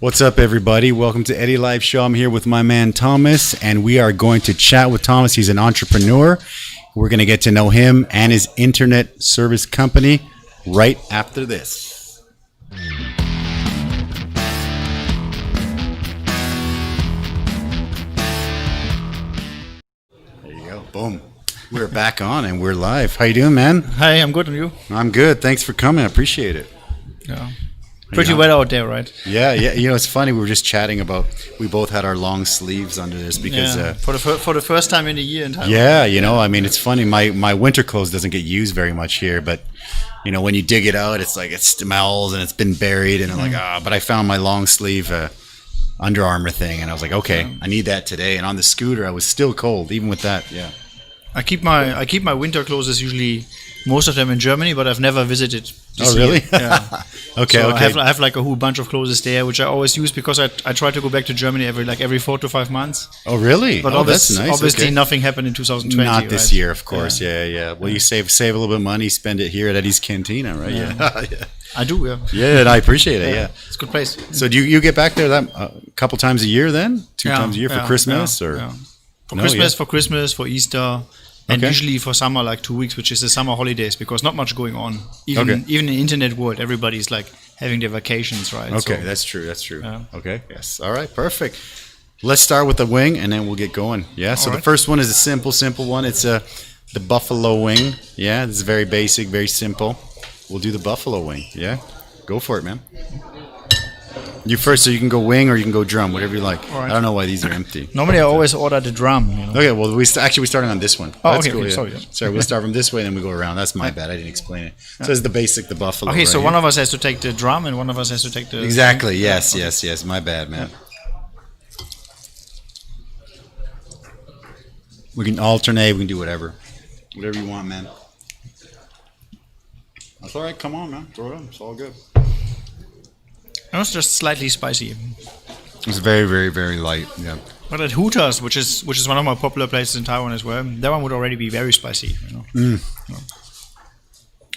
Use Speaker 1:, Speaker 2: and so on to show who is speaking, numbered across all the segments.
Speaker 1: What's up, everybody? Welcome to Eddy Live Show. I'm here with my man Thomas, and we are going to chat with Thomas. He's an entrepreneur. We're going to get to know him and his internet service company right after this. There you go. Boom. We're back on and we're live. How you doing, man?
Speaker 2: Hi, I'm good, and you?
Speaker 1: I'm good. Thanks for coming. I appreciate it.
Speaker 2: Yeah. Pretty wet out there, right?
Speaker 1: Yeah. You know, it's funny. We were just chatting about. We both had our long sleeves under this because
Speaker 2: for the first time in a year in Taiwan.
Speaker 1: Yeah, you know, I mean, it's funny. My winter clothes doesn't get used very much here, but you know, when you dig it out, it's like it smells and it's been buried, and I'm like, But I found my long sleeve Under Armour thing, and I was like, okay, I need that today. And on the scooter, I was still cold, even with that. Yeah.
Speaker 2: I keep my winter clothes usually most of them in Germany, but I've never visited.
Speaker 1: Oh, really?
Speaker 2: Yeah.
Speaker 1: Okay.
Speaker 2: I have like a whole bunch of clothes there, which I always use because I try to go back to Germany every 4 to 5 months.
Speaker 1: Oh, really?
Speaker 2: But
Speaker 1: that's nice.
Speaker 2: Obviously, nothing happened in 2020.
Speaker 1: Not this
Speaker 2: right?
Speaker 1: year, of course. Yeah. Well, you save a little bit of money, spend it here at Eddy's Cantina, right? Yeah.
Speaker 2: I do. Yeah.
Speaker 1: Yeah, and I appreciate it. Yeah.
Speaker 2: It's a good place.
Speaker 1: So do you get back there a couple times a year then? Two times a year for Christmas or?
Speaker 2: Yeah. For Christmas, for Easter. And usually for summer, like 2 weeks, which is the summer holidays, because not much going on. Even in the internet world, everybody's like having their vacations, right?
Speaker 1: Okay, so, that's true. Yeah. Okay, yes. All right, perfect. Let's start with the wing, and then we'll get going. Yeah, so the first one is a simple one. It's the buffalo wing. Yeah, this is very basic, very simple. We'll do the buffalo wing. Yeah, go for it, man. You first, so you can go wing or you can go drum, whatever you like. Right. I don't know why these are empty.
Speaker 2: Normally, I always order the drum. You know?
Speaker 1: Okay, well, we're starting on this one.
Speaker 2: Oh,
Speaker 1: that's
Speaker 2: okay,
Speaker 1: cool, yeah.
Speaker 2: Sorry.
Speaker 1: Sorry, we'll start from this way and then we go around. That's my bad. I didn't explain it. So it's the basic, the buffalo.
Speaker 2: Okay,
Speaker 1: right
Speaker 2: so
Speaker 1: here.
Speaker 2: one of us has to take the drum and one of us has to take the...
Speaker 1: Exactly, yes. My bad, man. Yeah. We can alternate. We can do whatever. Whatever you want, man. That's all right. Come on, man. Throw it on. It's all good.
Speaker 2: It was just slightly spicy.
Speaker 1: It's very, very, very light. Yeah.
Speaker 2: But at Hooters, which is one of my popular places in Taiwan as well, that one would already be very spicy. You know.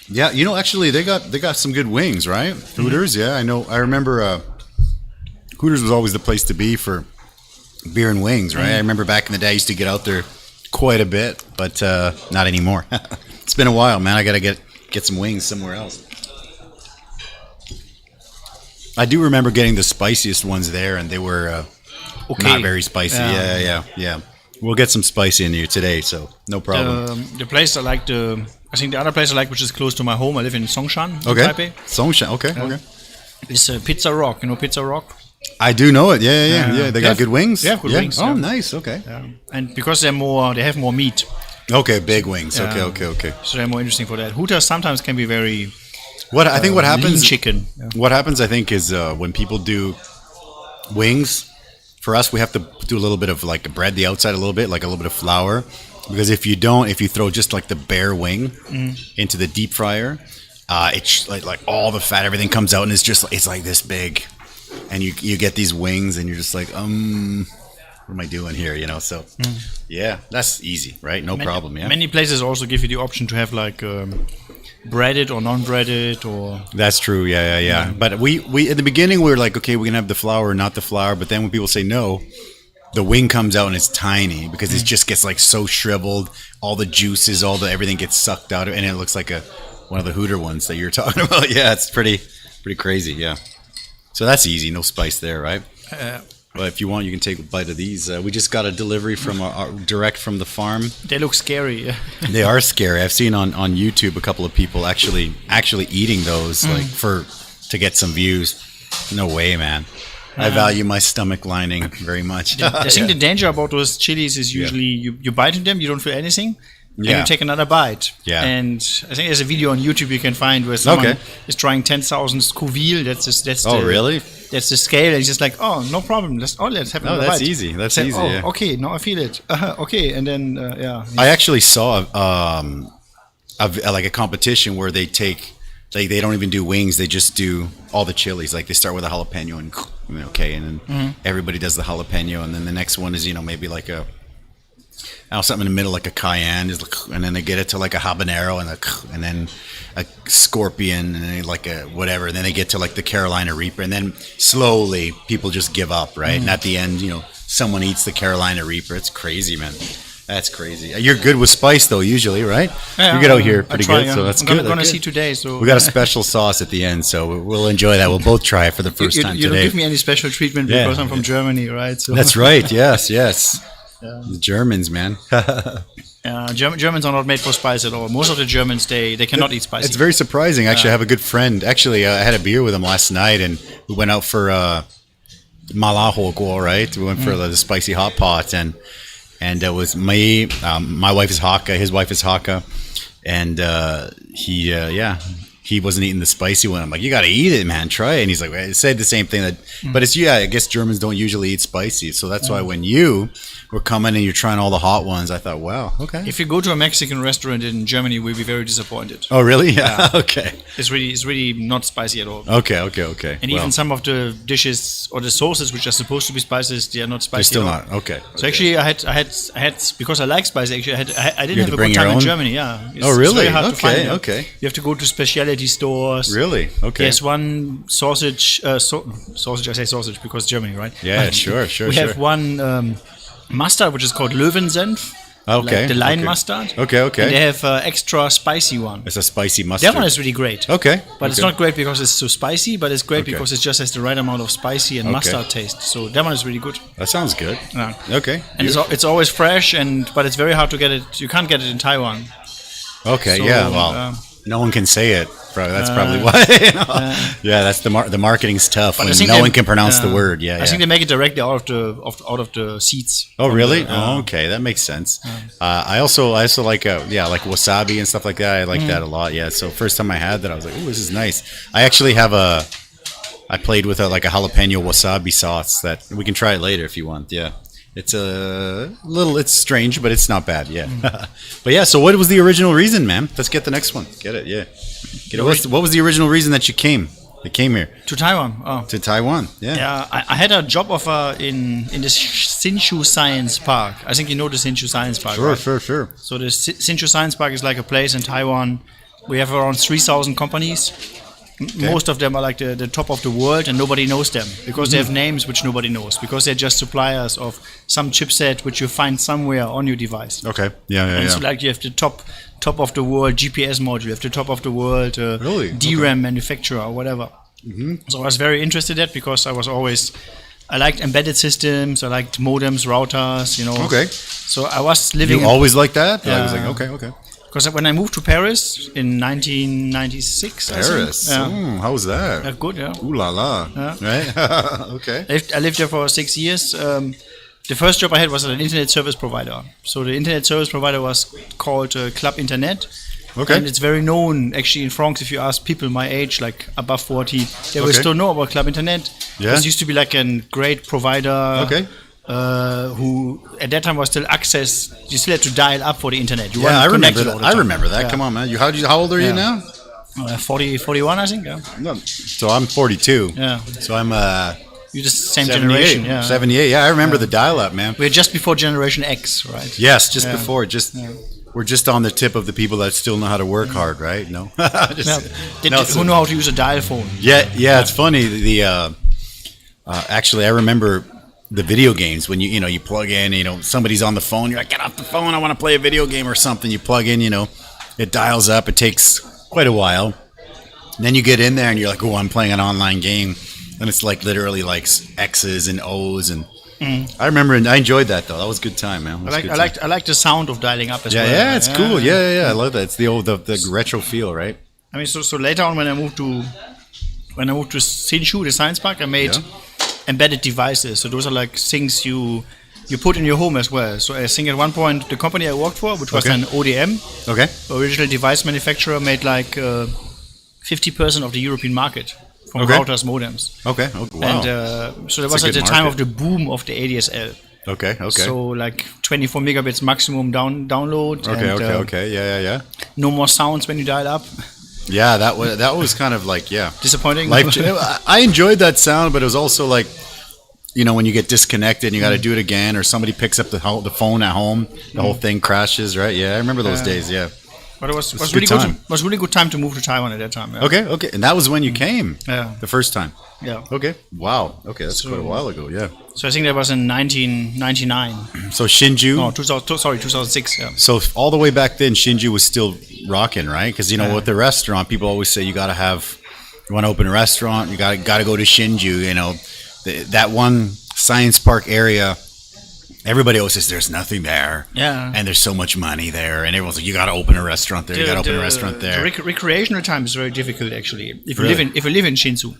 Speaker 1: Yeah, you know, actually, they got some good wings, right? Hooters, yeah, I know. I remember Hooters was always the place to be for beer and wings, right? I remember back in the day, I used to get out there quite a bit, but not anymore. It's been a while, man. I gotta get some wings somewhere else. I do remember getting the spiciest ones there, and they were not very spicy. Yeah. We'll get some spicy in here today, so no problem.
Speaker 2: The place I think the other place I like, which is close to my home, I live in Songshan, in Taipei.
Speaker 1: Songshan, okay.
Speaker 2: It's Pizza Rock. You know Pizza Rock?
Speaker 1: I do know it. Yeah. They got good wings.
Speaker 2: Yeah, good wings.
Speaker 1: Oh, nice. Okay.
Speaker 2: Yeah. And because they have more meat.
Speaker 1: Okay, big wings. Okay.
Speaker 2: So they're more interesting for that. Hooters sometimes can be very.
Speaker 1: What happens?
Speaker 2: Lean chicken. Yeah.
Speaker 1: What happens, I think, is when people do wings. For us, we have to do a little bit of like bread the outside a little bit, like a little bit of flour, because if you throw just like the bare wing into the deep fryer, it's like all the fat, everything comes out, and it's like this big, and you get these wings, and you're just like, what am I doing here? You know, so yeah, that's easy, right? No problem. Yeah.
Speaker 2: Many places also give you the option to have like. Breaded or non-breaded or...
Speaker 1: That's true, yeah. But we at the beginning we were like, okay, we can have the flour or not the flour, but then when people say no, the wing comes out and it's tiny because it just gets like so shriveled, all the juices, everything gets sucked out of it, and it looks like one of the Hooter ones that you're talking about. Yeah, it's pretty crazy, yeah. So that's easy, no spice there, right? But if you want, you can take a bite of these. We just got a delivery from direct from the farm.
Speaker 2: They look scary.
Speaker 1: They are scary. I've seen on YouTube a couple of people actually eating those to get some views. No way, man. I value my stomach lining very much.
Speaker 2: I think the danger about those chilies is usually you bite into them, you don't feel anything. And you take another bite. Yeah. And I think there's a video on YouTube you can find where someone is trying 10,000 Scoville.
Speaker 1: Really?
Speaker 2: That's the scale. And he's just like, oh, no problem. Let's have another bite.
Speaker 1: That's easy. That's easy.
Speaker 2: Oh, okay. Now I feel it. Okay. And then,
Speaker 1: I actually saw like a competition where they don't even do wings. They just do all the chilies. Like they start with a jalapeno and then everybody does the jalapeno. And then the next one is, maybe like something in the middle like a cayenne, and then they get it to like a habanero, and then a scorpion, and then like a whatever, and then they get to like the Carolina Reaper, and then slowly people just give up, right? And at the end, someone eats the Carolina Reaper. It's crazy, man. That's crazy. You're good with spice though, usually, right?
Speaker 2: Yeah,
Speaker 1: you get out here pretty good, so that's good.
Speaker 2: I'm gonna see today. So
Speaker 1: we got a special sauce at the end, so we'll enjoy that. We'll both try it for the first time today.
Speaker 2: You don't give me any special treatment because I'm from Germany, right? So.
Speaker 1: That's right. Yes. The Germans, man.
Speaker 2: Germans are not made for spice at all. Most of the Germans, they cannot eat spicy.
Speaker 1: It's very surprising. Actually, I have a good friend. Actually, I had a beer with him last night, and we went out for Malahoguo, right? We went for the spicy hot pot, and it was me. My wife is Hakka. His wife is Hakka, and he wasn't eating the spicy one. I'm like, you got to eat it, man. Try it. And he's like, I said the same thing. But it's, I guess Germans don't usually eat spicy. So that's why when you were coming and you're trying all the hot ones, I thought, wow, okay.
Speaker 2: If you go to a Mexican restaurant in Germany, we'll be very disappointed.
Speaker 1: Oh, really? Yeah. Okay.
Speaker 2: It's really not spicy at all.
Speaker 1: Okay.
Speaker 2: And even some of the dishes or the sauces which are supposed to be spices, they are not spicy.
Speaker 1: They're still not. Okay.
Speaker 2: So actually, I had because I like spicy. Actually, I didn't have a good time in Germany. Yeah.
Speaker 1: Oh, really?
Speaker 2: It's very hard to find.
Speaker 1: Okay.
Speaker 2: You have to go to specialty stores.
Speaker 1: Really? Okay.
Speaker 2: There's one sausage. Sausage. I say sausage because Germany, right?
Speaker 1: Yeah. Sure.
Speaker 2: We have one mustard which is called Löwensenf.
Speaker 1: Okay.
Speaker 2: Like the lion mustard.
Speaker 1: Okay.
Speaker 2: And they have extra spicy one.
Speaker 1: It's a spicy mustard.
Speaker 2: That one is really great.
Speaker 1: Okay.
Speaker 2: But it's not great because it's so spicy, but it's great because it just has the right amount of spicy and mustard taste. So that one is really good.
Speaker 1: That sounds good.
Speaker 2: Yeah.
Speaker 1: Okay.
Speaker 2: And it's always fresh, but it's very hard to get it. You can't get it in Taiwan.
Speaker 1: Okay.
Speaker 2: So,
Speaker 1: well, no one can say it. That's probably why. That's the marketing's tough when no one can pronounce the word.
Speaker 2: I think they make it directly out of the seeds.
Speaker 1: Oh, really? Okay, that makes sense. I also like like wasabi and stuff like that. I like that a lot. Yeah. So first time I had that, I was like, oh, this is nice. I actually have I played with a jalapeno wasabi sauce that we can try it later if you want. Yeah. It's it's strange, but it's not bad. Yeah. But yeah, so what was the original reason, man? Let's get the next one. Get it. Yeah. What was the original reason that you came here?
Speaker 2: To Taiwan. Oh.
Speaker 1: To Taiwan. Yeah.
Speaker 2: Yeah, I had a job offer in the Hsinchu Science Park. I think you know the Hsinchu Science Park, right?
Speaker 1: Sure.
Speaker 2: So the Hsinchu Science Park is like a place in Taiwan. We have around 3,000 companies. Okay. Most of them are like the top of the world, and nobody knows them because they have names which nobody knows, because they're just suppliers of some chipset which you find somewhere on your device.
Speaker 1: Okay. Yeah.
Speaker 2: So like you have the top of the world GPS module, you have the top of the world DRAM manufacturer or whatever. So I was very interested in that because I liked embedded systems, I liked modems, routers,
Speaker 1: Okay.
Speaker 2: So I was living.
Speaker 1: You always liked that? Yeah. I was like, okay.
Speaker 2: Because when I moved to Paris in 1996,
Speaker 1: Paris, how was that?
Speaker 2: Good, yeah.
Speaker 1: Ooh la la, right? Okay.
Speaker 2: I lived there for 6 years. The first job I had was at an internet service provider. So the internet service provider was called Club Internet.
Speaker 1: Okay.
Speaker 2: And it's very known, actually, in France. If you ask people my age, like above 40, they will still know about Club Internet. Yeah. It used to be like a great provider.
Speaker 1: Okay.
Speaker 2: Who at that time was still access. You still had to dial up for the internet.
Speaker 1: I remember that. I remember that. Yeah. Come on, man. How old are you now?
Speaker 2: 41, I think. Yeah.
Speaker 1: No, so I'm 42.
Speaker 2: Yeah.
Speaker 1: So I'm
Speaker 2: you're just the same generation. Yeah.
Speaker 1: 78. Yeah, I remember the dial-up, man.
Speaker 2: We're just before Generation X, right?
Speaker 1: Yes, just before. We're just on the tip of the people that still know how to work hard, right? No.
Speaker 2: Who know how to use a dial phone?
Speaker 1: Yeah. It's funny. Actually, I remember the video games when you plug in, somebody's on the phone, you're like, get off the phone, I want to play a video game or something. You plug in, it dials up, it takes quite a while. And then you get in there and you're like, oh, I'm playing an online game, and it's like literally like X's and O's, and I remember, and I enjoyed that though. That was a good time, man.
Speaker 2: I like the sound of dialing up as well.
Speaker 1: Yeah, it's cool. Yeah, I love that. It's the retro feel, right?
Speaker 2: I mean, so later on when I moved to Hsinchu, the science park, I made embedded devices. So those are like things you put in your home as well. So I think at one point the company I worked for, which was an ODM, original device manufacturer, made like 50% of the European market from routers, modems.
Speaker 1: Okay. Wow.
Speaker 2: And so that was at the time of the boom of the ADSL.
Speaker 1: Okay.
Speaker 2: So like 24 megabits maximum download.
Speaker 1: Okay. Yeah.
Speaker 2: No more sounds when you dial up.
Speaker 1: Yeah, that was kind of like
Speaker 2: disappointing.
Speaker 1: I enjoyed that sound, but it was also like when you get disconnected and you got to do it again, or somebody picks up the phone at home, the whole thing crashes, right? Yeah, I remember those days. Yeah,
Speaker 2: but it was really good. Was really good time to move to Taiwan at that time. Yeah.
Speaker 1: Okay, and that was when you came.
Speaker 2: Yeah,
Speaker 1: the first time.
Speaker 2: Yeah.
Speaker 1: Okay. Wow. Okay, that's quite a while ago. Yeah.
Speaker 2: So I think that was in 1999.
Speaker 1: So Shinju.
Speaker 2: No, 2006. Yeah.
Speaker 1: So all the way back then, Shinju was still rocking, right? Because with the restaurant, people always say you got to have. You want to open a restaurant, you got to go to Shinju. That one science park area. Everybody always says there's nothing there.
Speaker 2: Yeah.
Speaker 1: And there's so much money there, and everyone's like, you got to open a restaurant there. You got to open a restaurant there.
Speaker 2: The recreational time is very difficult, actually. If you live in Shinju.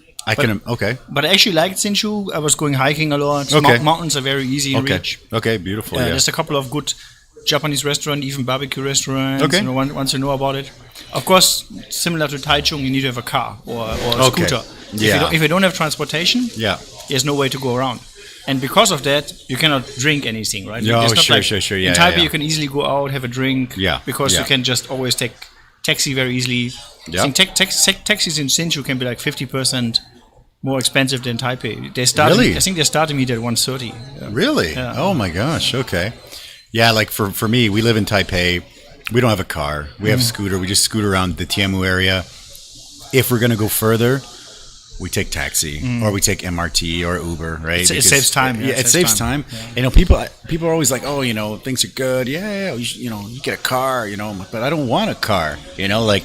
Speaker 1: Okay.
Speaker 2: But I actually liked Shinju. I was going hiking a lot.
Speaker 1: Okay.
Speaker 2: Mountains are very easy in reach.
Speaker 1: Okay, beautiful. Yeah.
Speaker 2: There's a couple of good Japanese restaurants, even barbecue restaurants.
Speaker 1: Okay.
Speaker 2: Once you know about it. Of course, similar to Taichung, you need to have a car or a scooter. If you don't have transportation, there's no way to go around. And because of that, you cannot drink anything, right?
Speaker 1: Oh, sure. Yeah,
Speaker 2: in Taipei, you can easily go out, have a drink.
Speaker 1: Yeah.
Speaker 2: Because you can just always take taxi very easily.
Speaker 1: Yeah.
Speaker 2: I think taxis in Hsinchu can be like 50% more expensive than Taipei.
Speaker 1: Really?
Speaker 2: I think they're starting it at 130. Yeah.
Speaker 1: Really?
Speaker 2: Yeah.
Speaker 1: Oh my gosh. Okay. Yeah, like for me, we live in Taipei. We don't have a car. We have a scooter. We just scoot around the Tianmu area. If we're going to go further, we take taxi or we take MRT or Uber, right?
Speaker 2: It saves time.
Speaker 1: Yeah, it saves time. Yeah. People are always like, oh, things are good. Yeah, you get a car, but I don't want a car. Like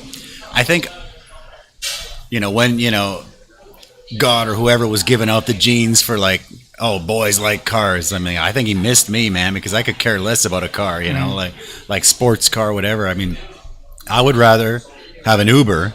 Speaker 1: I think, when, God or whoever was giving out the genes for like, oh, boys like cars. I mean, I think he missed me, man, because I could care less about a car, like sports car, whatever. I mean, I would rather have an Uber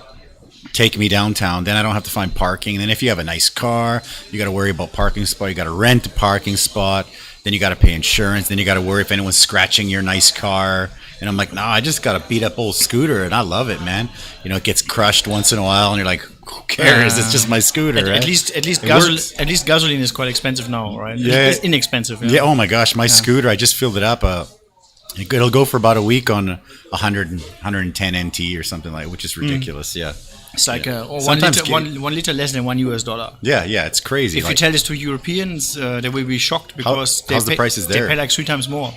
Speaker 1: take me downtown. Then I don't have to find parking. And then if you have a nice car, you got to worry about parking spot. You got to rent a parking spot. Then you got to pay insurance. Then you got to worry if anyone's scratching your nice car. And I'm like, no, I just got a beat up old scooter, and I love it, man. It gets crushed once in a while, and you're like, who cares? It's just my scooter, right?
Speaker 2: At least gasoline is quite expensive now, right?
Speaker 1: Yeah,
Speaker 2: it's inexpensive.
Speaker 1: Yeah. Oh my gosh, my scooter, I just filled it up. It'll go for about a week on 110 NT or something like, which is ridiculous. Yeah.
Speaker 2: It's like 1 liter less than $1.
Speaker 1: Yeah, it's crazy.
Speaker 2: If you tell this to Europeans, they will be shocked because
Speaker 1: the prices there?
Speaker 2: They pay like 3 times more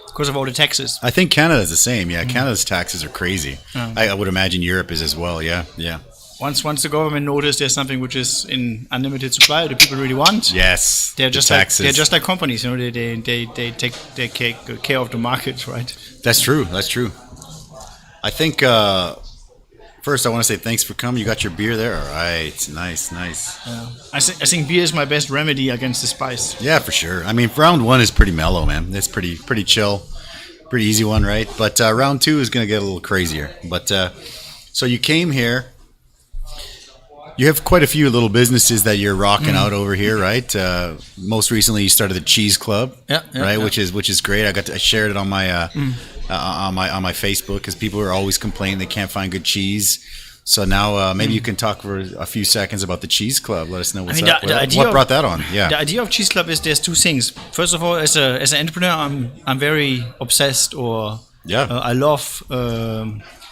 Speaker 2: because of all the taxes.
Speaker 1: I think Canada's the same. Yeah, Canada's taxes are crazy. I would imagine Europe is as well. Yeah.
Speaker 2: Once the government notices there's something which is in unlimited supply that people really want,
Speaker 1: yes,
Speaker 2: they're just like companies. They take care of the market, right?
Speaker 1: That's true. I think. First, I want to say thanks for coming. You got your beer there? All right. Nice.
Speaker 2: Yeah. I think beer is my best remedy against the spice.
Speaker 1: Yeah, for sure. I mean, round 1 is pretty mellow, man. It's pretty chill. Pretty easy one, right? But round 2 is going to get a little crazier. But so you came here. You have quite a few little businesses that you're rocking out over here, right? Most recently, you started the Cheese Club, right? Yeah. Which is great. I shared it on my on my Facebook because people are always complaining they can't find good cheese. So now maybe you can talk for a few seconds about the Cheese Club. Let us know what's up. What brought that on? Yeah.
Speaker 2: The idea of Cheese Club is there's 2 things. First of all, as an entrepreneur, I'm very obsessed, I love.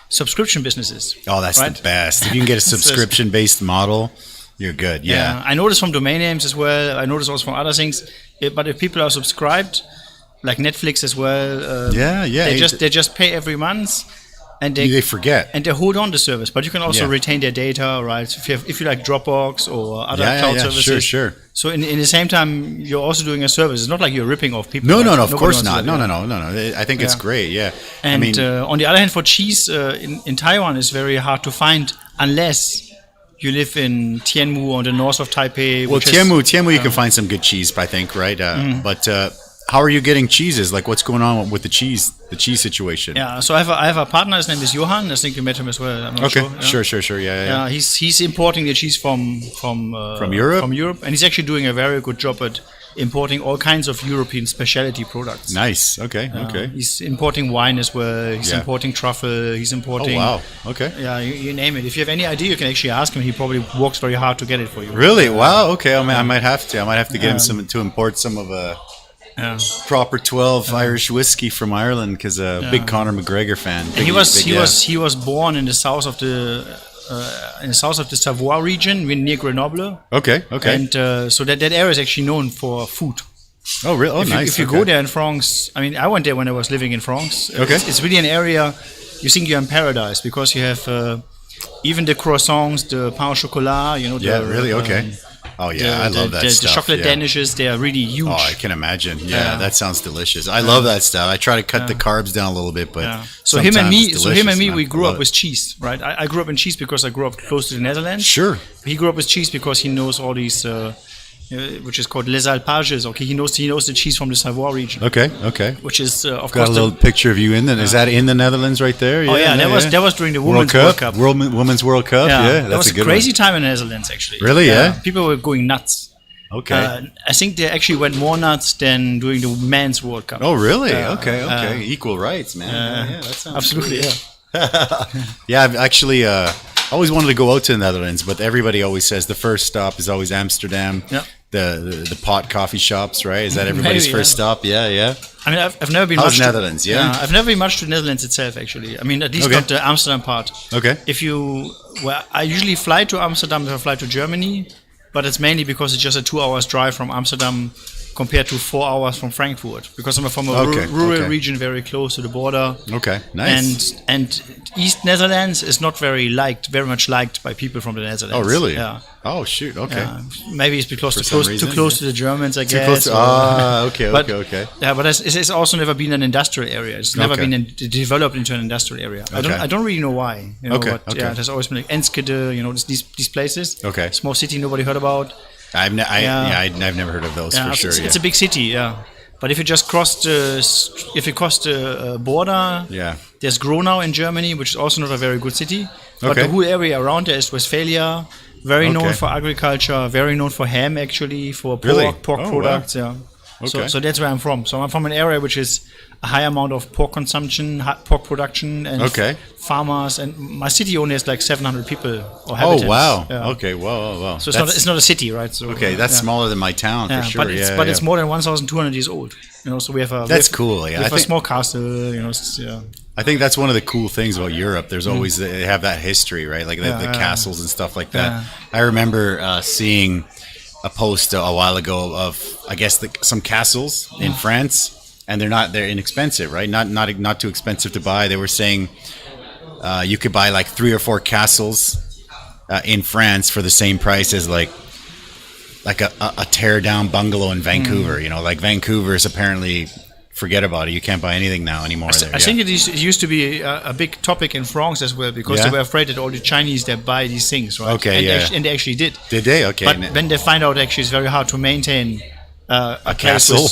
Speaker 2: Subscription businesses.
Speaker 1: Oh, that's right? The best. If you can get a subscription-based model, you're good. Yeah.
Speaker 2: I noticed from domain names as well. I noticed also from other things. But if people are subscribed, like Netflix as well, they just pay every month, and they
Speaker 1: forget
Speaker 2: and they hold on to the service. But you can also retain their data, right? So if you like Dropbox or other cloud services,
Speaker 1: sure.
Speaker 2: So in the same time, you're also doing a service. It's not like you're ripping off people.
Speaker 1: No, of course not. No. I think it's great. Yeah.
Speaker 2: And on the other hand, for cheese in Taiwan, it's very hard to find unless you live in Tianmu on the north of Taipei.
Speaker 1: Well, Tianmu, you can find some good cheese, I think, right? But how are you getting cheeses? Like, what's going on with the cheese situation?
Speaker 2: Yeah, so I have a partner. His name is Johan. I think you met him as well. I'm not sure.
Speaker 1: Sure. Yeah.
Speaker 2: He's importing the cheese from
Speaker 1: Europe.
Speaker 2: From Europe, and he's actually doing a very good job at importing all kinds of European specialty products.
Speaker 1: Nice. Okay.
Speaker 2: He's importing wine as well. He's importing truffle. He's importing.
Speaker 1: Oh wow. Okay.
Speaker 2: Yeah, you name it. If you have any idea, you can actually ask him. He probably works very hard to get it for you.
Speaker 1: Really? Wow. Okay. I might have to get him to import some of proper 12 Irish whiskey from Ireland because big Conor McGregor fan.
Speaker 2: And he was born in the south of in the south of the Savoie region, near Grenoble.
Speaker 1: Okay.
Speaker 2: And so that area is actually known for food.
Speaker 1: Oh, really? Oh, nice.
Speaker 2: If you go there in France, I mean, I went there when I was living in France.
Speaker 1: Okay.
Speaker 2: It's really an area you think you're in paradise because you have even the croissants, the pain au chocolat,
Speaker 1: really? Okay. Oh, yeah, I love that stuff.
Speaker 2: The chocolate danishes, they are really huge.
Speaker 1: Oh, I can imagine. Yeah, that sounds delicious. I love that stuff. I try to cut the carbs down a little bit, but
Speaker 2: so him and me,
Speaker 1: man.
Speaker 2: we grew up with cheese, right? I grew up in cheese because I grew up close to the Netherlands.
Speaker 1: Sure.
Speaker 2: He grew up with cheese because he knows all these, which is called les alpages. Okay, he knows the cheese from the Savoie region.
Speaker 1: Okay.
Speaker 2: Which is of
Speaker 1: Got
Speaker 2: course
Speaker 1: a little picture of you in there. Is that in the Netherlands right there?
Speaker 2: That was during the Women's World Cup.
Speaker 1: Women's World Cup. Yeah,
Speaker 2: that was a crazy time in the Netherlands actually.
Speaker 1: Really? Yeah.
Speaker 2: People were going nuts.
Speaker 1: Okay.
Speaker 2: I think they actually went more nuts than during the Men's World Cup.
Speaker 1: Oh, really? Okay. Equal rights, man. That sounds
Speaker 2: absolutely.
Speaker 1: Cool. Yeah, I've actually always wanted to go out to the Netherlands, but everybody always says the first stop is always Amsterdam. Yeah. The pot coffee shops, right? Is that everybody's first stop? Yeah.
Speaker 2: I mean, I've never been
Speaker 1: much
Speaker 2: to
Speaker 1: Netherlands. Yeah,
Speaker 2: I've never been much to the Netherlands itself, actually. I mean, at least not the Amsterdam part.
Speaker 1: Okay.
Speaker 2: I usually fly to Amsterdam if I fly to Germany, but it's mainly because it's just a 2 hours drive from Amsterdam compared to 4 hours from Frankfurt, because I'm from a rural region very close to the border.
Speaker 1: Okay, nice.
Speaker 2: And East Netherlands is not very much liked by people from the Netherlands.
Speaker 1: Oh, really?
Speaker 2: Yeah.
Speaker 1: Oh, shoot. Okay.
Speaker 2: Maybe it's because too close to the Germans, I guess.
Speaker 1: Okay.
Speaker 2: Yeah, but it's also never been an industrial area. It's never been developed into an industrial area. I don't really know why. But yeah, there's always been like Enschede, these places.
Speaker 1: Okay.
Speaker 2: Small city nobody heard about.
Speaker 1: I've never heard of those for sure.
Speaker 2: It's a big city, yeah. But if you just cross the border, there's Gronau in Germany, which is also not a very good city. But the whole area around there is Westphalia, very known for agriculture, very known for ham, actually, for pork products. Wow. Yeah. So that's where I'm from. So I'm from an area which is a high amount of pork consumption, pork production, and farmers. And my city only has like 700 people or habitants.
Speaker 1: Oh, wow.
Speaker 2: Yeah.
Speaker 1: Okay, wow.
Speaker 2: So it's not a city, right? So,
Speaker 1: that's smaller than my town for sure.
Speaker 2: But it's more than 1,200 years old. So we have a
Speaker 1: cool. Yeah,
Speaker 2: we have a small castle.
Speaker 1: I think that's one of the cool things about Europe. There's always they have that history, right? Like the castles and stuff like that. Yeah. I remember seeing a post a while ago of I guess some castles in France. And they're inexpensive, right? Not too expensive to buy. They were saying you could buy like 3 or 4 castles in France for the same price as like a tear down bungalow in Vancouver. Like Vancouver is apparently forget about it. You can't buy anything now anymore.
Speaker 2: I think it used to be a big topic in France as well because they were afraid that all the Chinese that buy these things, right?
Speaker 1: Okay,
Speaker 2: and they actually did.
Speaker 1: Did they? Okay.
Speaker 2: But then they find out actually it's very hard to maintain. A castle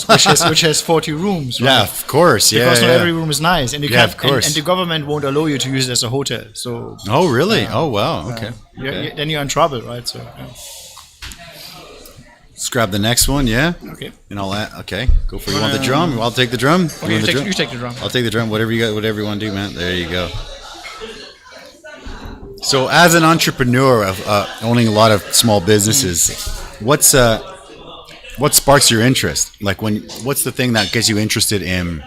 Speaker 2: which has 40 rooms, right?
Speaker 1: Yeah, of course.
Speaker 2: Because not every room is nice, and you can't. And the government won't allow you to use it as a hotel. So.
Speaker 1: Oh really? Oh wow. Okay.
Speaker 2: Then you're in trouble, right? So.
Speaker 1: Let's grab the next one. Yeah.
Speaker 2: Okay.
Speaker 1: And all that. Okay. Go for. You want the drum? I'll take the drum.
Speaker 2: Okay, you take the drum.
Speaker 1: I'll take the drum. Whatever you got. Whatever you want to do, man. There you go. So, as an entrepreneur of owning a lot of small businesses, what sparks your interest? Like what's the thing that gets you interested in?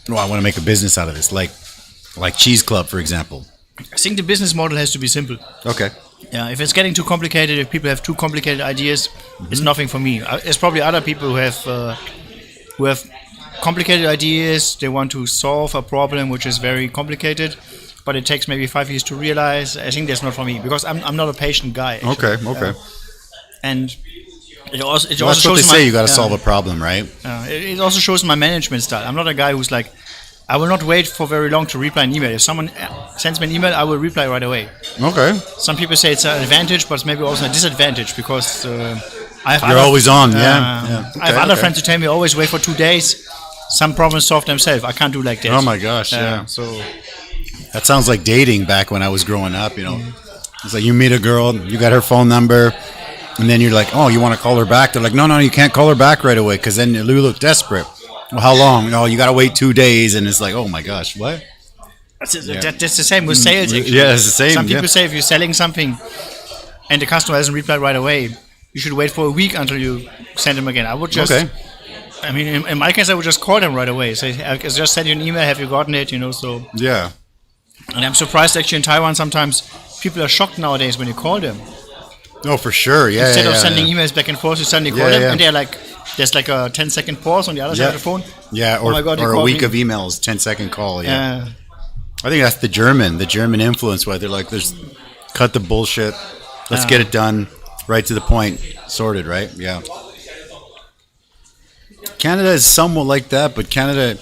Speaker 1: Oh, I want to make a business out of this. Like Cheese Club, for example.
Speaker 2: I think the business model has to be simple.
Speaker 1: Okay.
Speaker 2: Yeah. If it's getting too complicated, if people have too complicated ideas, it's nothing for me. There's probably other people who have complicated ideas. They want to solve a problem which is very complicated, but it takes maybe 5 years to realize. I think that's not for me because I'm not a patient guy. Actually.
Speaker 1: Okay.
Speaker 2: And. It also
Speaker 1: that's
Speaker 2: shows
Speaker 1: what they say. You got to solve a problem, right?
Speaker 2: It also shows my management style. I'm not a guy who's like, I will not wait for very long to reply an email. If someone sends me an email, I will reply right away.
Speaker 1: Okay.
Speaker 2: Some people say it's an advantage, but it's maybe also a disadvantage because
Speaker 1: you're always on. Yeah.
Speaker 2: I have other friends who tell me always wait for 2 days. Some problems solve themselves. I can't do like that.
Speaker 1: Oh my gosh! So that sounds like dating back when I was growing up. It's like you meet a girl, you got her phone number. And then you're like, oh, you want to call her back? They're like, no, you can't call her back right away because then you look desperate. Well, how long? Oh, you got to wait 2 days. And it's like, oh, my gosh, what?
Speaker 2: That's the same with sales, actually.
Speaker 1: Yeah, it's the same.
Speaker 2: Some people say if you're selling something and the customer hasn't replied right away, you should wait for a week until you send them again. I would just... Okay. I mean, in my case, I would just call them right away. Say, I just send you an email. Have you gotten it? So...
Speaker 1: Yeah.
Speaker 2: And I'm surprised, actually, in Taiwan, sometimes people are shocked nowadays when you call them.
Speaker 1: Oh, for sure. Yeah.
Speaker 2: Instead
Speaker 1: yeah,
Speaker 2: of
Speaker 1: yeah,
Speaker 2: sending
Speaker 1: yeah.
Speaker 2: emails back and forth, you suddenly call
Speaker 1: Yeah,
Speaker 2: them,
Speaker 1: yeah.
Speaker 2: and they're like, there's like a 10-second pause on the other side of the phone.
Speaker 1: Yeah,
Speaker 2: Oh my God, you
Speaker 1: or a
Speaker 2: called
Speaker 1: week
Speaker 2: me.
Speaker 1: of emails, 10-second call. Yeah.
Speaker 2: Yeah.
Speaker 1: I think that's the German influence where they're like, "There's cut the bullshit, let's get it done, right to the point, sorted." Right? Yeah. Canada is somewhat like that, but Canada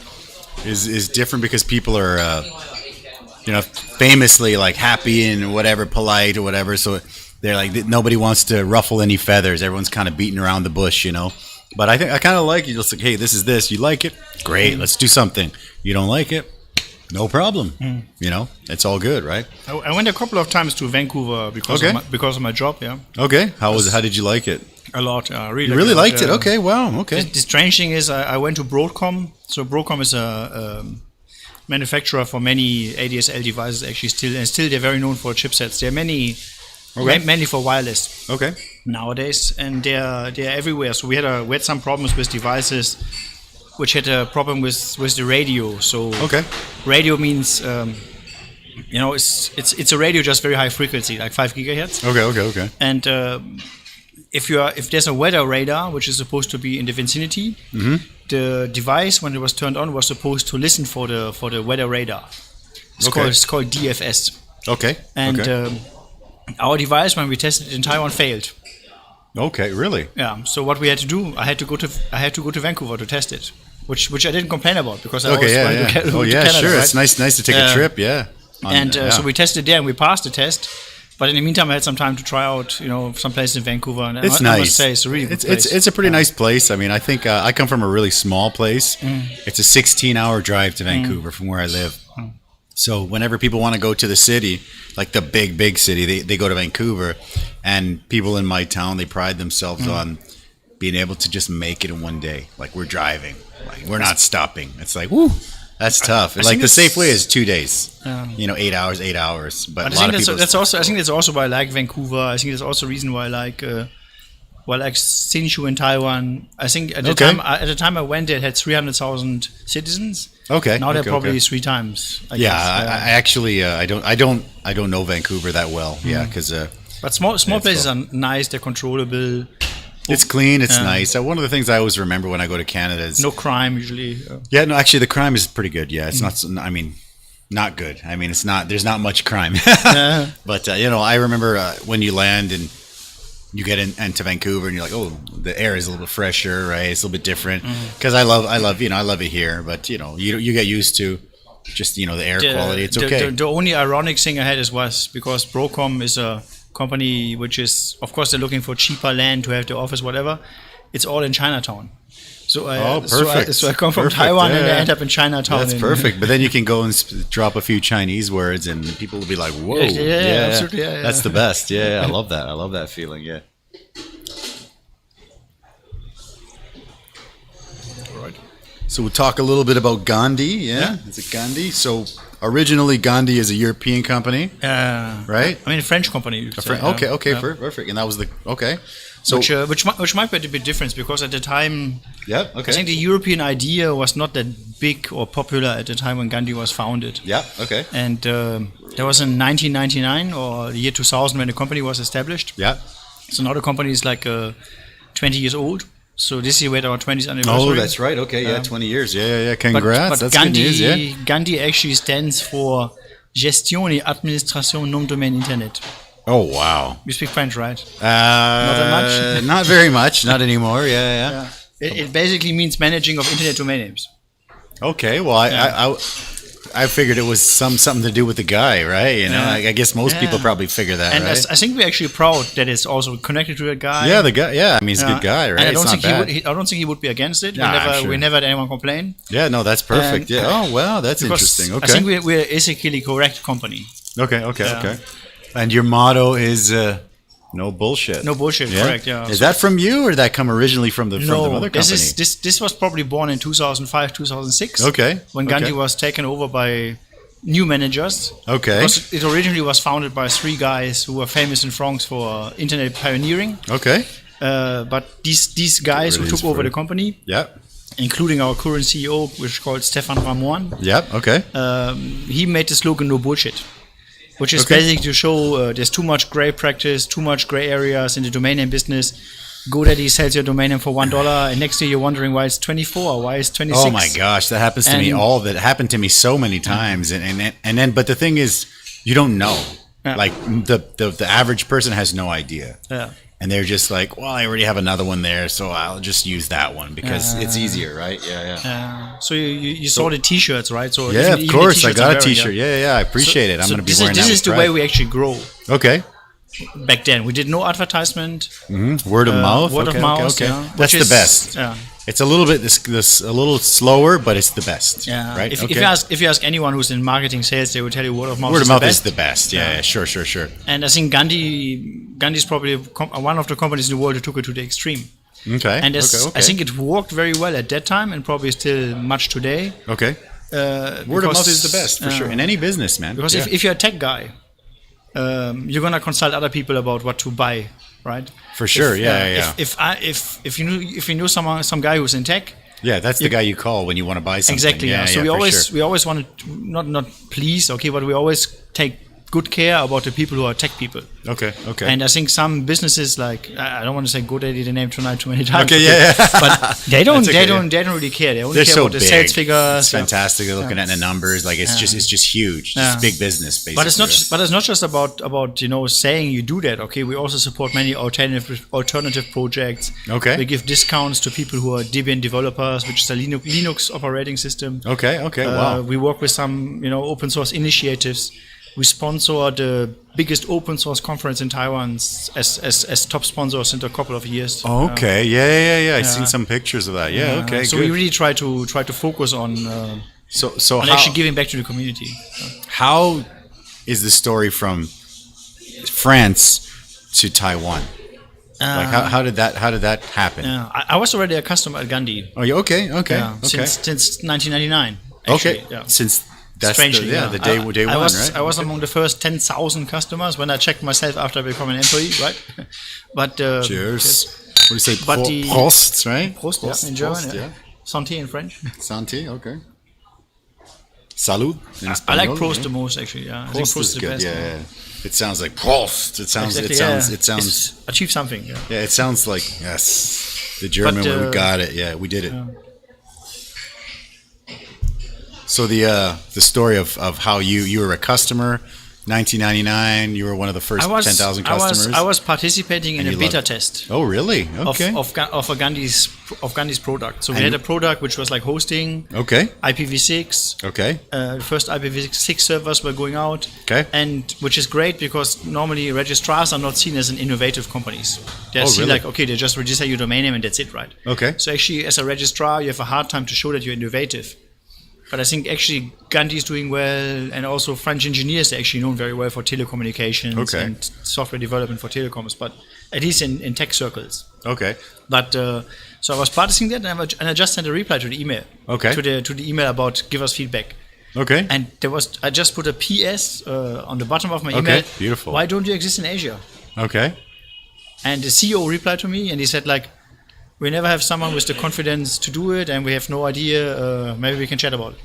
Speaker 1: is different because people are, famously like happy and whatever, polite or whatever. So they're like nobody wants to ruffle any feathers. Everyone's kind of beating around the bush, But I think I kind of like you. Just like, hey, this is this. You like it? Great. Let's do something. You don't like it? No problem. It's all good, right?
Speaker 2: I went a couple of times to Vancouver because of my job. Yeah.
Speaker 1: Okay. How did you like it?
Speaker 2: A lot. Really.
Speaker 1: You really liked it? Okay. Wow. Okay.
Speaker 2: The strange thing is, I went to Broadcom. So Broadcom is a manufacturer for many ADSL devices. Actually, still they're very known for chipsets. There are many, mainly for wireless.
Speaker 1: Okay.
Speaker 2: Nowadays, and they're everywhere. So we had some problems with devices, which had a problem with the radio. So radio means it's a radio just very high frequency, like 5 gigahertz.
Speaker 1: Okay.
Speaker 2: And if there's a weather radar which is supposed to be in the vicinity, the device when it was turned on was supposed to listen for the weather radar. It's called DFS.
Speaker 1: Okay.
Speaker 2: And our device when we tested it in Taiwan failed.
Speaker 1: Okay, really?
Speaker 2: Yeah. So what we had to do, I had to go to Vancouver to test it, which I didn't complain about because I always wanted to go to Canada,
Speaker 1: sure.
Speaker 2: Right?
Speaker 1: It's nice to take a trip. Yeah.
Speaker 2: So we tested there and we passed the test. But in the meantime, I had some time to try out, some place in Vancouver. And
Speaker 1: it's
Speaker 2: I
Speaker 1: nice.
Speaker 2: must say, it's a really good place.
Speaker 1: It's a pretty nice place. I mean, I think I come from a really small place. It's a 16-hour drive to Vancouver from where I live. So whenever people want to go to the city, like the big city, they go to Vancouver. And people in my town, they pride themselves on being able to just make it in one day. Like we're driving, like we're not stopping. It's like, woo, that's tough. Like the safe way is 2 days. 8 hours. But a lot of people.
Speaker 2: I think that's also why I like Vancouver. I think that's also a reason why I like Hsinchu in Taiwan. I think at the time I went there, it had 300,000 citizens.
Speaker 1: Okay.
Speaker 2: Now they're probably 3 times. I guess.
Speaker 1: I actually I don't know Vancouver that well. Yeah, because.
Speaker 2: But small places are nice. They're controllable.
Speaker 1: It's clean. It's nice. One of the things I always remember when I go to Canada is
Speaker 2: no crime usually.
Speaker 1: Yeah, no, actually, the crime is pretty good. Yeah, it's not. I mean, not good. I mean, it's not. There's not much crime. But I remember when you land and you get into Vancouver and you're like, oh, the air is a little bit fresher, right? It's a little bit different. Because I love it here. But you get used to just the air quality. It's okay.
Speaker 2: The only ironic thing I had was because Broadcom is a company which is, of course, they're looking for cheaper land to have the office, whatever. It's all in Chinatown. So
Speaker 1: perfect.
Speaker 2: So I come from Taiwan and I end up in Chinatown.
Speaker 1: That's perfect. But then you can go and drop a few Chinese words and people will be like, whoa.
Speaker 2: Yeah, absolutely. Yeah.
Speaker 1: That's the best. Yeah, I love that. I love that feeling. Yeah. All right. So we'll talk a little bit about Gandhi. Yeah. Is it Gandhi? So originally, Gandhi is a European company, right?
Speaker 2: I mean, a French company.
Speaker 1: Perfect. And that was So
Speaker 2: which might be a bit different because at the time, I think the European idea was not that big or popular at the time when Gandhi was founded.
Speaker 1: Yeah. Okay.
Speaker 2: And that was in 1999 or the year 2000 when the company was established.
Speaker 1: Yeah.
Speaker 2: So now the company is like 20 years old. So this year we had our 20th anniversary.
Speaker 1: Oh, that's right. Okay, 20 years. Yeah. Congrats.
Speaker 2: But
Speaker 1: that's
Speaker 2: Gandhi,
Speaker 1: good news, yeah.
Speaker 2: Gandhi actually stands for Gestion et Administration Nom Domaine Internet.
Speaker 1: Oh, wow.
Speaker 2: You speak French, right?
Speaker 1: Not
Speaker 2: that much?
Speaker 1: Not very much. Not anymore. Yeah.
Speaker 2: It basically means managing of internet domain names.
Speaker 1: Okay. Well, I figured it was something to do with the guy, right? I guess most people probably figure that,
Speaker 2: and
Speaker 1: right?
Speaker 2: I think we're actually proud that it's also connected to the guy.
Speaker 1: Yeah, the guy. Yeah, I mean, he's a good guy, right?
Speaker 2: And I
Speaker 1: don't
Speaker 2: think he would be against it.
Speaker 1: Nah,
Speaker 2: we never had anyone complain.
Speaker 1: Yeah, no, that's perfect. Oh, wow, that's interesting. Okay.
Speaker 2: I think we're ethically correct company.
Speaker 1: Okay. And your motto is no bullshit.
Speaker 2: No bullshit, correct, yeah.
Speaker 1: Is that from you or did that come originally from the mother company?
Speaker 2: This was probably born in 2005, 2006.
Speaker 1: Okay.
Speaker 2: When Gandhi was taken over by new managers.
Speaker 1: Okay.
Speaker 2: Because it originally was founded by 3 guys who were famous in France for internet pioneering.
Speaker 1: Okay.
Speaker 2: But these guys who took over the company, including our current CEO, which is called Stefan Ramon.
Speaker 1: Okay.
Speaker 2: He made the slogan "No bullshit." which is basically to show there's too much gray practice, too much gray areas in the domain name business. GoDaddy sells your domain name for $1, and next year you're wondering why it's 24 or why it's 26.
Speaker 1: Oh my gosh, that happens to me that happened to me so many times, and then but the thing is, you don't know.
Speaker 2: Yeah.
Speaker 1: Like the average person has no idea.
Speaker 2: Yeah.
Speaker 1: And they're just like, well, I already have another one there, so I'll just use that one because it's easier, right? Yeah.
Speaker 2: So you saw the T-shirts, right? So
Speaker 1: yeah, of course, I got a T-shirt. Yeah, I appreciate it. I'm
Speaker 2: so
Speaker 1: going to be wearing that.
Speaker 2: This is the way we actually grow.
Speaker 1: Okay.
Speaker 2: Back then, we did no advertisement.
Speaker 1: Mm-hmm. Word of mouth.
Speaker 2: Word of mouth.
Speaker 1: Okay.
Speaker 2: Yeah.
Speaker 1: That's the best.
Speaker 2: Yeah.
Speaker 1: It's a little bit this a little slower, but it's the best.
Speaker 2: Yeah.
Speaker 1: Right.
Speaker 2: If you ask anyone who's in marketing sales, they will tell you word of mouth.
Speaker 1: Word of mouth
Speaker 2: is
Speaker 1: the best. Yeah. Sure.
Speaker 2: And I think Gandhi's probably one of the companies in the world who took it to the extreme.
Speaker 1: Okay.
Speaker 2: And I think it worked very well at that time, and probably still much today.
Speaker 1: Okay. Word of mouth is the best for sure in any business, man.
Speaker 2: Because if you're a tech guy, you're gonna consult other people about what to buy, right?
Speaker 1: For sure, yeah.
Speaker 2: If you know some guy who's in tech,
Speaker 1: yeah, that's the guy you call when you want to buy something.
Speaker 2: Exactly. Yeah. So we always want to not please, okay, but we always take good care about the people who are tech people.
Speaker 1: Okay.
Speaker 2: And I think some businesses, like I don't want to say GoDaddy the name tonight too many times.
Speaker 1: Okay, yeah.
Speaker 2: But they don't really care. They only
Speaker 1: They're
Speaker 2: care
Speaker 1: so
Speaker 2: about the
Speaker 1: big.
Speaker 2: sales figures.
Speaker 1: It's fantastic. They're looking at the numbers. Like it's just huge. Just big business, basically.
Speaker 2: But it's not just about saying you do that. Okay, we also support many alternative projects.
Speaker 1: Okay.
Speaker 2: We give discounts to people who are Debian developers, which is a Linux operating system.
Speaker 1: Okay. Wow.
Speaker 2: We work with some open source initiatives. We sponsor the biggest open source conference in Taiwan as top sponsors in a couple of years.
Speaker 1: Okay, yeah. I've seen some pictures of that. Yeah, okay.
Speaker 2: So
Speaker 1: good.
Speaker 2: we really try to focus on actually giving back to the community.
Speaker 1: How is the story from France to Taiwan? Like how did that happen?
Speaker 2: I was already a customer at Gandhi.
Speaker 1: Oh, yeah, okay.
Speaker 2: Since 1999.
Speaker 1: Actually,
Speaker 2: okay. Yeah.
Speaker 1: Since that's
Speaker 2: Strangely,
Speaker 1: the day one, right?
Speaker 2: I was among the first 10,000 customers when I checked myself after I became an employee, right? But
Speaker 1: cheers. What do you say? Prost, right?
Speaker 2: Prost, yeah, in German. Yeah. Santé in French.
Speaker 1: Santé, okay. Salud in Espanol.
Speaker 2: I like Prost the most, actually. Yeah, I think Prost is the
Speaker 1: good.
Speaker 2: best.
Speaker 1: Yeah. It sounds like Prost. It sounds.
Speaker 2: It's achieve something. Yeah.
Speaker 1: Yeah, it sounds like the German word. We got it. Yeah, we did it.
Speaker 2: Yeah.
Speaker 1: So the story of how you were a customer, 1999, you were one of the first 10,000 customers.
Speaker 2: I was participating in a beta test.
Speaker 1: Oh, really? Okay.
Speaker 2: Of Gandhi's product. So we had a product which was like hosting.
Speaker 1: Okay.
Speaker 2: IPv6.
Speaker 1: Okay.
Speaker 2: The first IPv6 servers were going out.
Speaker 1: Okay.
Speaker 2: And which is great because normally registrars are not seen as an innovative companies. They're seen like, okay, they just register your domain name and that's it, right?
Speaker 1: Okay.
Speaker 2: So actually, as a registrar, you have a hard time to show that you're innovative. But I think actually Gandhi is doing well, and also French engineers are actually known very well for telecommunications and software development for telecoms, but at least in tech circles.
Speaker 1: Okay.
Speaker 2: But so I was participating that, and I just sent a reply to the email.
Speaker 1: Okay.
Speaker 2: To the email about give us feedback.
Speaker 1: Okay.
Speaker 2: And I just put a PS on the bottom of my email.
Speaker 1: Okay. Beautiful.
Speaker 2: Why don't you exist in Asia?
Speaker 1: Okay.
Speaker 2: And the CEO replied to me, and he said like, we never have someone with the confidence to do it, and we have no idea. Maybe we can chat about it.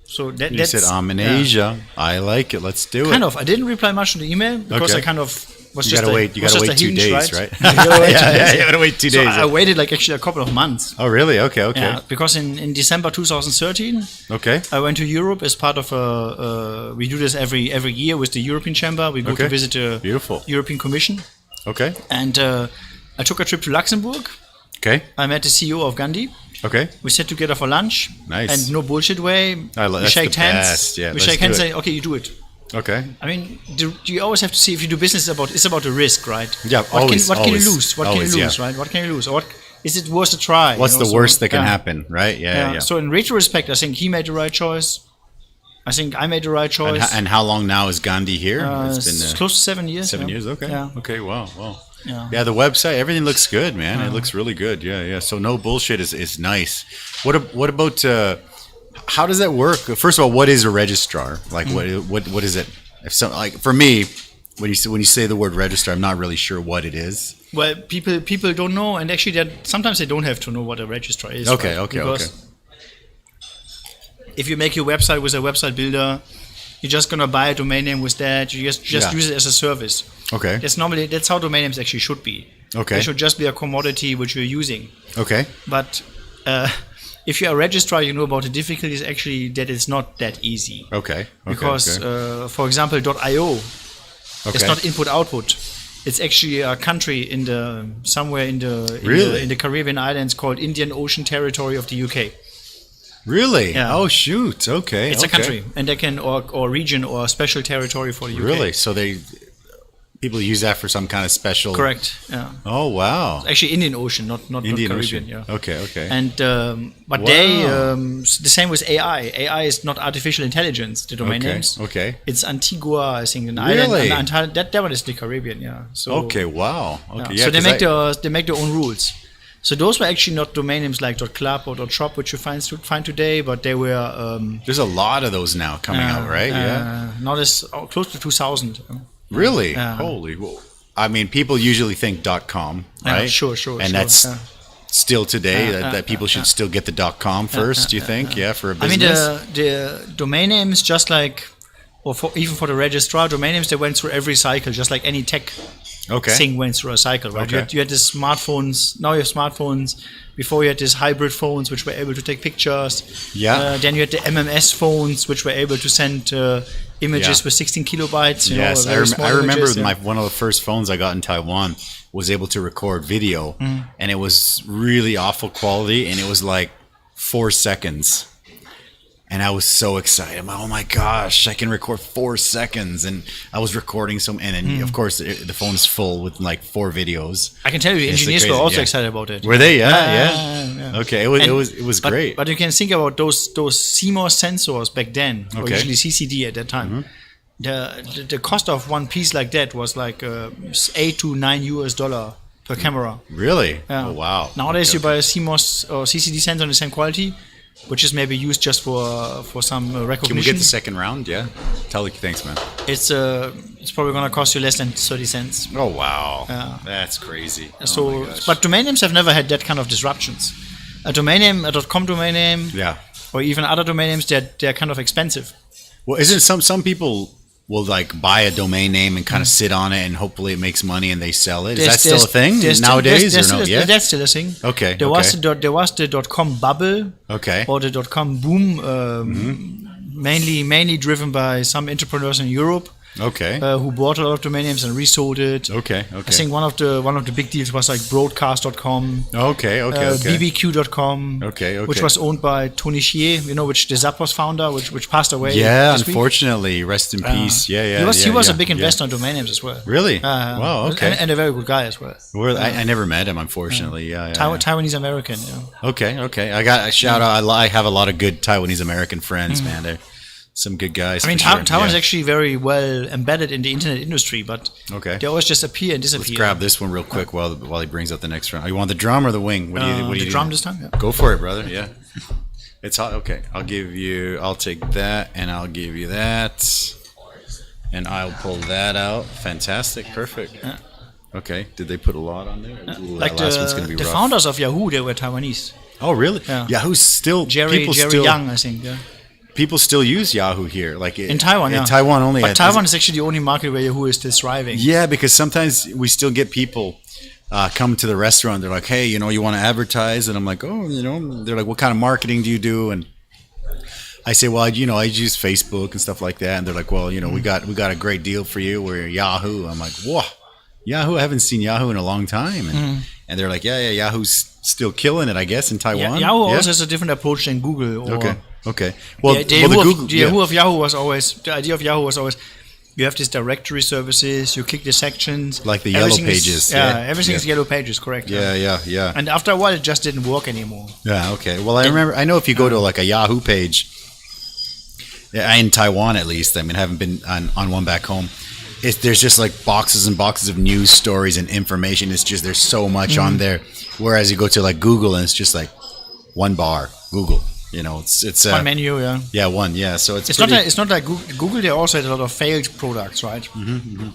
Speaker 2: So that's...
Speaker 1: You said, I'm in Asia. I like it. Let's do it.
Speaker 2: Kind of. I didn't reply much to the email because I kind of was just a hinge,
Speaker 1: You gotta wait 2 days, right?
Speaker 2: You
Speaker 1: gotta wait 2 days.
Speaker 2: So I waited like actually a couple of months.
Speaker 1: Oh, really? Okay.
Speaker 2: Yeah, because in December 2013, I went to Europe as part of we do this every year with the European Chamber. We go to visit the European Commission.
Speaker 1: Okay.
Speaker 2: And I took a trip to Luxembourg.
Speaker 1: Okay.
Speaker 2: I met the CEO of Gandhi.
Speaker 1: Okay.
Speaker 2: We sat together for lunch.
Speaker 1: Nice.
Speaker 2: And no bullshit way.
Speaker 1: We shake hands. Yeah,
Speaker 2: we shake hands and say, okay, you do it.
Speaker 1: Okay.
Speaker 2: I mean, you always have to see if you do business it's about the risk, right?
Speaker 1: Yeah,
Speaker 2: What can you lose? What can you lose, right? What can you lose? Or is it worth a try?
Speaker 1: What's the worst that can happen, right? Yeah.
Speaker 2: So in retrospect, I think he made the right choice. I think I made the right choice.
Speaker 1: And how long now is Gandhi here?
Speaker 2: It's been close to 7 years.
Speaker 1: 7 years, okay.
Speaker 2: Yeah.
Speaker 1: Okay, wow.
Speaker 2: Yeah,
Speaker 1: the website, everything looks good, man. It looks really good. Yeah. So no bullshit is nice. What about how does that work? First of all, what is a registrar? Like what is it? If some like for me, when you say the word registrar, I'm not really sure what it is.
Speaker 2: Well, people don't know, and actually sometimes they don't have to know what a registrar is.
Speaker 1: Okay.
Speaker 2: If you make your website with a website builder, you're just gonna buy a domain name with that. You just use it as a service.
Speaker 1: Okay.
Speaker 2: That's how domain names actually should be.
Speaker 1: Okay.
Speaker 2: They should just be a commodity which you're using.
Speaker 1: Okay.
Speaker 2: But if you're a registrar, you know about the difficulties actually that it's not that easy.
Speaker 1: Okay.
Speaker 2: Because, for example, .io is not input-output. It's actually a country somewhere in the Caribbean islands called Indian Ocean Territory of the UK.
Speaker 1: Really?
Speaker 2: Yeah.
Speaker 1: Oh shoot. Okay.
Speaker 2: It's a country, and they can or region or special territory for the UK.
Speaker 1: Really? So people use that for some kind of special.
Speaker 2: Correct. Yeah.
Speaker 1: Oh wow.
Speaker 2: Actually, Indian Ocean, not
Speaker 1: Indian
Speaker 2: Caribbean.
Speaker 1: Ocean.
Speaker 2: Yeah.
Speaker 1: Okay.
Speaker 2: And but the same with AI. AI is not artificial intelligence. The domain names.
Speaker 1: Okay.
Speaker 2: It's Antigua, I think, an
Speaker 1: Really?
Speaker 2: island. That one is the Caribbean. Yeah. So.
Speaker 1: Okay. Wow. Okay.
Speaker 2: Yeah. So they make their own rules. So those were actually not domain names like .club or .shop, which you find today, but they were.
Speaker 1: There's a lot of those now coming out, right?
Speaker 2: Not as close to 2,000.
Speaker 1: Really? Holy. Well, I mean, people usually think .com, right?
Speaker 2: Sure.
Speaker 1: And that's still today that people should still get the .com first. Do you think? Yeah, for a business.
Speaker 2: I mean, the domain names, just like, even for the registrar, domain names, they went through every cycle, just like any tech. Thing went through a cycle, right?
Speaker 1: Okay.
Speaker 2: You had the smartphones. Now you have smartphones. Before you had these hybrid phones, which were able to take pictures.
Speaker 1: Yeah.
Speaker 2: Then you had the MMS phones, which were able to send images with 16 kilobytes.
Speaker 1: Yes, I remember one of the first phones I got in Taiwan was able to record video, and it was really awful quality, and it was like 4 seconds. And I was so excited. I'm like, oh my gosh, I can record 4 seconds. And I was recording and then of course the phone is full with like 4 videos.
Speaker 2: I can tell you, engineers were also excited about it.
Speaker 1: Were they? Yeah. Okay, it was great.
Speaker 2: But you can think about those CMOS sensors back then, or usually CCD at that time. The cost of one piece like that was like $8 to $9 per camera.
Speaker 1: Really?
Speaker 2: Yeah.
Speaker 1: Oh wow.
Speaker 2: Nowadays you buy a CMOS or CCD sensor in the same quality, which is maybe used just for some recognition.
Speaker 1: Can we get the second round? Yeah. Thanks, man.
Speaker 2: It's probably gonna cost you less than 30 cents.
Speaker 1: Oh wow. That's crazy.
Speaker 2: So, but domain names have never had that kind of disruptions. A domain name, a .com domain name, or even other domain names, they're kind of expensive.
Speaker 1: Well, isn't some people will like buy a domain name and kind of sit on it and hopefully it makes money and they sell it? Is that still a thing nowadays or no? Yeah,
Speaker 2: that's still a thing.
Speaker 1: Okay.
Speaker 2: There was the .com bubble.
Speaker 1: Okay.
Speaker 2: Or the .com boom, mainly driven by some entrepreneurs in Europe.
Speaker 1: Okay.
Speaker 2: Who bought a lot of domain names and resold it.
Speaker 1: Okay.
Speaker 2: I think one of the big deals was like broadcast.com.
Speaker 1: Okay.
Speaker 2: bbq.com.
Speaker 1: Okay.
Speaker 2: Which was owned by Tony Hsieh, which the Zappos founder, which passed away.
Speaker 1: Yeah, unfortunately, rest in peace. Yeah.
Speaker 2: He was a big investor in domain names as well.
Speaker 1: Really? Wow. Okay.
Speaker 2: And a very good guy as well.
Speaker 1: I never met him, unfortunately.
Speaker 2: Taiwanese American. Yeah.
Speaker 1: Okay. I got a shout out. I have a lot of good Taiwanese American friends, man. They're some good guys.
Speaker 2: I mean, Taiwan is actually very well embedded in the internet industry, but they always just appear and disappear.
Speaker 1: Let's grab this one real quick while he brings up the next round. You want the drum or the wing? What do you
Speaker 2: the drum this time? Yeah.
Speaker 1: Go for it, brother. Yeah. It's hot. Okay. I'll take that and I'll give you that. And I'll pull that out. Fantastic. Perfect. Yeah. Okay. Did they put a lot on there? Ooh,
Speaker 2: like
Speaker 1: that last one's going to be
Speaker 2: the
Speaker 1: rough.
Speaker 2: founders of Yahoo, they were Taiwanese.
Speaker 1: Oh, really?
Speaker 2: Yeah.
Speaker 1: Yahoo's still...
Speaker 2: Jerry Yang, I think. Yeah.
Speaker 1: People still use Yahoo here, like
Speaker 2: in Taiwan.
Speaker 1: In Taiwan only,
Speaker 2: but Taiwan is actually the only market where Yahoo is still thriving.
Speaker 1: Yeah, because sometimes we still get people come to the restaurant. They're like, "Hey, you want to advertise?" And I'm like, "Oh, They're like, "What kind of marketing do you do?" And I say, "Well, I use Facebook and stuff like that." And they're like, "Well, we got a great deal for you. We're Yahoo." I'm like, "Whoa, Yahoo! I haven't seen Yahoo in a long time." And they're like, "Yeah, Yahoo's still killing it, I guess, in Taiwan."
Speaker 2: Yeah, Yahoo also has a different approach than Google.
Speaker 1: Okay. Well, the idea of Yahoo was always you have these directory services, you click the sections. Like the yellow pages.
Speaker 2: Everything is yellow pages, correct.
Speaker 1: Yeah.
Speaker 2: And after a while, it just didn't work anymore.
Speaker 1: Yeah, okay. Well, I know if you go to like a Yahoo page, in Taiwan at least, I haven't been on one back home, there's just like boxes and boxes of news stories and information. It's just, there's so much on there. Whereas you go to like Google and it's just like one bar, Google. It's
Speaker 2: one menu,
Speaker 1: one, So it's
Speaker 2: not like Google. They also had a lot of failed products, right?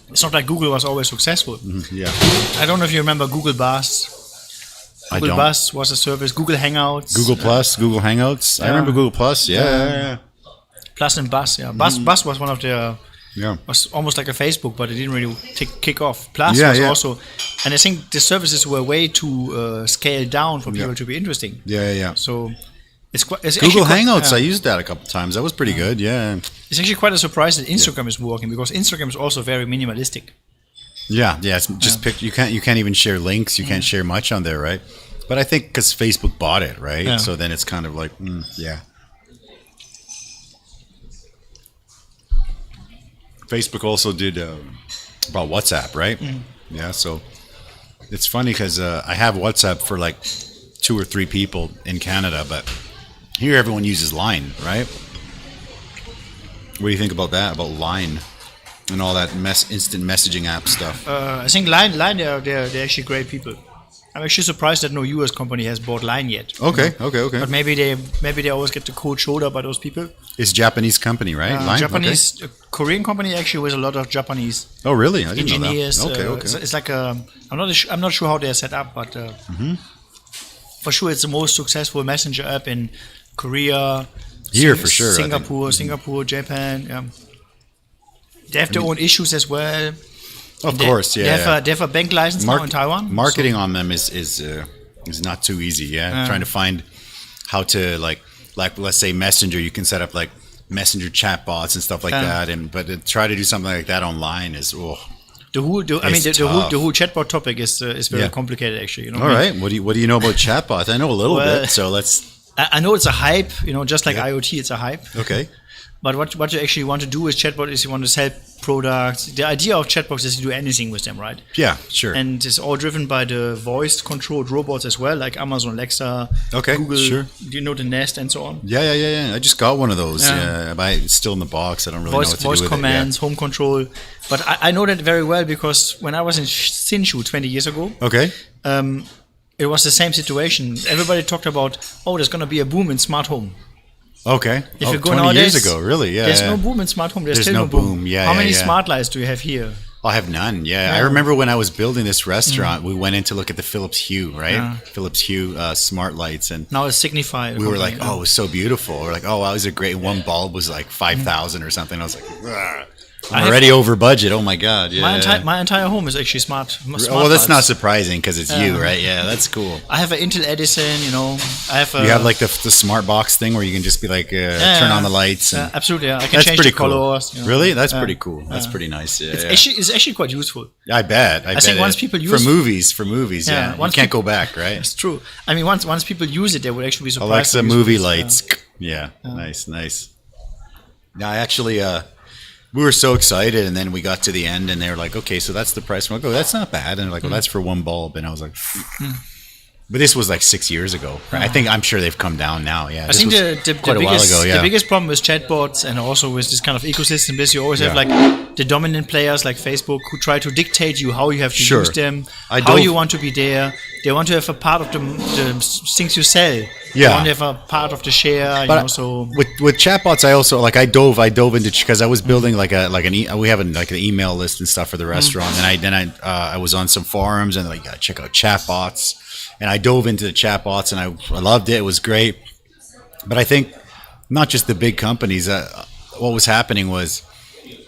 Speaker 2: It's not like Google was always successful.
Speaker 1: Yeah.
Speaker 2: I don't know if you remember Google Bus. Google Bus was a service. Google Hangouts.
Speaker 1: Google Plus, Google Hangouts. I remember Google Plus. Yeah.
Speaker 2: Plus and Buzz, yeah. Buzz was one of the
Speaker 1: Yeah.
Speaker 2: was almost like a Facebook, but it didn't really kick off. Plus
Speaker 1: Yeah,
Speaker 2: was
Speaker 1: yeah.
Speaker 2: also, and I think the services were way too scaled down for people to be interesting.
Speaker 1: Yeah.
Speaker 2: So it's quite. It's
Speaker 1: Google
Speaker 2: actually
Speaker 1: Hangouts,
Speaker 2: quite,
Speaker 1: I used that a couple times. That was pretty good. Yeah.
Speaker 2: It's actually quite a surprise that Instagram is working, because Instagram is also very minimalistic.
Speaker 1: Yeah. It's just you can't even share links. You can't share much on there, right? But I think because Facebook bought it, right?
Speaker 2: Yeah.
Speaker 1: So then it's kind of like, yeah. Facebook also did about WhatsApp, right? Yeah, so it's funny because I have WhatsApp for like 2 or 3 people in Canada, but here everyone uses Line, right? What do you think about that? About Line and all that instant messaging app stuff?
Speaker 2: I think Line, they're actually great people. I'm actually surprised that no US company has bought Line yet.
Speaker 1: Okay.
Speaker 2: But maybe they always get the cold shoulder by those people.
Speaker 1: It's a Japanese company, right? Line?
Speaker 2: Japanese, Korean company actually with a lot of Japanese
Speaker 1: Oh, really? I didn't
Speaker 2: engineers.
Speaker 1: know that. Okay.
Speaker 2: It's like I'm not sure how they're set up, but for sure it's the most successful messenger app in Korea.
Speaker 1: Here for sure, I think.
Speaker 2: Singapore, Japan. Yeah. They have their own issues as well.
Speaker 1: Of course, yeah.
Speaker 2: They have a bank license now in Taiwan.
Speaker 1: Marketing on them is not too easy. Yeah, trying to find how to like let's say Messenger, you can set up like Messenger chatbots and stuff like that, but to try to do something like that online is
Speaker 2: the whole chatbot topic is very complicated actually. You know.
Speaker 1: All right, what do you know about chatbots? I know a little bit, so let's.
Speaker 2: I know it's a hype, just like IoT, it's a hype.
Speaker 1: Okay.
Speaker 2: But what you actually want to do with chatbot is you want to sell products. The idea of chatbots is to do anything with them, right?
Speaker 1: Yeah, sure.
Speaker 2: And it's all driven by the voice-controlled robots as well, like Amazon Alexa, Google,
Speaker 1: sure.
Speaker 2: Do you know the Nest and so on?
Speaker 1: Yeah. I just got one of those. But it's still in the box. I don't really know what to do with it.
Speaker 2: Voice commands, home control. But I know that very well because when I was in Hsinchu 20 years ago, it was the same situation. Everybody talked about, there's going to be a boom in smart home.
Speaker 1: Okay.
Speaker 2: If you go
Speaker 1: 20
Speaker 2: nowadays,
Speaker 1: years ago, really? Yeah.
Speaker 2: There's no boom in smart home. There's still no boom.
Speaker 1: Yeah.
Speaker 2: How many smart lights do you have here?
Speaker 1: I have none. Yeah. I remember when I was building this restaurant, we went in to look at the Phillips Hue, right? Yeah. Phillips Hue smart lights, and
Speaker 2: now it's Signify.
Speaker 1: We were like, it was so beautiful. We're like, wow, these are great. One bulb was like 5,000 or something. I was like, ugh. I'm already over budget. Oh my god! Yeah,
Speaker 2: my entire home is actually smart.
Speaker 1: Well, that's not surprising because it's you, right? Yeah, that's cool.
Speaker 2: I have an Intel Edison. I have.
Speaker 1: You have like the smart box thing where you can just be like turn on the lights. And
Speaker 2: absolutely, I can change the colors.
Speaker 1: Cool. Really, that's pretty cool. That's pretty nice. Yeah,
Speaker 2: it's actually quite useful.
Speaker 1: I bet. I
Speaker 2: think once people use
Speaker 1: for movies, yeah, you can't go back, right?
Speaker 2: It's true. I mean, once people use it, they would actually be surprised.
Speaker 1: Alexa movie lights. Yeah, nice. Now, I actually. We were so excited, and then we got to the end, and they were like, "Okay, so that's the price." I'm like, "Oh, that's not bad." And they're like, "Well, that's for one bulb." And I was like, "But this was like 6 years ago." Right? I'm sure they've come down now. Yeah,
Speaker 2: I think the biggest problem with chatbots and also with this kind of ecosystem is you always have like the dominant players like Facebook who try to dictate you how you have to use them, how you want to be there. They want to have a part of the things you sell.
Speaker 1: Yeah,
Speaker 2: they want to have a part of the share.
Speaker 1: But so with chatbots, I also I dove into because I was building we have an email list and stuff for the restaurant, and I was on some forums and gotta check out chatbots, and I dove into the chatbots and I loved it. It was great, but I think not just the big companies. What was happening was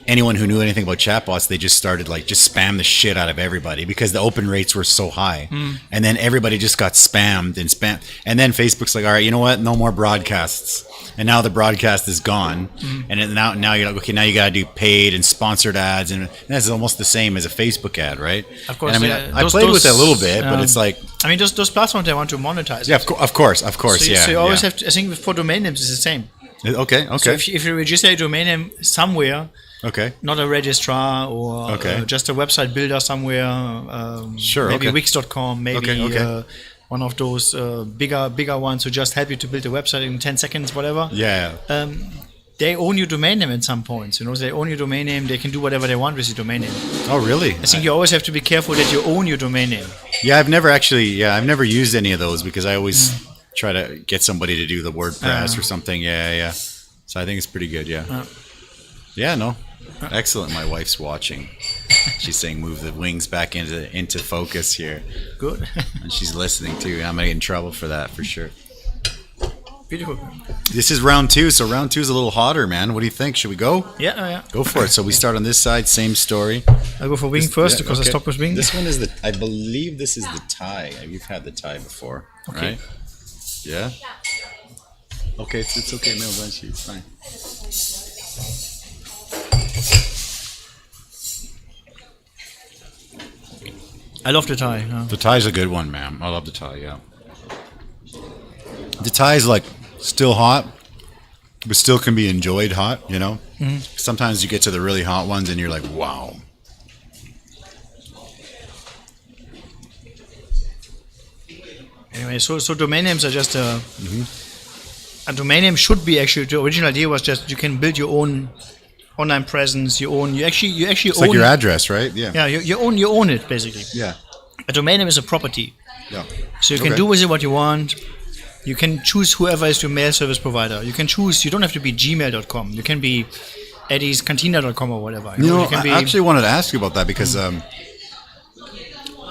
Speaker 1: anyone who knew anything about chatbots, they just started just spam the shit out of everybody because the open rates were so high, and then everybody just got spammed, and then Facebook's like, all right, you know what, no more broadcasts, and now the broadcast is gone, and now you're like, okay, now you gotta do paid and sponsored ads, and that's almost the same as a Facebook ad, right?
Speaker 2: Of course.
Speaker 1: And I played with it a little bit, but it's like,
Speaker 2: those platforms they want to monetize.
Speaker 1: Yeah, of course.
Speaker 2: So you always have to. I think for domain names it's the same.
Speaker 1: Okay.
Speaker 2: So if you register a domain name somewhere.
Speaker 1: Okay.
Speaker 2: Not a registrar or just a website builder somewhere.
Speaker 1: Sure.
Speaker 2: Maybe Wix.com. Maybe one of those bigger ones who just help you to build a website in 10 seconds, whatever.
Speaker 1: Yeah.
Speaker 2: They own your domaine name at some points. They own your domain name. They can do whatever they want with your domain name.
Speaker 1: Oh, really?
Speaker 2: I think you always have to be careful that you own your domain name.
Speaker 1: Yeah, I've never used any of those because I always try to get somebody to do the WordPress or something. Yeah. So I think it's pretty good. Yeah. Yeah. No. Excellent. My wife's watching. She's saying move the wings back into focus here.
Speaker 2: Good.
Speaker 1: And she's listening too. I'm gonna get in trouble for that for sure.
Speaker 2: Beautiful.
Speaker 1: This is round 2, so round 2 is a little hotter, man. What do you think? Should we go?
Speaker 2: Yeah.
Speaker 1: Go for it. So we start on this side, same story.
Speaker 2: I'll go for wing first because I stopped with wing.
Speaker 1: This one is I believe this is the Thai. You've had the Thai before, right? Yeah? Okay, it's okay. No, it's fine.
Speaker 2: I love the Thai.
Speaker 1: The Thai's a good one, man. I love the Thai, yeah. The Thai is like still hot, but still can be enjoyed hot, you know? Mm-hmm. Sometimes you get to the really hot ones and you're like, wow.
Speaker 2: Anyway, so domain names are just a domain name should be actually, the original idea was just you can build your own online presence, you actually
Speaker 1: It's
Speaker 2: own
Speaker 1: like your address, right? Yeah.
Speaker 2: Yeah, you own it basically.
Speaker 1: Yeah.
Speaker 2: A domain name is a property.
Speaker 1: Yeah.
Speaker 2: So you can do with it what you want. You can choose whoever is your mail service provider. You can choose, you don't have to be gmail.com. You can be eddyscantina.com or whatever.
Speaker 1: I actually wanted to ask you about that because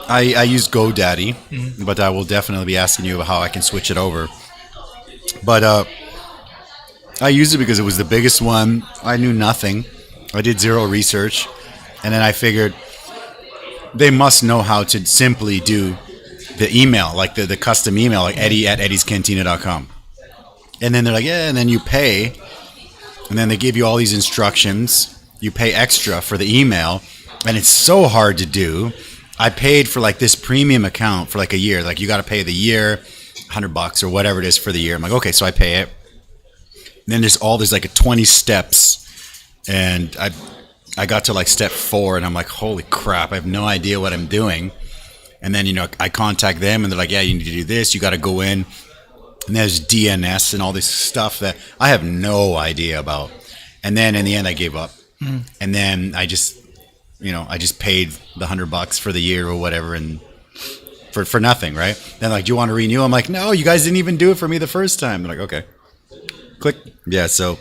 Speaker 1: I use GoDaddy, but I will definitely be asking you how I can switch it over. But I used it because it was the biggest one. I knew nothing. I did zero research. And then I figured they must know how to simply do the email, like the custom email, like Eddy at eddyscantina.com. And then they're like, yeah, and then you pay. And then they give you all these instructions. You pay extra for the email. And it's so hard to do. I paid for like this premium account for like a year. Like you got to pay the year, $100 or whatever it is for the year. I'm like, okay, so I pay it. And then there's like 20 steps. And I got to like step 4 and I'm like, holy crap, I have no idea what I'm doing. And then, I contact them and they're like, yeah, you need to do this. You got to go in. And there's DNS and all this stuff that I have no idea about. And then in the end, I gave up. And then I just paid the $100 for the year or whatever and for nothing, right? Then like, do you want to renew? I'm like, no, you guys didn't even do it for me the first time. They're like, okay. Click. Yeah, so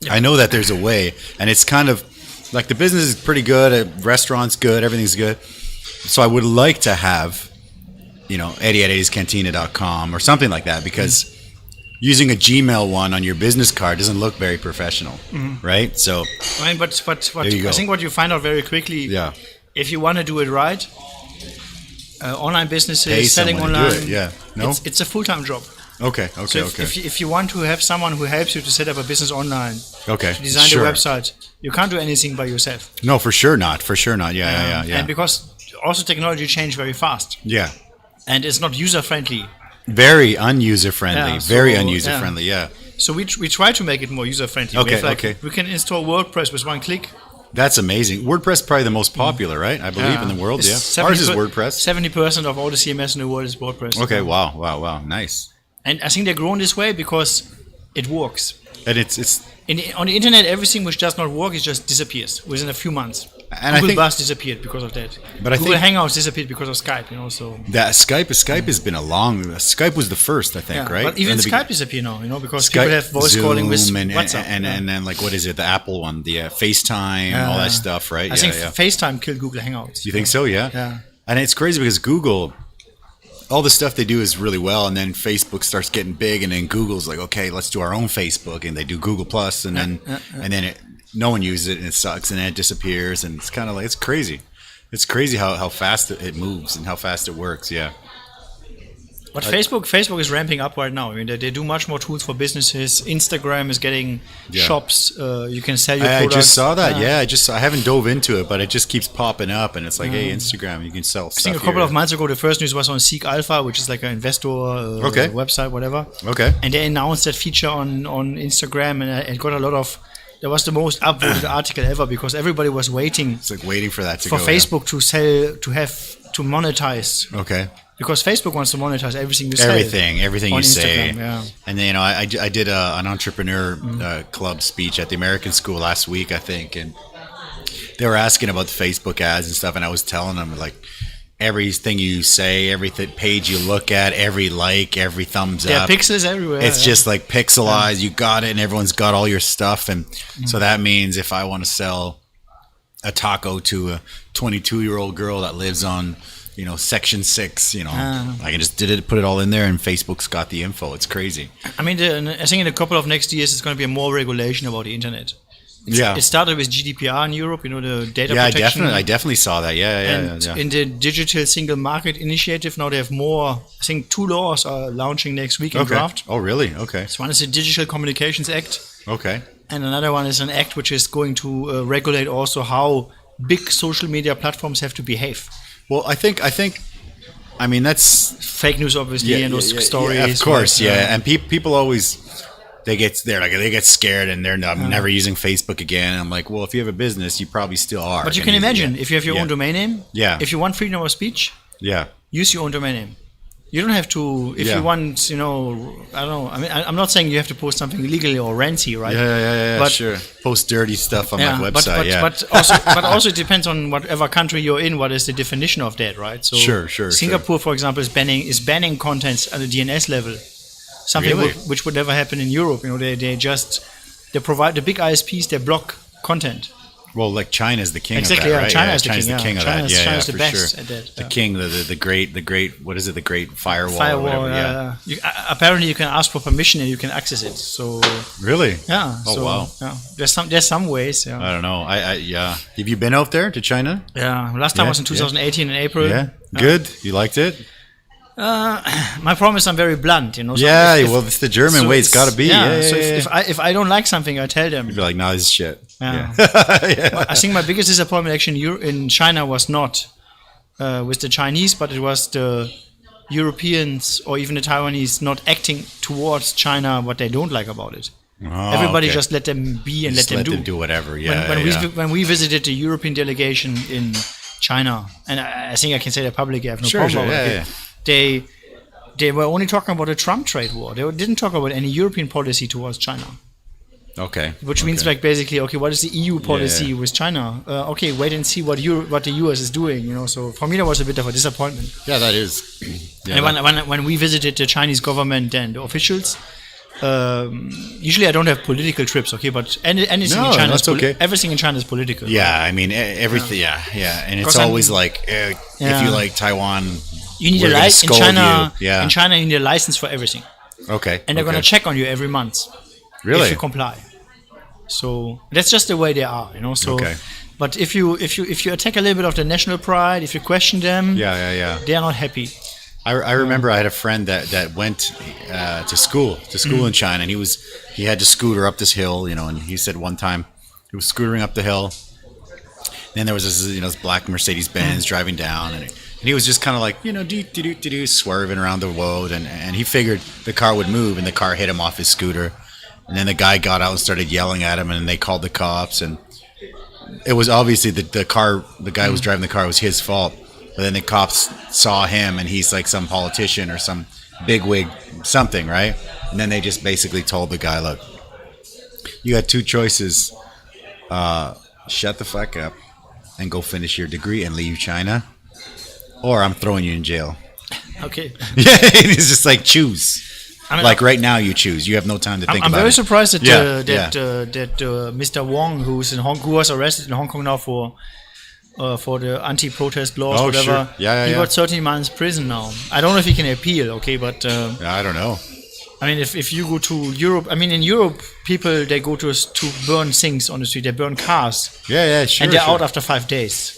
Speaker 1: I know that there's a way. And it's kind of like the business is pretty good. Restaurant's good. Everything's good. So I would like to have, Eddy at eddyscantina.com or something like that because using a Gmail one on your business card doesn't look very professional, right? So,
Speaker 2: but I think what you find out very quickly, if you want to do it right, online businesses, selling online, it's a full-time job.
Speaker 1: Okay.
Speaker 2: So if you want to have someone who helps you to set up a business online, to design the website, you can't do anything by yourself.
Speaker 1: No, for sure not. Yeah.
Speaker 2: And because also technology changed very fast.
Speaker 1: Yeah.
Speaker 2: And it's not user-friendly.
Speaker 1: Very unuser-friendly. Unuser-friendly, yeah.
Speaker 2: So we try to make it more user-friendly. We can install WordPress with one click.
Speaker 1: That's amazing. WordPress is probably the most popular, right? I believe in the world, Ours is WordPress.
Speaker 2: 70% of all the CMS in the world is WordPress.
Speaker 1: Okay, wow. Nice.
Speaker 2: And I think they're grown this way because it works.
Speaker 1: And it's
Speaker 2: on the internet, everything which does not work, it just disappears within a few months.
Speaker 1: And
Speaker 2: Google Buzz disappeared because of that.
Speaker 1: But
Speaker 2: Google Hangouts disappeared because of Skype, So
Speaker 1: that Skype has been Skype was the first, I think, right?
Speaker 2: But even Skype disappeared now, because Skype, people have voice calling with WhatsApp.
Speaker 1: And then like what is it? The Apple one, the FaceTime, all that stuff, right?
Speaker 2: I think FaceTime killed Google Hangouts.
Speaker 1: You think so? Yeah.
Speaker 2: Yeah.
Speaker 1: And it's crazy because Google, all the stuff they do is really well, and then Facebook starts getting big, and then Google's like, okay, let's do our own Facebook, and they do Google Plus, and then no one uses it, and it sucks, and then it disappears, and it's kind of like it's crazy. It's crazy how fast it moves and how fast it works. Yeah.
Speaker 2: But Facebook is ramping up right now. I mean, they do much more tools for businesses. Instagram is getting shops. You can sell your products.
Speaker 1: I just saw that. I haven't dove into it, but it just keeps popping up, and it's like, hey, Instagram, you can sell stuff.
Speaker 2: I think a couple of months ago, the first news was on Seek Alpha, which is like an investor website, whatever.
Speaker 1: Okay.
Speaker 2: And they announced that feature on Instagram, and it got a lot of. That was the most upvoted article ever because everybody was waiting.
Speaker 1: It's like waiting for that to
Speaker 2: go. For Facebook to monetize.
Speaker 1: Okay.
Speaker 2: Because Facebook wants to monetize everything you say.
Speaker 1: Everything you say.
Speaker 2: Yeah.
Speaker 1: And then, I did an entrepreneur club speech at the American School last week, I think, and they were asking about the Facebook ads and stuff, and I was telling them, like, everything you say, every page you look at, every like, every thumbs up.
Speaker 2: Yeah, pixels everywhere.
Speaker 1: It's just like pixelized. You got it, and everyone's got all your stuff. And so that means if I want to sell a taco to a 22-year-old girl that lives on, Section 6. I can just put it all in there, and Facebook's got the info. It's crazy.
Speaker 2: I mean, I think in a couple of next years, it's going to be more regulation about the internet. It started with GDPR in Europe, the data protection.
Speaker 1: I definitely saw that. Yeah.
Speaker 2: In the Digital Single Market Initiative, now they have more. I think 2 laws are launching next week in draft.
Speaker 1: Oh, really? Okay.
Speaker 2: So one is the Digital Communications Act.
Speaker 1: Okay.
Speaker 2: And another one is an act which is going to regulate also how big social media platforms have to behave.
Speaker 1: Well, I think. I mean, that's
Speaker 2: fake news, obviously, and those stories.
Speaker 1: Yeah, of course, And people always they get scared, and they're never using Facebook again. And I'm like, well, if you have a business, you probably still are.
Speaker 2: But you can imagine if you have your own domain name.
Speaker 1: Yeah.
Speaker 2: If you want freedom of speech.
Speaker 1: Yeah.
Speaker 2: Use your own domain name. You don't have to. If you want, I don't know. I mean, I'm not saying you have to post something illegally or ranty, right?
Speaker 1: Yeah.
Speaker 2: But,
Speaker 1: sure. Post dirty stuff on my website.
Speaker 2: But also it depends on whatever country you're in. What is the definition of that, right? So
Speaker 1: sure.
Speaker 2: Singapore, for example, is banning contents at a DNS level. Something which would never happen in Europe. They provide the big ISPs. They block content.
Speaker 1: Well, like China's the king of that,
Speaker 2: exactly,
Speaker 1: right?
Speaker 2: China's
Speaker 1: the king of that.
Speaker 2: China's the
Speaker 1: for
Speaker 2: best
Speaker 1: sure.
Speaker 2: at that.
Speaker 1: The king, the great, what is it? The great firewall.
Speaker 2: Firewall,
Speaker 1: or whatever,
Speaker 2: apparently, you can ask for permission and you can access it. So
Speaker 1: really,
Speaker 2: yeah.
Speaker 1: Oh, wow.
Speaker 2: Yeah. There's some ways. Yeah.
Speaker 1: I don't know. Have you been out there to China?
Speaker 2: Yeah. Last time was in 2018 in April.
Speaker 1: Yeah. Good. You liked it?
Speaker 2: My problem is I'm very blunt, So
Speaker 1: well, it's the German way. It's got to be.
Speaker 2: So if I don't like something, I tell them.
Speaker 1: You'd be like, "No, this is shit."
Speaker 2: Yeah. I think my biggest disappointment actually in China was not with the Chinese, but it was the Europeans or even the Taiwanese not acting towards China what they don't like about it.
Speaker 1: Oh,
Speaker 2: Everybody just let them be and let them
Speaker 1: do whatever.
Speaker 2: When we visited the European delegation in China, and I think I can say that publicly, I have no problem with it. They were only talking about a Trump trade war. They didn't talk about any European policy towards China.
Speaker 1: Okay.
Speaker 2: Which means like basically, what is the EU policy with China? Wait and see what the US is doing. So for me, that was a bit of a disappointment.
Speaker 1: Yeah, that is.
Speaker 2: Yeah, and when we visited the Chinese government and the officials, usually I don't have political trips, but anything in China is everything in China is political.
Speaker 1: Yeah, right? I mean everything. Yeah, and it's always like if you like Taiwan,
Speaker 2: you need a license in China. Yeah. In China, you need a license for everything.
Speaker 1: Okay.
Speaker 2: And they're going to check on you every month.
Speaker 1: Really?
Speaker 2: If you comply. So that's just the way they are, So, but if you attack a little bit of the national pride, if you question them, they are not happy.
Speaker 1: I remember I had a friend that went to school in China, and he had to scooter up this hill, and he said one time he was scootering up the hill, then there was this black Mercedes Benz driving down, and he was just kind of like swerving around the road, and he figured the car would move, and the car hit him off his scooter, and then the guy got out and started yelling at him, and they called the cops, and it was obviously the guy who was driving the car was his fault. But then the cops saw him, and he's like some politician or some bigwig something, right? And then they just basically told the guy, look, you got 2 choices. Shut the fuck up and go finish your degree and leave China, or I'm throwing you in jail.
Speaker 2: Okay.
Speaker 1: Yeah, it's just like choose. Like right now, you choose. You have no time to think about it.
Speaker 2: I'm very surprised that Mr. Wong, who was arrested in Hong Kong now for the anti-protest laws, whatever.
Speaker 1: Sure.
Speaker 2: He got 13 months prison now. I don't know if he can appeal, but...
Speaker 1: I don't know.
Speaker 2: I mean, if you go to Europe... I mean, in Europe, people, they go to burn things on the street. They burn cars.
Speaker 1: Yeah, sure.
Speaker 2: And they're out after 5 days.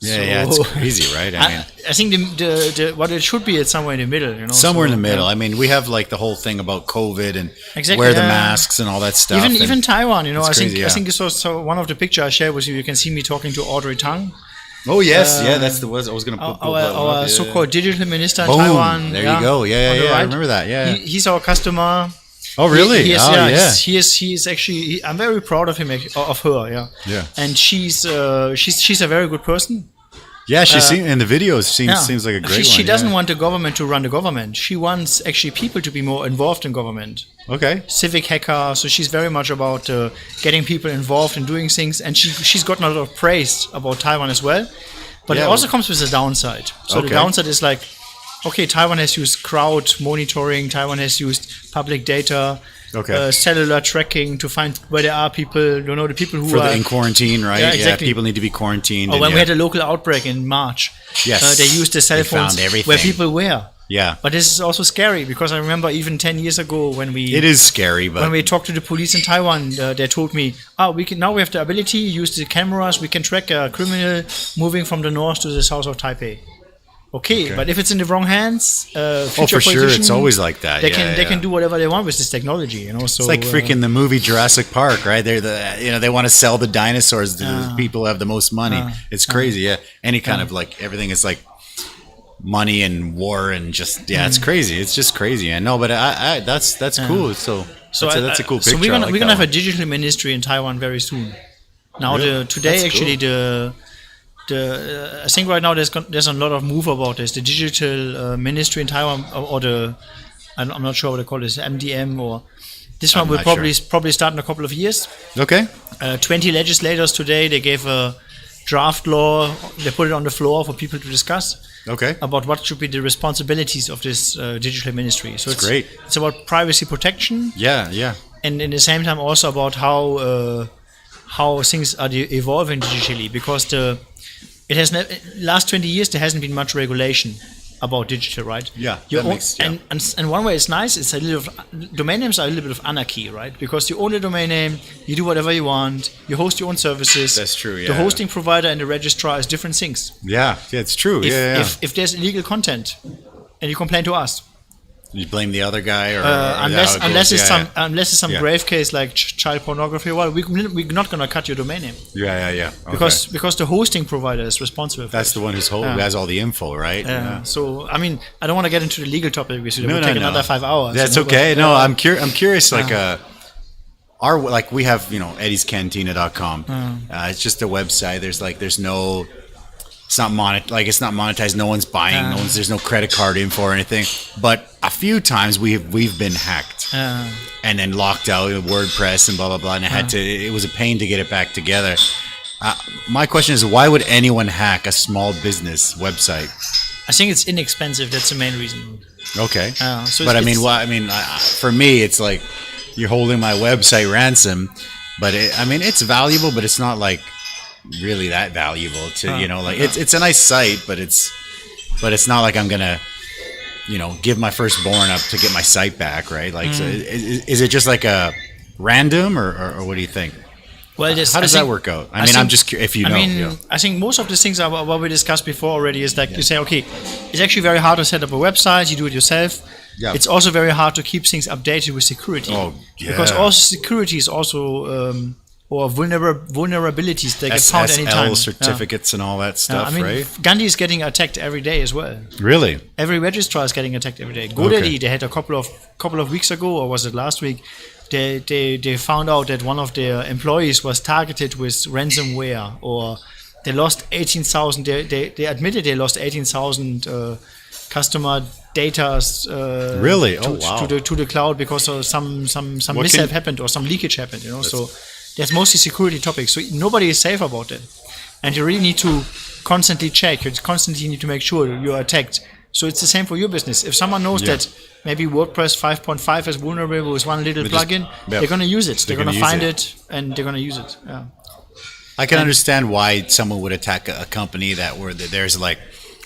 Speaker 1: Yeah, it's crazy, right?
Speaker 2: I think the what it should be is somewhere in the middle,
Speaker 1: Somewhere in the middle. I mean, we have like the whole thing about COVID and wear the masks and all that stuff.
Speaker 2: Even Taiwan, I think you saw one of the pictures I shared with you. You can see me talking to Audrey Tang.
Speaker 1: Oh yes, that's the was I was going to put
Speaker 2: our so-called digital minister in Taiwan.
Speaker 1: There you go. Yeah. I remember that. Yeah.
Speaker 2: He's our customer.
Speaker 1: Oh really?
Speaker 2: He is actually. I'm very proud of him, of her. Yeah.
Speaker 1: Yeah.
Speaker 2: And she's a very good person.
Speaker 1: Yeah, in the videos seems like a great one.
Speaker 2: She doesn't want the government to run the government. She wants actually people to be more involved in government.
Speaker 1: Okay.
Speaker 2: Civic hacker. So she's very much about getting people involved in doing things, and she's gotten a lot of praise about Taiwan as well. But it also comes with a downside. So the downside is like, okay, Taiwan has used crowd monitoring. Taiwan has used public data. Cellular tracking to find where there are people, the people who are
Speaker 1: in quarantine, right?
Speaker 2: Yeah, exactly.
Speaker 1: People need to be quarantined.
Speaker 2: Or when we had a local outbreak in March,
Speaker 1: Yes.
Speaker 2: They use the cell
Speaker 1: They
Speaker 2: phones
Speaker 1: found everything.
Speaker 2: where people were.
Speaker 1: Yeah.
Speaker 2: But this is also scary because I remember even 10 years ago when we
Speaker 1: It is scary, but
Speaker 2: when we talked to the police in Taiwan, they told me, we have the ability to use the cameras. We can track a criminal moving from the north to the south of Taipei. Okay, but if it's in the wrong hands, future
Speaker 1: for sure, it's always like that.
Speaker 2: They can do whatever they want with this technology, So
Speaker 1: it's like freaking the movie Jurassic Park, right? They're they want to sell the dinosaurs to the people who have the most money. It's crazy, yeah. Any kind of like everything is like money and war and just it's crazy. It's just crazy. I know, but I that's cool. So that's a cool picture.
Speaker 2: So we're gonna have a digital ministry in Taiwan very soon. Now today actually cool. I think right now there's a lot of move about this. The digital ministry in Taiwan, or I'm not sure what they call this, MDM, or this one will probably start in a couple of years.
Speaker 1: Okay.
Speaker 2: 20 legislators today, they gave a draft law. They put it on the floor for people to discuss.
Speaker 1: Okay.
Speaker 2: About what should be the responsibilities of this digital ministry. So it's great. It's about privacy protection.
Speaker 1: Yeah.
Speaker 2: And in the same time also about how things are evolving digitally, because last 20 years there hasn't been much regulation about digital, right?
Speaker 1: Yeah.
Speaker 2: And one way it's nice. It's a little domain names are a little bit of anarchy, right? Because you own the domain name, you do whatever you want, you host your own services.
Speaker 1: That's true. Yeah.
Speaker 2: The hosting provider and the registrar is different things.
Speaker 1: Yeah, it's true.
Speaker 2: If there's illegal content and you complain to us,
Speaker 1: you blame the other guy, or
Speaker 2: unless it's some grave case like child pornography. Well, we're not gonna cut your domain name.
Speaker 1: Yeah.
Speaker 2: Okay. Because the hosting provider is responsible for
Speaker 1: That's the one who has all the info, right?
Speaker 2: So I mean, I don't want to get into the legal topic because it will take another 5 hours.
Speaker 1: That's okay. No, I'm curious. Like we have eddyscantina.com. It's just a website. There's no. It's not monetized. No one's buying. There's no credit card info or anything. But a few times we've been hacked and then locked out of WordPress and blah blah blah. And it was a pain to get it back together. My question is, why would anyone hack a small business website?
Speaker 2: I think it's inexpensive. That's the main reason.
Speaker 1: Okay. For me, it's like you're holding my website ransom. But it's valuable, but it's not like really that valuable to it's a nice site, but it's not like I'm gonna give my firstborn up to get my site back, right? Like so is it just like a random or what do you think?
Speaker 2: Well,
Speaker 1: how does that work out? I'm just curious if you know.
Speaker 2: I think most of the things are what we discussed before already is like you say, okay, it's actually very hard to set up a website, you do it yourself. Yeah. It's also very hard to keep things updated with security. Oh, yeah. Because also security is also or vulnerabilities they get found anytime.
Speaker 1: Certificates and all that stuff, right?
Speaker 2: Gandhi is getting attacked every day as well.
Speaker 1: Really?
Speaker 2: Every registrar is getting attacked every day. GoDaddy, they had a couple of weeks ago, or was it last week? They found out that one of their employees was targeted with ransomware, or they lost 18,000. They admitted they lost 18,000 customer data.
Speaker 1: Really?
Speaker 2: To the cloud because of some mishap happened or some leakage happened. So. There's mostly security topics, so nobody is safe about it. And you really need to constantly check. You constantly need to make sure you are attacked. So it's the same for your business. If someone knows that maybe WordPress 5.5 is vulnerable with one little plugin, they're going to use it. They're going to find it and they're going to use it. Yeah.
Speaker 1: I can understand why someone would attack a company there's like,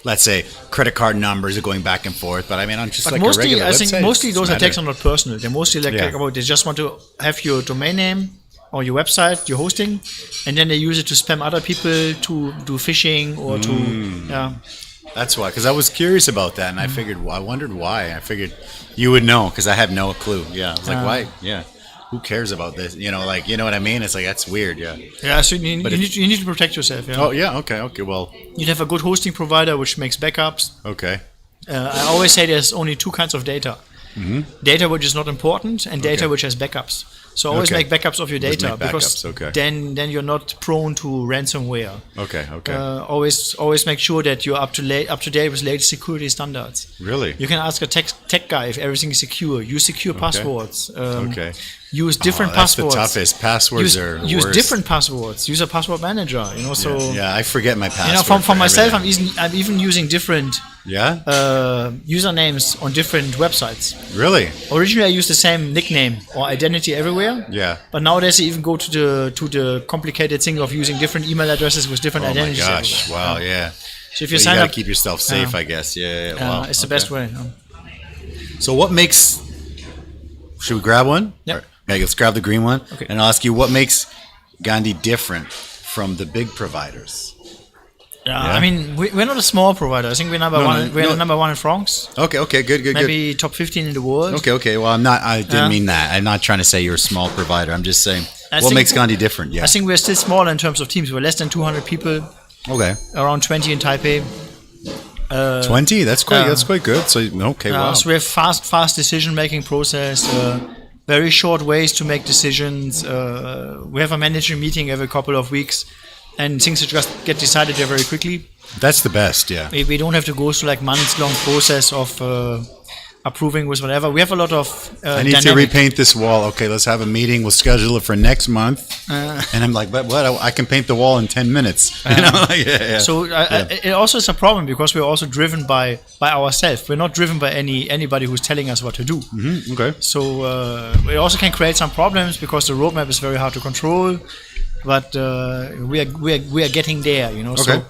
Speaker 1: let's say, credit card numbers are going back and forth. But on just like
Speaker 2: mostly,
Speaker 1: a regular website,
Speaker 2: I think mostly those attacks are not personal. They're mostly they just want to have your domain name or your website, your hosting, and then they use it to spam other people, to do phishing or
Speaker 1: That's why, because I was curious about that, and I wondered why. I figured you would know, because I had no clue. Yeah, I was like, why? Yeah, who cares about this? You know what I mean? It's like, that's weird. Yeah.
Speaker 2: Yeah. So you need to protect yourself. Yeah?
Speaker 1: Oh yeah. Okay. Well,
Speaker 2: you'd have a good hosting provider which makes backups.
Speaker 1: Okay.
Speaker 2: I always say there's only two kinds of data. Data which is not important and data which has backups. So always make backups of your data because then you're not prone to ransomware.
Speaker 1: Okay.
Speaker 2: Always make sure that you're up to date with latest security standards.
Speaker 1: Really?
Speaker 2: You can ask a tech guy if everything is secure. Use secure passwords. Use different passwords.
Speaker 1: That's the toughest. Passwords are worse.
Speaker 2: Use different passwords. Use a password manager.
Speaker 1: I forget my password.
Speaker 2: For myself, I'm even using different usernames on different websites.
Speaker 1: Really?
Speaker 2: Originally, I used the same nickname or identity everywhere.
Speaker 1: Yeah.
Speaker 2: But nowadays, they even go to the complicated thing of using different email addresses with different identities.
Speaker 1: Oh my gosh! Wow. Yeah.
Speaker 2: So if
Speaker 1: you
Speaker 2: you sign
Speaker 1: gotta
Speaker 2: up,
Speaker 1: keep yourself safe, I guess. Yeah. Wow.
Speaker 2: it's the best way.
Speaker 1: So what makes? Should we grab one?
Speaker 2: Yep.
Speaker 1: Okay, let's grab the green one.
Speaker 2: Okay.
Speaker 1: And I'll ask you what makes Gandhi different from the big providers.
Speaker 2: Yeah. I mean, we're not a small provider. I think we're number one. We're number one in France.
Speaker 1: Okay, good.
Speaker 2: Maybe top 15 in the world.
Speaker 1: Okay. Well, I didn't mean that. I'm not trying to say you're a small provider. I'm just saying what makes Gandhi different. Yeah.
Speaker 2: I think we're still small in terms of teams. We're less than 200 people.
Speaker 1: Okay.
Speaker 2: Around 20 in Taipei.
Speaker 1: 20. That's quite good. So wow.
Speaker 2: So we have fast decision-making process. Very short ways to make decisions. We have a management meeting every couple of weeks, and things just get decided there very quickly.
Speaker 1: That's the best, yeah.
Speaker 2: We don't have to go through like months-long process of approving with whatever. We have a lot of
Speaker 1: I need to repaint this wall. Okay, let's have a meeting. We'll schedule it for next month. And I'm like, but what? I can paint the wall in 10 minutes. You know? Yeah.
Speaker 2: So it also is a problem because we're also driven by ourselves. We're not driven by anybody who's telling us what to do.
Speaker 1: Mm-hmm. Okay.
Speaker 2: So we also can create some problems because the roadmap is very hard to control. But we are getting there, you know.
Speaker 1: Okay.
Speaker 2: So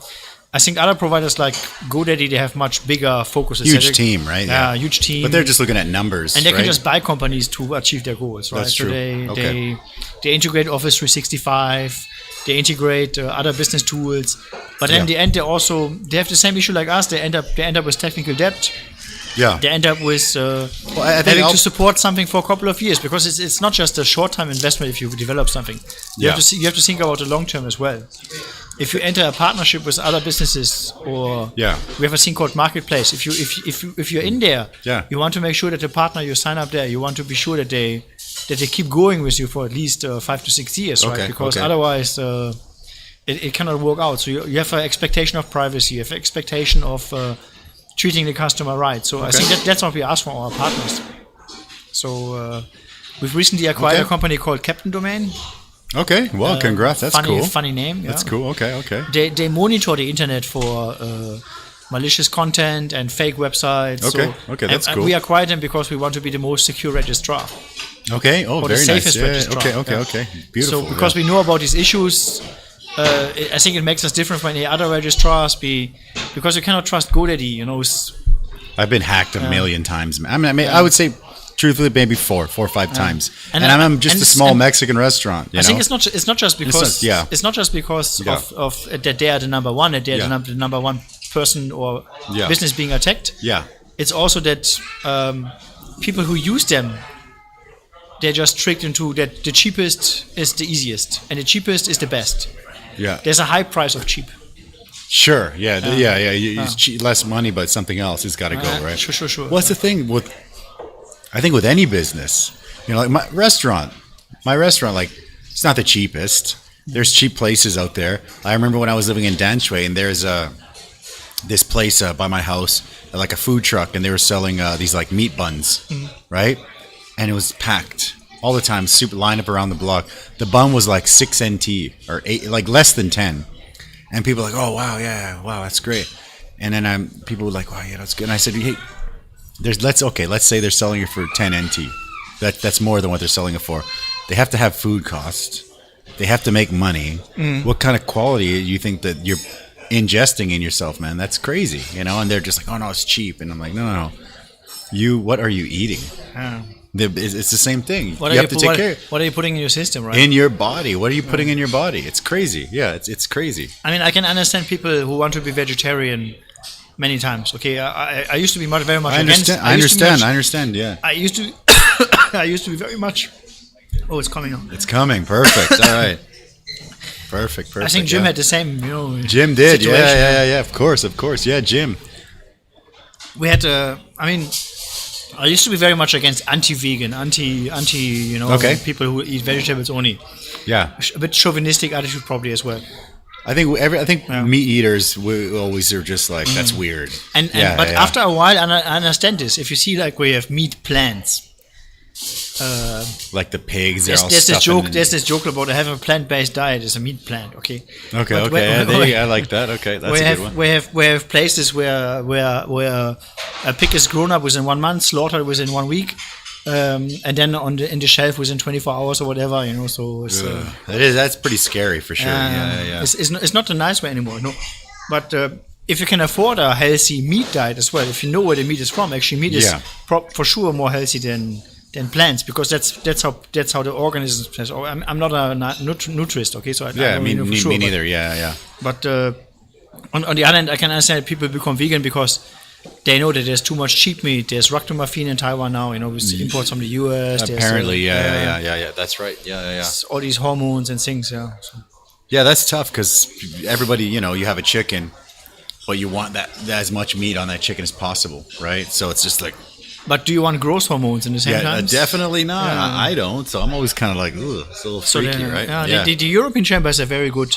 Speaker 2: I think other providers like GoDaddy, they have much bigger focuses.
Speaker 1: Huge team, right?
Speaker 2: Yeah, huge team.
Speaker 1: But they're just looking at numbers,
Speaker 2: and they
Speaker 1: right?
Speaker 2: can just buy companies to achieve their goals, right?
Speaker 1: That's
Speaker 2: so
Speaker 1: true.
Speaker 2: they integrate Office 365, they integrate other business tools, but then in the end they have the same issue like us. They end up with technical debt.
Speaker 1: Yeah.
Speaker 2: They end up with having to support something for a couple of years because it's not just a short-term investment if you develop something. You have to think about the long term as well. If you enter a partnership with other businesses, or we have a thing called marketplace. If you're in there, you want to make sure that the partner you sign up there, you want to be sure that they keep going with you for at least 5 to 6 years, right? Because otherwise it cannot work out. So you have an expectation of privacy, you have an expectation of treating the customer right. So I think that's what we ask from our partners. So we've recently acquired a company called Captain Domain.
Speaker 1: Okay, well, congrats. That's cool.
Speaker 2: Funny name. Yeah.
Speaker 1: That's cool. Okay.
Speaker 2: They monitor the internet for malicious content and fake websites.
Speaker 1: Okay, that's cool.
Speaker 2: We acquired them because we want to be the most secure registrar.
Speaker 1: Okay. Oh,
Speaker 2: or
Speaker 1: very
Speaker 2: the safest
Speaker 1: nice.
Speaker 2: registrar.
Speaker 1: Okay. Beautiful.
Speaker 2: So because we know about these issues, I think it makes us different from any other registrars. Because you cannot trust GoDaddy. You know.
Speaker 1: I've been hacked a million times. I mean, I would say. Truthfully, maybe 4 or 5 times, and I'm just a small Mexican restaurant. You know?
Speaker 2: think it's not just because of that they are the number one, that they are the number one person or business being attacked. Yeah, it's also that people who use them, they're just tricked into that the cheapest is the easiest and the cheapest is the best. Yeah, there's a high price of cheap.
Speaker 1: Sure. You less money, but something else has got to go, right?
Speaker 2: Sure.
Speaker 1: What's the thing with? I think with any business, you know, like my restaurant, like it's not the cheapest. There's cheap places out there. I remember when I was living in Danshui, and there's this place by my house, like a food truck, and they were selling these like meat buns, right? And it was packed all the time, super lined up around the block. The bun was like 6 NT or 8, like less than 10, and people were like, oh wow, that's great. And then people were like, wow, yeah, that's good. And I said, hey. Let's say they're selling it for 10 NT. That's more than what they're selling it for. They have to have food costs. They have to make money. What kind of quality do you think that you're ingesting in yourself, man? That's crazy, you know? And they're just like, oh no, it's cheap. And I'm like, no. What are you eating? It's the same thing. You have to take care.
Speaker 2: What are you putting in your system, right?
Speaker 1: In your body. What are you putting in your body? It's crazy. Yeah, it's crazy.
Speaker 2: I mean, I can understand people who want to be vegetarian many times. Okay, I used to be very much against.
Speaker 1: I understand. Yeah.
Speaker 2: I used to. I used to be very much. Oh, it's coming on.
Speaker 1: It's coming. Perfect. All right. Perfect.
Speaker 2: I think Jim had the same. You know.
Speaker 1: Jim did. Situation. Yeah. Of course. Yeah, Jim.
Speaker 2: We had. I mean, I used to be very much against anti-vegan, anti. You know, people who eat vegetables only. Yeah. A bit chauvinistic attitude probably as well.
Speaker 1: I think meat eaters always are just like that's weird.
Speaker 2: But after a while, I understand this. If you see like where you have meat plants,
Speaker 1: like the pigs,
Speaker 2: there's this joke about having a plant-based diet is a meat plant. Okay.
Speaker 1: I like that. Okay, that's a good one.
Speaker 2: We have places where a pig is grown up within 1 month, slaughtered within 1 week. And then in the shelf within 24 hours or whatever, you know. So it's,
Speaker 1: that's pretty scary for sure. Yeah.
Speaker 2: It's not the nice way anymore. No, but if you can afford a healthy meat diet as well, if you know where the meat is from, actually meat is for sure more healthy than plants, because that's how the organism. I'm not a nutrist, okay, so I don't know for sure,
Speaker 1: me neither.
Speaker 2: But on the other hand, I can understand people become vegan because they know that there's too much cheap meat. There's ractomorphine in Taiwan now, with imports from the US.
Speaker 1: Apparently, that's right.
Speaker 2: All these hormones and things, So.
Speaker 1: Yeah, that's tough because everybody, you have a chicken, but you want that as much meat on that chicken as possible, right? So it's just like.
Speaker 2: But do you want growth hormones in the same time?
Speaker 1: Definitely not. I don't. So I'm always kind of like, ugh, it's a little freaky, right?
Speaker 2: The European Chamber has a very good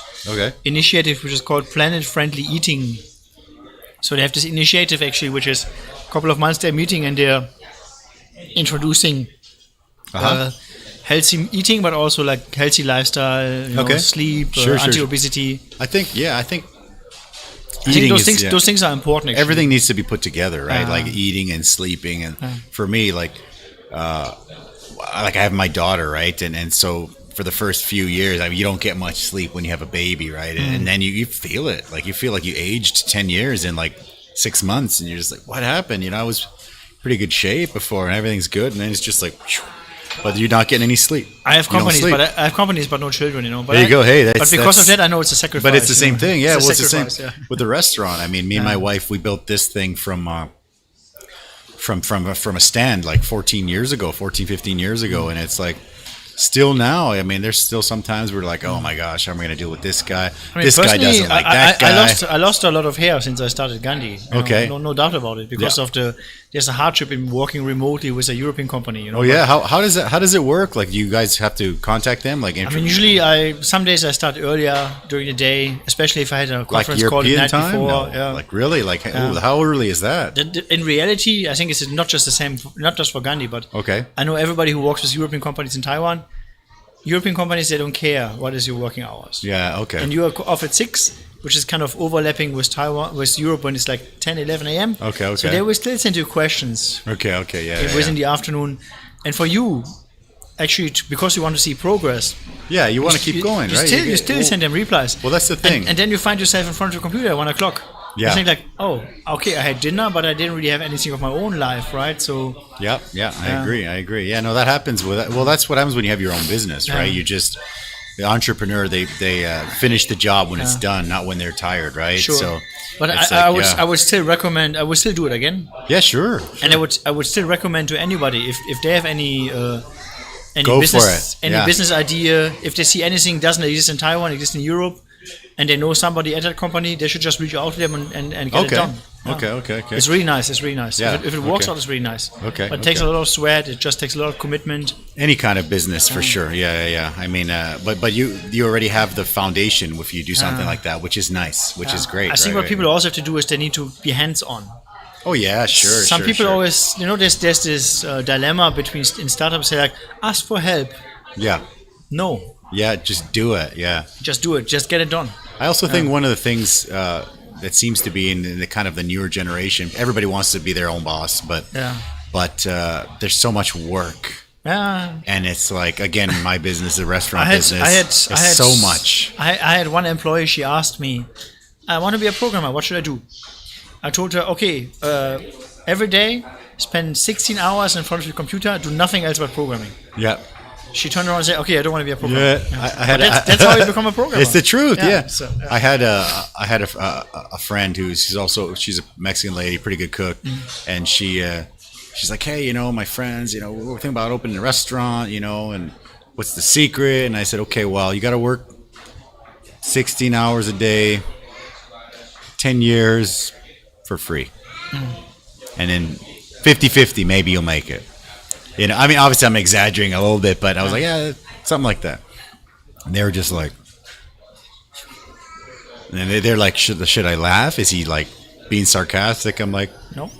Speaker 2: initiative, which is called Planet-Friendly Eating. So they have this initiative actually, which is a couple of months they're meeting and they're introducing healthy eating, but also like healthy lifestyle, sleep, anti-obesity.
Speaker 1: I think
Speaker 2: those things are important. Actually.
Speaker 1: Everything needs to be put together, right? Like eating and sleeping, and for me, like I have my daughter, right, and so for the first few years, you don't get much sleep when you have a baby, right, and then you feel it, like you feel like you aged 10 years in like 6 months, and you're just like, what happened? I was pretty good shape before, and everything's good, and then it's just like. But you're not getting any sleep.
Speaker 2: I have companies, but no children. But
Speaker 1: there you go. Hey,
Speaker 2: but because of that, I know it's a sacrifice.
Speaker 1: But it's the same thing. Yeah, it's the same with the restaurant. Me and my wife, we built this thing from a stand like 15 years ago, and it's like. Still now, there's still sometimes we're like, oh my gosh, how am I going to deal with this guy? This guy doesn't like that guy.
Speaker 2: I lost a lot of hair since I started Gandhi. No doubt about it, because of there's a hardship in working remotely with a European company.
Speaker 1: How does it work? Like, you guys have to contact them? Like,
Speaker 2: usually some days I start earlier during the day, especially if I had a conference
Speaker 1: like
Speaker 2: call the night
Speaker 1: time?
Speaker 2: before.
Speaker 1: No. Like really? Like how early is that?
Speaker 2: In reality, I think it's not just the same, not just for Gandhi, but I know everybody who works with European companies in Taiwan. European companies, they don't care what is your working hours.
Speaker 1: Yeah, okay.
Speaker 2: And you are off at 6, which is kind of overlapping with Taiwan, with Europe when it's like 10, 11 a.m.
Speaker 1: Okay.
Speaker 2: So they will still send you questions. Within the afternoon. And for you, actually, because you want to see progress.
Speaker 1: Yeah, you want to keep going, right?
Speaker 2: You still send them replies.
Speaker 1: Well, that's the thing.
Speaker 2: And then you find yourself in front of your computer at 1 o'clock.
Speaker 1: Yeah.
Speaker 2: You think like, oh, okay, I had dinner, but I didn't really have anything of my own life, right? So.
Speaker 1: I agree. Yeah, no, that happens with that. Well, that's what happens when you have your own business, right? You just, the entrepreneur, they finish the job when it's done, not when they're tired, right?
Speaker 2: Sure.
Speaker 1: So,
Speaker 2: but I would still recommend. I would still do it again.
Speaker 1: Yeah, sure.
Speaker 2: And I would still recommend to anybody if they have any
Speaker 1: Go
Speaker 2: business
Speaker 1: for it.
Speaker 2: Business idea, if they see anything doesn't exist in Taiwan, exists in Europe, and they know somebody at that company, they should just reach out to them and get it done.
Speaker 1: Okay.
Speaker 2: It's really nice.
Speaker 1: Yeah.
Speaker 2: If it works out, it's really nice.
Speaker 1: Okay.
Speaker 2: But it takes a lot of sweat. It just takes a lot of commitment.
Speaker 1: Any kind of business, for sure. Yeah. But you already have the foundation if you do something like that, which is nice, which is great.
Speaker 2: I think what people also have to do is they need to be hands-on.
Speaker 1: Oh yeah, sure.
Speaker 2: Some people always, there's this dilemma in startups. Say like, ask for help.
Speaker 1: Yeah.
Speaker 2: No.
Speaker 1: Yeah, just do it. Yeah.
Speaker 2: Just do it. Just get it done.
Speaker 1: I also think one of the things that seems to be in the kind of the newer generation, everybody wants to be their own boss, but there's so much work.
Speaker 2: Yeah.
Speaker 1: And it's like, again, in my business, the restaurant business, I had so much.
Speaker 2: I had one employee, she asked me, I want to be a programmer, what should I do? I told her, okay, every day, spend 16 hours in front of your computer, do nothing else but programming.
Speaker 1: Yeah.
Speaker 2: She turned around and said, okay, I don't want to be a programmer.
Speaker 1: Yeah.
Speaker 2: That's how you become a programmer.
Speaker 1: It's the truth, yeah.
Speaker 2: So,
Speaker 1: I had a friend she's a Mexican lady, pretty good cook, and she's like, hey, my friends, we're thinking about opening a restaurant, and what's the secret? And I said, okay, well, you got to work 16 hours a day, 10 years for free. And then 50-50, maybe you'll make it. Obviously I'm exaggerating a little bit, but I was like, yeah, something like that. And they were just like, and they're like, should I laugh? Is he like being sarcastic? I'm like,
Speaker 2: nope.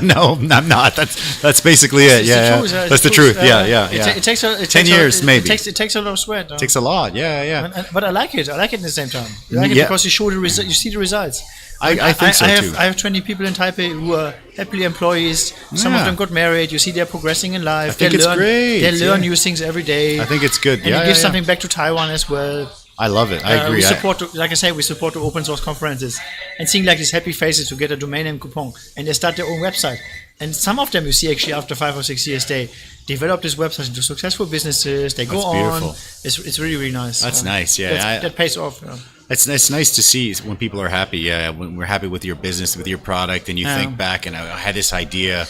Speaker 1: No, I'm not. That's basically it. Yeah, that's the truth. Yeah.
Speaker 2: It takes
Speaker 1: 10 years, maybe.
Speaker 2: It takes a lot of sweat.
Speaker 1: It takes a lot. Yeah.
Speaker 2: But I like it. I like it at the same time. You like it because you show the result. You see the results.
Speaker 1: I think so too.
Speaker 2: I have 20 people in Taipei who are happily employees. Some of them got married. You see they're progressing in life.
Speaker 1: I think it's great.
Speaker 2: They learn new things every day.
Speaker 1: I think it's good.
Speaker 2: And it gives something back to Taiwan as well.
Speaker 1: I love it. I agree.
Speaker 2: We support, like I say, we support the open source conferences and seeing like these happy faces to get a domain name coupon, and they start their own website. And some of them you see actually after 5 or 6 years they develop this website into successful businesses. They go on. It's really, really nice.
Speaker 1: That's nice. Yeah,
Speaker 2: that pays off.
Speaker 1: It's nice to see when people are happy. Yeah, when we're happy with your business, with your product, and you think back and I had this idea.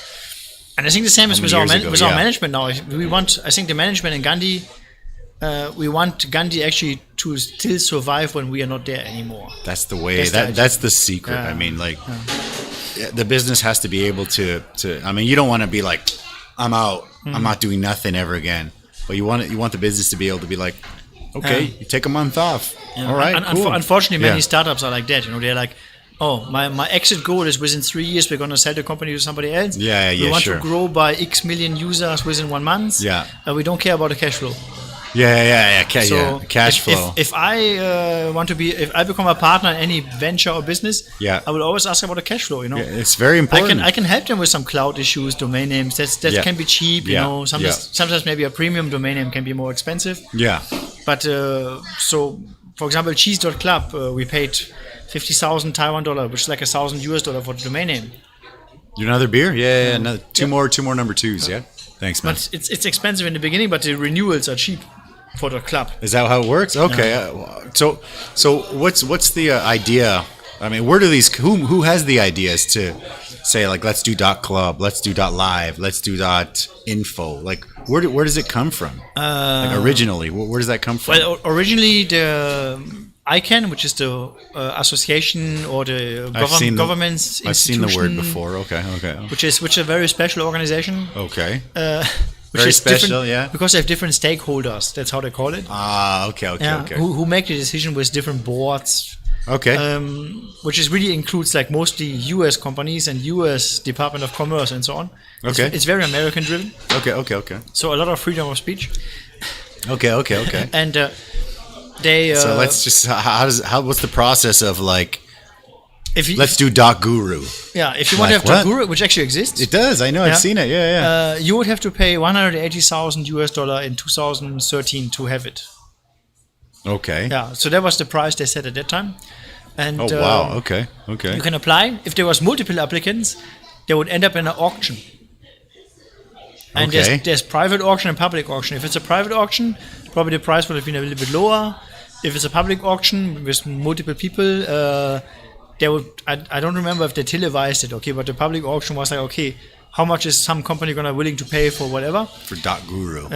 Speaker 2: And I think the same is with our management now. We want, I think the management in Gandhi, we want Gandhi actually to still survive when we are not there anymore.
Speaker 1: That's the way. That's the secret. I mean, like the business has to be able to. I mean, you don't want to be like, I'm out. I'm not doing nothing ever again. But you want the business to be able to be like, okay, you take a month off. All right, cool.
Speaker 2: Unfortunately, many startups are like that. They're like, oh, my exit goal is within 3 years we're going to sell the company to somebody else. We want to grow by X million users within 1 month. We don't care about the cash flow. Cash flow. If I become a partner in any venture or business, I will always ask about the cash flow.
Speaker 1: It's very important.
Speaker 2: I can help them with some cloud issues, domain names. That can be cheap. Sometimes maybe a premium domain name can be more expensive. But so, for example, cheese.club, we paid 50,000 Taiwan dollar, which is like $1,000 for the domain name.
Speaker 1: You another beer? Another two more number twos. Thanks, man.
Speaker 2: But it's expensive in the beginning, but the renewals are cheap for the club.
Speaker 1: Is that how it works? Okay. So what's the idea? I mean, where do these? Who has the ideas to say like, let's do .club, let's do .live, let's do .info? Like, where does it come from? Like originally, where does that come from?
Speaker 2: Well, originally the ICANN, which is the association or the government's institution.
Speaker 1: I've seen the word before. Okay.
Speaker 2: Which is a very special organization.
Speaker 1: Okay.
Speaker 2: Which
Speaker 1: very special,
Speaker 2: because they have different stakeholders. That's how they call it.
Speaker 1: Okay.
Speaker 2: Who make the decision with different boards.
Speaker 1: Okay.
Speaker 2: Which is really includes like mostly U.S. companies and U.S. Department of Commerce and so on.
Speaker 1: Okay.
Speaker 2: It's very American driven.
Speaker 1: Okay.
Speaker 2: So a lot of freedom of speech.
Speaker 1: Okay.
Speaker 2: And they.
Speaker 1: So let's just what's the process of like? Let's do .guru.
Speaker 2: If you want to have .guru, which actually exists.
Speaker 1: It does. I know. I've seen it.
Speaker 2: You would have to pay $180,000 in 2013 to have it.
Speaker 1: Okay.
Speaker 2: So that was the price they set at that time. And
Speaker 1: wow. Okay.
Speaker 2: You can apply. If there was multiple applicants, they would end up in an auction. And there's private auction and public auction. If it's a private auction, probably the price would have been a little bit lower. If it's a public auction with multiple people, I don't remember if they televised it, but the public auction was like, okay, how much is some company willing to pay for whatever?
Speaker 1: For .guru,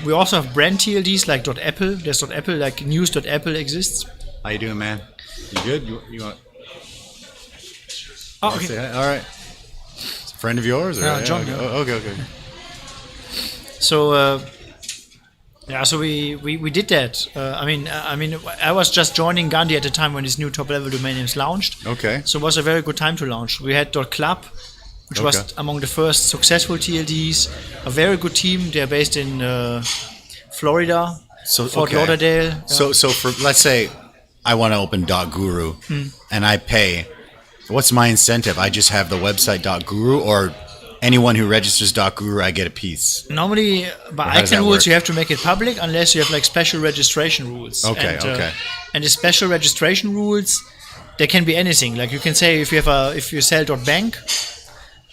Speaker 2: We also have brand TLDs like .apple. There's .apple, like news.apple exists.
Speaker 1: How you doing, man? You good? You want?
Speaker 2: Oh, okay.
Speaker 1: All right. It's a friend of yours? Or?
Speaker 2: John.
Speaker 1: Okay.
Speaker 2: So... so we did that. I was just joining Gandhi at the time when this new top-level domain names launched.
Speaker 1: Okay.
Speaker 2: So it was a very good time to launch. We had .club, which was among the first successful TLDs. A very good team. They're based in Florida, Fort Lauderdale.
Speaker 1: So for let's say I want to open .guru and I pay. What's my incentive? I just have the website .guru, or anyone who registers .guru, I get a piece.
Speaker 2: Normally, by ICANN rules, you have to make it public unless you have like special registration rules.
Speaker 1: Okay.
Speaker 2: And the special registration rules, they can be anything. Like you can say if you sell .bank,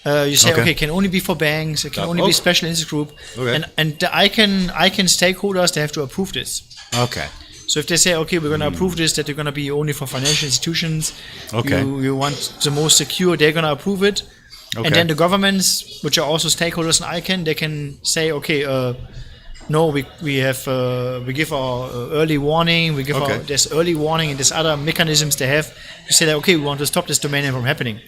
Speaker 2: you say it can only be for banks. It can only be special interest group.
Speaker 1: Okay.
Speaker 2: And the ICANN stakeholders, they have to approve this.
Speaker 1: Okay.
Speaker 2: So if they say, okay, we're going to approve this, that you're going to be only for financial institutions. Okay. You want the most secure, they're going to approve it. Okay. And then the governments, which are also stakeholders in ICANN, they can say, okay, no, we give our early warning, there's early warning, and there's other mechanisms they have to say that, okay, we want to stop this domain name from happening.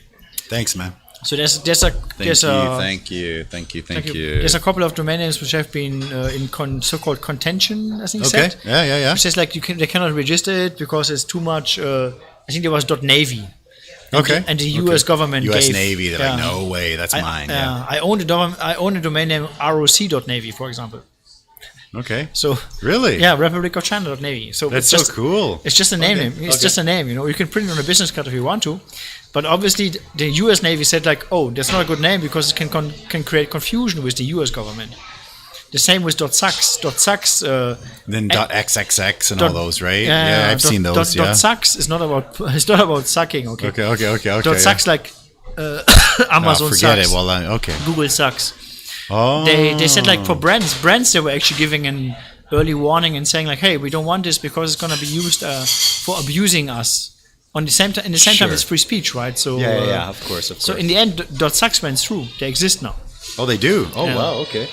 Speaker 1: Thanks, man.
Speaker 2: So
Speaker 1: Thank you.
Speaker 2: There's a couple of domain names which have been in so-called contention, I think.
Speaker 1: Okay.
Speaker 2: Set,
Speaker 1: Yeah.
Speaker 2: Which says like they cannot register it because it's too much. I think there was .navy. And the U.S. government
Speaker 1: U.S.
Speaker 2: gave,
Speaker 1: Navy, they're like, no way, that's mine.
Speaker 2: I own the domain name roc.navy, for example.
Speaker 1: Okay.
Speaker 2: So
Speaker 1: really?
Speaker 2: Yeah, Republic of China.navy. So
Speaker 1: that's so cool.
Speaker 2: It's just a name. It's just a name. You can print it on a business card if you want to, but obviously the U.S. Navy said like, oh, that's not a good name because it can create confusion with the U.S. government. The same with .sax. .sax.
Speaker 1: Then .xxx and all those, right? Yeah, I've seen those.
Speaker 2: .sax is not about. It's not about sucking. Okay.
Speaker 1: Okay.
Speaker 2: .sax like Amazon
Speaker 1: forget
Speaker 2: sucks.
Speaker 1: it. Well, okay.
Speaker 2: Google sucks.
Speaker 1: Oh.
Speaker 2: They said like for brands they were actually giving an early warning and saying like, hey, we don't want this because it's gonna be used for abusing us. In the same time, it's free speech, right? So
Speaker 1: of course.
Speaker 2: So in the end, .sax went through. They exist now.
Speaker 1: Oh, they do. Oh,
Speaker 2: Yeah.
Speaker 1: wow. Okay.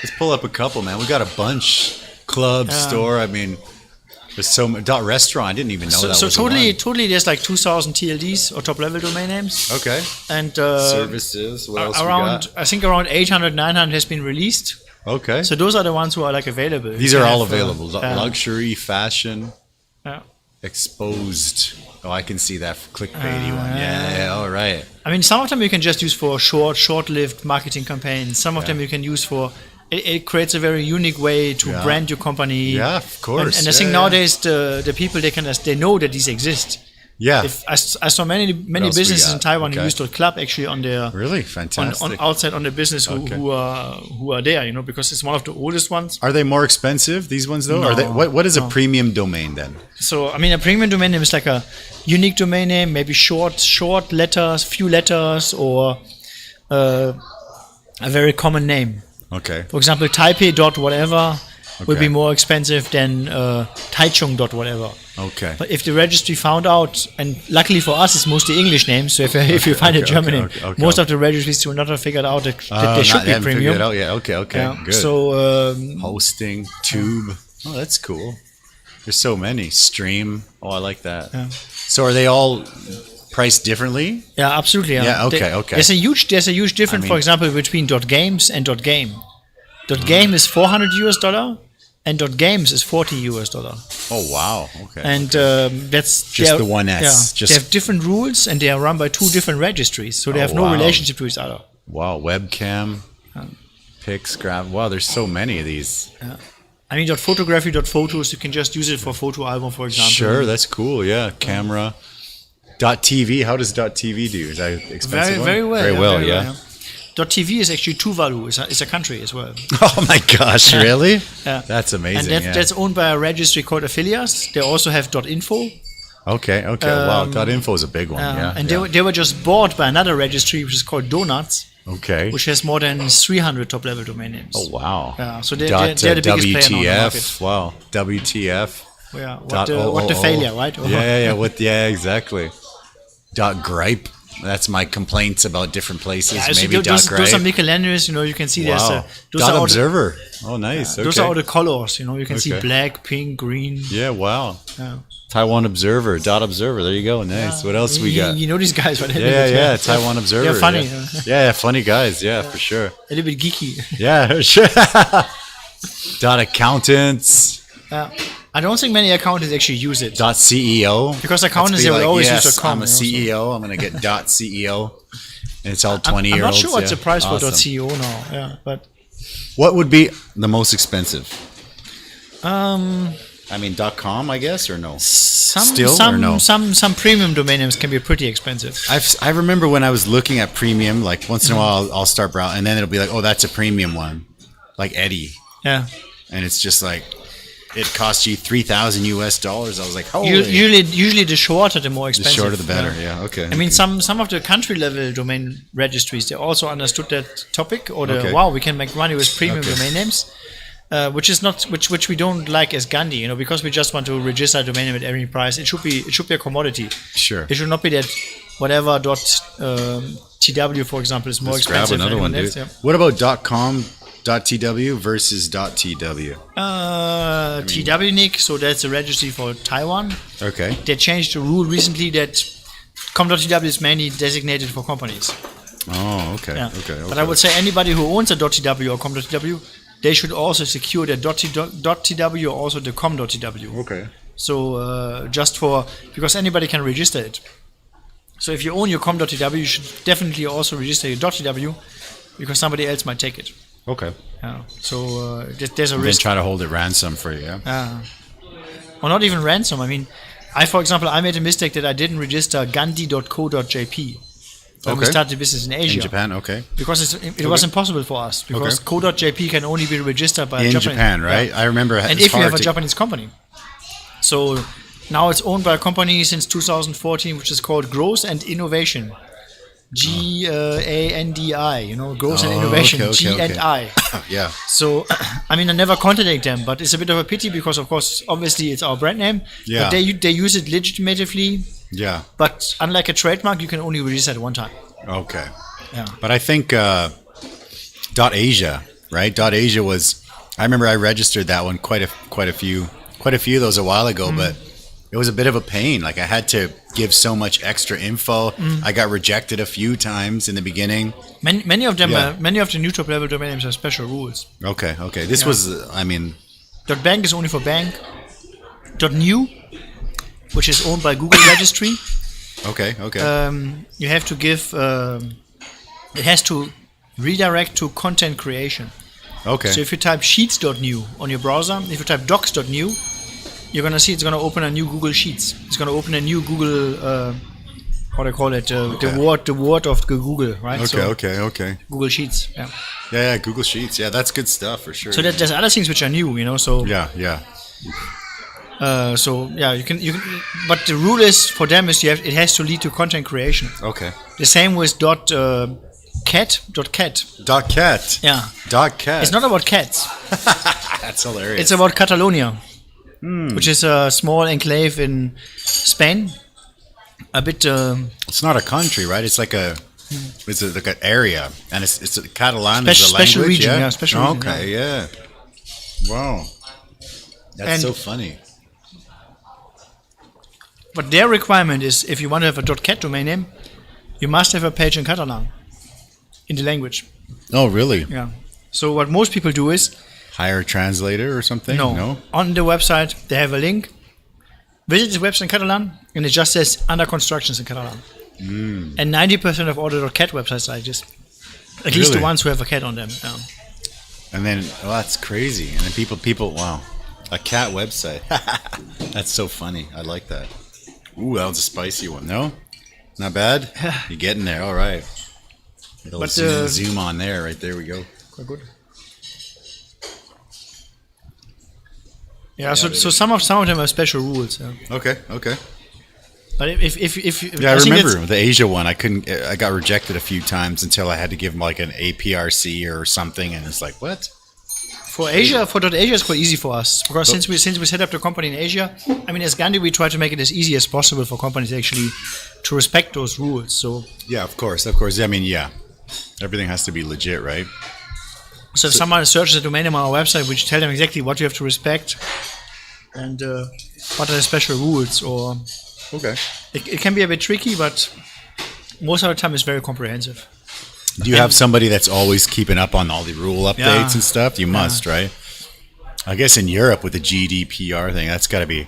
Speaker 1: Let's pull up a couple, man. We got a bunch. Club, store. I mean, there's so much. .restaurant. I didn't even know that.
Speaker 2: So
Speaker 1: was
Speaker 2: totally, there's like 2,000 TLDs or top level domain names.
Speaker 1: Okay.
Speaker 2: And
Speaker 1: Services. What else we got?
Speaker 2: I think around 800, 900 has been released.
Speaker 1: Okay.
Speaker 2: So those are the ones who are like available.
Speaker 1: These are all available. Luxury, fashion,
Speaker 2: Yeah.
Speaker 1: exposed. Oh, I can see that clickbaity one. Yeah. All right.
Speaker 2: I mean, some of them you can just use for short-lived marketing campaigns. Some of them you can use for. It creates a very unique way to brand your company.
Speaker 1: Yeah, of course.
Speaker 2: And I think nowadays the people they know that these exist.
Speaker 1: Yeah.
Speaker 2: I saw many businesses in Taiwan who use .club actually on their
Speaker 1: really fantastic
Speaker 2: outside on the business who are there, you know, because it's one of the oldest ones.
Speaker 1: Are they more expensive? These ones though?
Speaker 2: No,
Speaker 1: Are they? What is a premium domain then?
Speaker 2: So I mean, a premium domain name is like a unique domain name, maybe short letters, few letters, or a very common name.
Speaker 1: Okay.
Speaker 2: For example, Taipei.whatever will be more expensive than Taichung.whatever.
Speaker 1: Okay.
Speaker 2: But if the registry found out, and luckily for us, it's mostly English names. So if you find a German name, most of the registries will not have figured out that they should be premium.
Speaker 1: Figured out. Yeah. Okay. Good.
Speaker 2: So
Speaker 1: hosting, Tube. Oh, that's cool. There's so many. Stream. Oh, I like that.
Speaker 2: Yeah.
Speaker 1: So are they all priced differently?
Speaker 2: Yeah, absolutely.
Speaker 1: Yeah. Okay.
Speaker 2: There's a huge difference, for example, between .games and .game. .game is $400 and .games is $40.
Speaker 1: Oh wow! Okay.
Speaker 2: And that's
Speaker 1: just the one S.
Speaker 2: They have different rules and they are run by two different registries, so they have no relationship to each other.
Speaker 1: Wow! Webcam, pics, grab. Wow! There's so many of these.
Speaker 2: Yeah. I mean, .photography, .photos. You can just use it for photo album, for example.
Speaker 1: Sure, that's cool. Yeah, camera. .tv. How does .tv do? Is that expensive?
Speaker 2: Very well.
Speaker 1: Very well. Yeah.
Speaker 2: .tv is actually Tuvalu. It's a country as well.
Speaker 1: Oh my gosh! Really?
Speaker 2: Yeah.
Speaker 1: That's amazing.
Speaker 2: And that's owned by a registry called Affiliates. They also have .info.
Speaker 1: Okay. Wow. .info is a big one. Yeah.
Speaker 2: And they were just bought by another registry, which is called Donuts.
Speaker 1: Okay.
Speaker 2: Which has more than 300 top-level domain names.
Speaker 1: Oh wow.
Speaker 2: Yeah. So they're the biggest player now in the market.
Speaker 1: Wow. WTF.
Speaker 2: Yeah. What the failure, right?
Speaker 1: Yeah. Exactly. .gripe. That's my complaints about different places.
Speaker 2: Yeah, so
Speaker 1: maybe
Speaker 2: those are miscellaneous. You know, you can see there's
Speaker 1: those are .observer. Oh, nice.
Speaker 2: Those are all the colors. You know, you can see black, pink, green.
Speaker 1: Yeah. Wow.
Speaker 2: Yeah.
Speaker 1: Taiwan Observer. .observer. There you go. Nice. What else we got?
Speaker 2: You know these guys, right?
Speaker 1: Yeah. Taiwan Observer.
Speaker 2: They're funny.
Speaker 1: Yeah, funny guys. Yeah, for sure.
Speaker 2: A little bit geeky.
Speaker 1: Yeah, sure. .accountants.
Speaker 2: Yeah. I don't think many accountants actually use it.
Speaker 1: .ceo.
Speaker 2: Because accountants, they will always use .com.
Speaker 1: I'm a CEO. I'm going to get .ceo. And it's all 20-year-olds.
Speaker 2: I'm not sure what's the price for .co now. Yeah, but
Speaker 1: what would be the most expensive?
Speaker 2: I
Speaker 1: mean, .com, I guess, or no?
Speaker 2: Some premium domain names can be pretty expensive.
Speaker 1: I remember when I was looking at premium, like once in a while I'll start browsing, and then it'll be like, oh, that's a premium one, like Eddy.
Speaker 2: Yeah.
Speaker 1: And it's just like, it costs you $3,000 US. I was like, holy.
Speaker 2: Usually the shorter, the more expensive.
Speaker 1: The shorter, the better. Yeah. Okay.
Speaker 2: I mean, some of the country level domain registries, they also understood that topic, or we can make money with premium domain names, which we don't like as Gandhi, you know, because we just want to register a domain name at any price. It should be a commodity.
Speaker 1: Sure.
Speaker 2: It should not be that whatever .tw, for example, is more expensive.
Speaker 1: Grab another one, dude.
Speaker 2: Yeah.
Speaker 1: What about .com? .tw versus .tw.
Speaker 2: TW Nick, so that's a registry for Taiwan.
Speaker 1: Okay.
Speaker 2: They changed the rule recently that com.tw is mainly designated for companies.
Speaker 1: Oh, okay.
Speaker 2: Yeah.
Speaker 1: Okay.
Speaker 2: But I would say anybody who owns a .tw or com.tw, they should also secure their .tw or also the com.tw.
Speaker 1: Okay.
Speaker 2: So because anybody can register it. So if you own your com.tw, you should definitely also register your .tw because somebody else might take it.
Speaker 1: Okay.
Speaker 2: Yeah. So there's a risk.
Speaker 1: Then try to hold it ransom for you. Yeah.
Speaker 2: Or not even ransom. I mean, for example, I made a mistake that I didn't register gandhi.co.jp. when we
Speaker 1: Okay.
Speaker 2: started the business in Asia.
Speaker 1: In Japan, okay.
Speaker 2: Because it was impossible for us. Because co.jp can only be registered by a
Speaker 1: In
Speaker 2: Japanese.
Speaker 1: Japan, right?
Speaker 2: Yeah.
Speaker 1: I remember.
Speaker 2: And if you have a Japanese company. So now it's owned by a company since 2014, which is called Growth and Innovation. Gandi, Growth and Innovation,
Speaker 1: okay.
Speaker 2: G&I.
Speaker 1: Yeah.
Speaker 2: So, I mean, I never contacted them, but it's a bit of a pity because, of course, obviously it's our brand name.
Speaker 1: Yeah.
Speaker 2: But they use it legitimately.
Speaker 1: Yeah.
Speaker 2: But unlike a trademark, you can only register it one time.
Speaker 1: Okay.
Speaker 2: Yeah.
Speaker 1: But I think .asia, right? .asia was. I remember I registered that one quite a few of those a while ago, but it was a bit of a pain. Like I had to give so much extra info. I got rejected a few times in the beginning.
Speaker 2: Many of them, many of the new top level domain names have special rules.
Speaker 1: Okay. This was, I mean,
Speaker 2: .bank is only for bank. .new, which is owned by Google Registry.
Speaker 1: Okay.
Speaker 2: You have to give. It has to redirect to content creation.
Speaker 1: Okay.
Speaker 2: So if you type sheets.new on your browser, if you type docs.new, you're gonna see it's gonna open a new Google Sheets. It's gonna open a new Google. How do I call it? The word of Google, right?
Speaker 1: Okay.
Speaker 2: Google Sheets. Yeah.
Speaker 1: Yeah. Google Sheets. Yeah, that's good stuff for sure.
Speaker 2: So there's other things which are new, So
Speaker 1: Yeah.
Speaker 2: you can. But the rule is for them is it has to lead to content creation.
Speaker 1: Okay.
Speaker 2: The same with cat.
Speaker 1: .cat.
Speaker 2: Yeah.
Speaker 1: .cat.
Speaker 2: It's not about cats.
Speaker 1: That's hilarious.
Speaker 2: It's about Catalonia, which is a small enclave in Spain. A bit.
Speaker 1: It's not a country, right? It's like it's like an area, and it's Catalan is a
Speaker 2: special
Speaker 1: language.
Speaker 2: region,
Speaker 1: Yeah.
Speaker 2: Special region.
Speaker 1: Okay. Yeah. Wow. That's so funny.
Speaker 2: But their requirement is if you want to have a .cat domain name, you must have a page in Catalan, in the language.
Speaker 1: Oh, really?
Speaker 2: Yeah. So what most people do is
Speaker 1: Hire a translator or something? No.
Speaker 2: On the website they have a link. Visit the website in Catalan, and it just says under constructions in Catalan. And 90% of all the .cat websites are like this. At least the
Speaker 1: Really?
Speaker 2: ones who have a cat on them. Yeah.
Speaker 1: And then, that's crazy. And then people, wow, a cat website. That's so funny. I like that. Ooh, that was a spicy one. No, not bad. You're getting there. All right. It'll zoom on there. Right there we go.
Speaker 2: Quite good. Yeah. So some of them have special rules. Yeah.
Speaker 1: Okay.
Speaker 2: But if
Speaker 1: Yeah, I remember the Asia one. I got rejected a few times until I had to give them like an APRC or something, and it's like, what?
Speaker 2: For Asia, it's quite easy for us because since we set up the company in Asia, I mean, as Gandhi, we try to make it as easy as possible for companies actually to respect those rules. So
Speaker 1: Yeah, of course. I mean, yeah, everything has to be legit, right?
Speaker 2: So if someone searches a domain name on our website, we tell them exactly what you have to respect and what are the special rules. Or
Speaker 1: Okay.
Speaker 2: it can be a bit tricky, but most of the time it's very comprehensive.
Speaker 1: Do you have somebody that's always keeping up on all the rule updates
Speaker 2: Yeah.
Speaker 1: and stuff? You must, right? I guess in Europe with the GDPR thing, that's got to be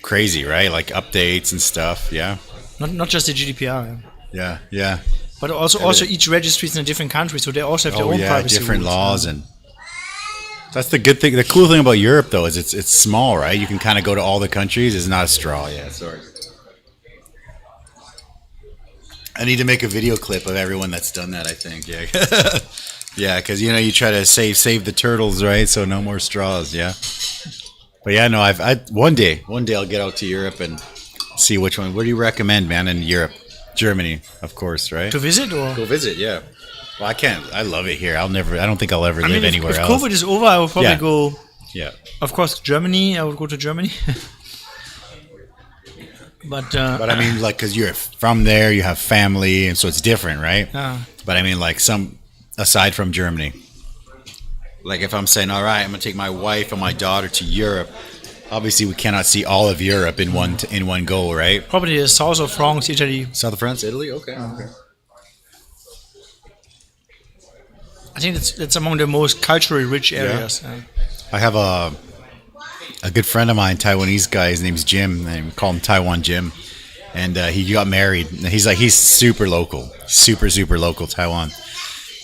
Speaker 1: crazy, right? Like updates and stuff. Yeah.
Speaker 2: Not just the GDPR,
Speaker 1: Yeah.
Speaker 2: but also each registry is in a different country, so they also have their own privacy
Speaker 1: different
Speaker 2: rules.
Speaker 1: laws, and that's the good thing. The cool thing about Europe, though, is it's small, right? You can kind of go to all the countries. It's not a straw. Yeah, sorry. I need to make a video clip of everyone that's done that. I think, yeah, yeah, because you try to save the turtles, right? So no more straws, yeah. But yeah, no, I one day I'll get out to Europe and see which one. What do you recommend, man? In Europe, Germany, of course, right?
Speaker 2: To visit or
Speaker 1: Go visit, yeah. Well, I can't. I love it here. I don't think I'll ever live
Speaker 2: if
Speaker 1: anywhere else.
Speaker 2: COVID is over, I will probably go.
Speaker 1: Yeah.
Speaker 2: Of course, Germany. I would go to Germany. But
Speaker 1: But I mean, like, because you're from there, you have family, and so it's different, right? But I mean, like, aside from Germany, like, if I'm saying, all right, I'm gonna take my wife and my daughter to Europe, obviously we cannot see all of Europe in one go, right?
Speaker 2: probably the south of France, Italy.
Speaker 1: South of France, Italy, okay.
Speaker 2: I think it's among the most culturally rich areas.
Speaker 1: I have a good friend of mine, Taiwanese guy. His name's Jim. We call him Taiwan Jim, and he got married. He's super local, super local Taiwan,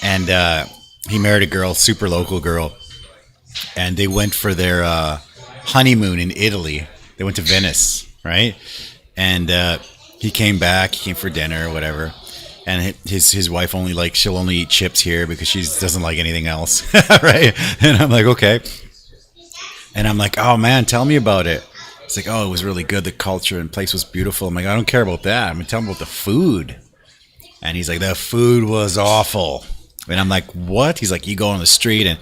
Speaker 1: and he married a girl, super local girl, and they went for their honeymoon in Italy. They went to Venice, right? And he came back. He came for dinner or whatever. and his wife she'll only eat chips here because she doesn't like anything else, right? And I'm like, okay. And I'm like, oh man, tell me about it. It's like, oh, it was really good. The culture and place was beautiful. I'm like, I don't care about that. I'm gonna tell him about the food. And he's like, the food was awful. And I'm like, what? He's like, you go on the street and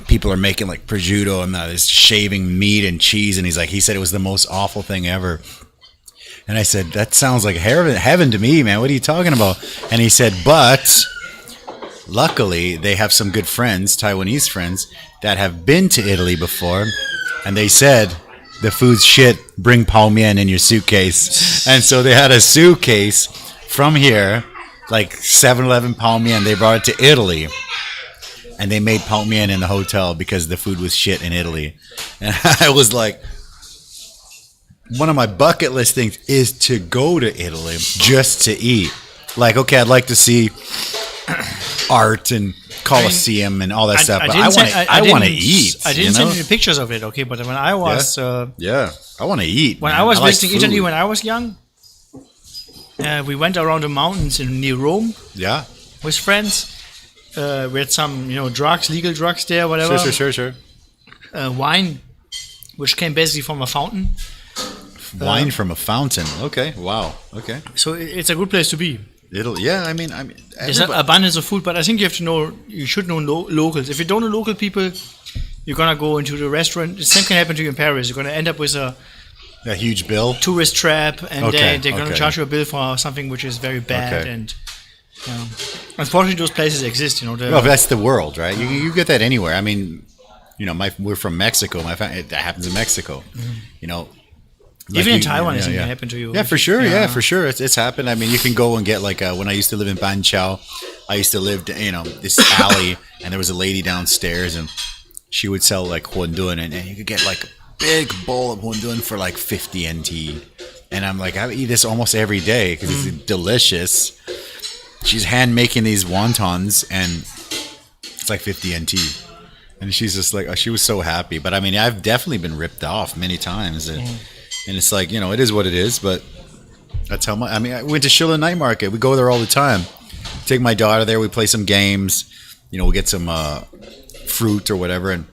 Speaker 1: people are making like prosciutto and this shaving meat and cheese. And he said it was the most awful thing ever. And I said, that sounds like heaven to me, man. What are you talking about? And he said, but luckily they have some good friends, Taiwanese friends, that have been to Italy before. And they said, the food's shit, bring pao mian in your suitcase. And so they had a suitcase from here, like 7-Eleven pao mian. They brought it to Italy. And they made pao mian in the hotel because the food was shit in Italy. And I was like, one of my bucket list things is to go to Italy just to eat. Like, okay, I'd like to see art and Colosseum and all that stuff, but I want to eat.
Speaker 2: I didn't send you pictures of it, okay? But when I was...
Speaker 1: I want to eat.
Speaker 2: When I was visiting Italy when I was young, we went around the mountains near Rome with friends. We had some, drugs, legal drugs there, whatever.
Speaker 1: Sure.
Speaker 2: Wine, which came basically from a fountain.
Speaker 1: Wine from a fountain. Okay. Wow. Okay.
Speaker 2: So it's a good place to be.
Speaker 1: Italy. Yeah. I mean,
Speaker 2: there's an abundance of food, but I think you should know locals. If you don't know local people, you're gonna go into the restaurant. The same can happen to you in Paris. You're gonna end up with a
Speaker 1: huge bill,
Speaker 2: tourist trap, and they're gonna charge you a bill for something which is very bad. And unfortunately, those places exist.
Speaker 1: Well, that's the world, right? You get that anywhere. I mean, we're from Mexico. My family, that happens in Mexico.
Speaker 2: Mm-hmm. Even in Taiwan, it can happen to you.
Speaker 1: Yeah, for sure. Yeah, for sure. It's happened. I mean, you can go and get when I used to live in Banqiao, I used to live, this alley, and there was a lady downstairs, and she would sell like huandun, and you could get like a big bowl of huandun for like 50 NT. And I'm like, I eat this almost every day because it's delicious. She's hand making these wontons, and it's like 50 NT. And she's just like, she was so happy. But I mean, I've definitely been ripped off many times. And it's like, it is what it is, but that's how much. I mean, I went to Shilla Night Market. We go there all the time. Take my daughter there. We play some games. We get some fruit or whatever. And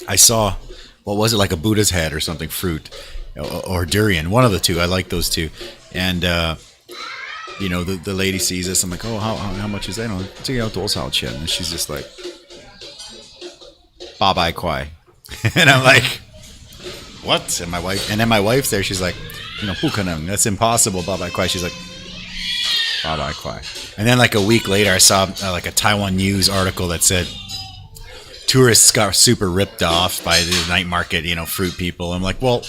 Speaker 1: I saw, what was it, like a Buddha's head or something, fruit or durian, one of the two. I like those two. And, the lady sees us. I'm like, oh, how much is that? And she's just like, 800 块. And I'm like, what? And my wife's there. She's like, 不可能, that's impossible. 800 块. She's like, 800 块. And then like a week later, I saw like a Taiwan news article that said tourists got super ripped off by the night market, fruit people. I'm like, well,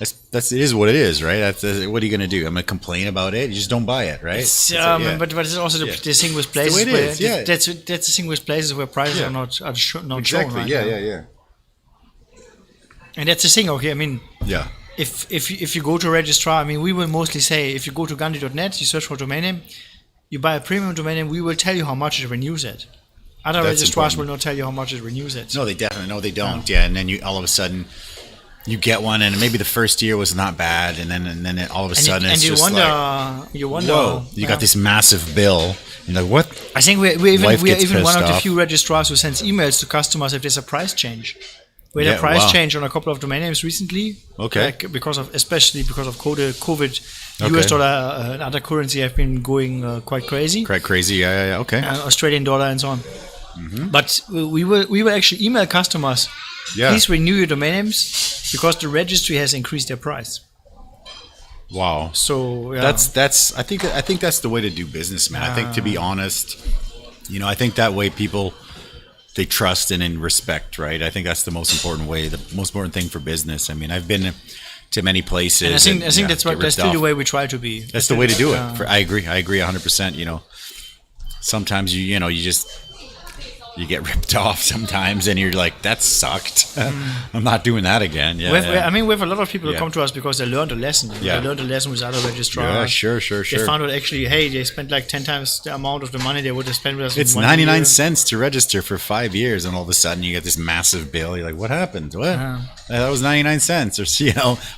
Speaker 1: it is what it is, right? What are you gonna do? I'm gonna complain about it. You just don't buy it, right?
Speaker 2: But it's also the thing with places. That's the thing with places where prices are not shown. Right?
Speaker 1: Yeah.
Speaker 2: And that's the thing, okay? I mean, if you go to Registrar, I mean, we will mostly say if you go to Gandhi.net, you search for domain name, you buy a premium domain name, we will tell you how much it renews at. Other registrars will not tell you how much it renews at.
Speaker 1: No, they don't. Yeah, and then you all of a sudden you get one, and maybe the first year was not bad, and then all of a sudden you wonder, whoa, you got this massive bill. You're like, what?
Speaker 2: I think we're even one of the few registrars who sends emails to customers if there's a price change. We had a price change on a couple of domain names recently. Okay. Especially because of COVID, US dollar and other currency have been going quite crazy.
Speaker 1: Quite crazy, yeah. Okay.
Speaker 2: Australian dollar and so on. Mm-hmm. But we will actually email customers. Yeah. Please renew your domain names because the registry has increased their price.
Speaker 1: Wow.
Speaker 2: So
Speaker 1: that's I think that's the way to do business, man. I think, to be honest, I think that way people, they trust and in respect, right? I think that's the most important way, the most important thing for business. I mean, I've been to many places.
Speaker 2: And I think that's still the way we try to be.
Speaker 1: That's the way to do it. I agree 100%. Sometimes you get ripped off sometimes, and you're like, that sucked. I'm not doing that again. Yeah,
Speaker 2: I mean, we have a lot of people who come to us because they learned a lesson. They learned a lesson with other registrars.
Speaker 1: Yeah, sure.
Speaker 2: They found out actually, hey, they spent like 10 times the amount of the money they would have spent with us.
Speaker 1: It's 99 cents to register for 5 years, and all of a sudden you get this massive bill. You're like, what happened? What? That was 99 cents. Or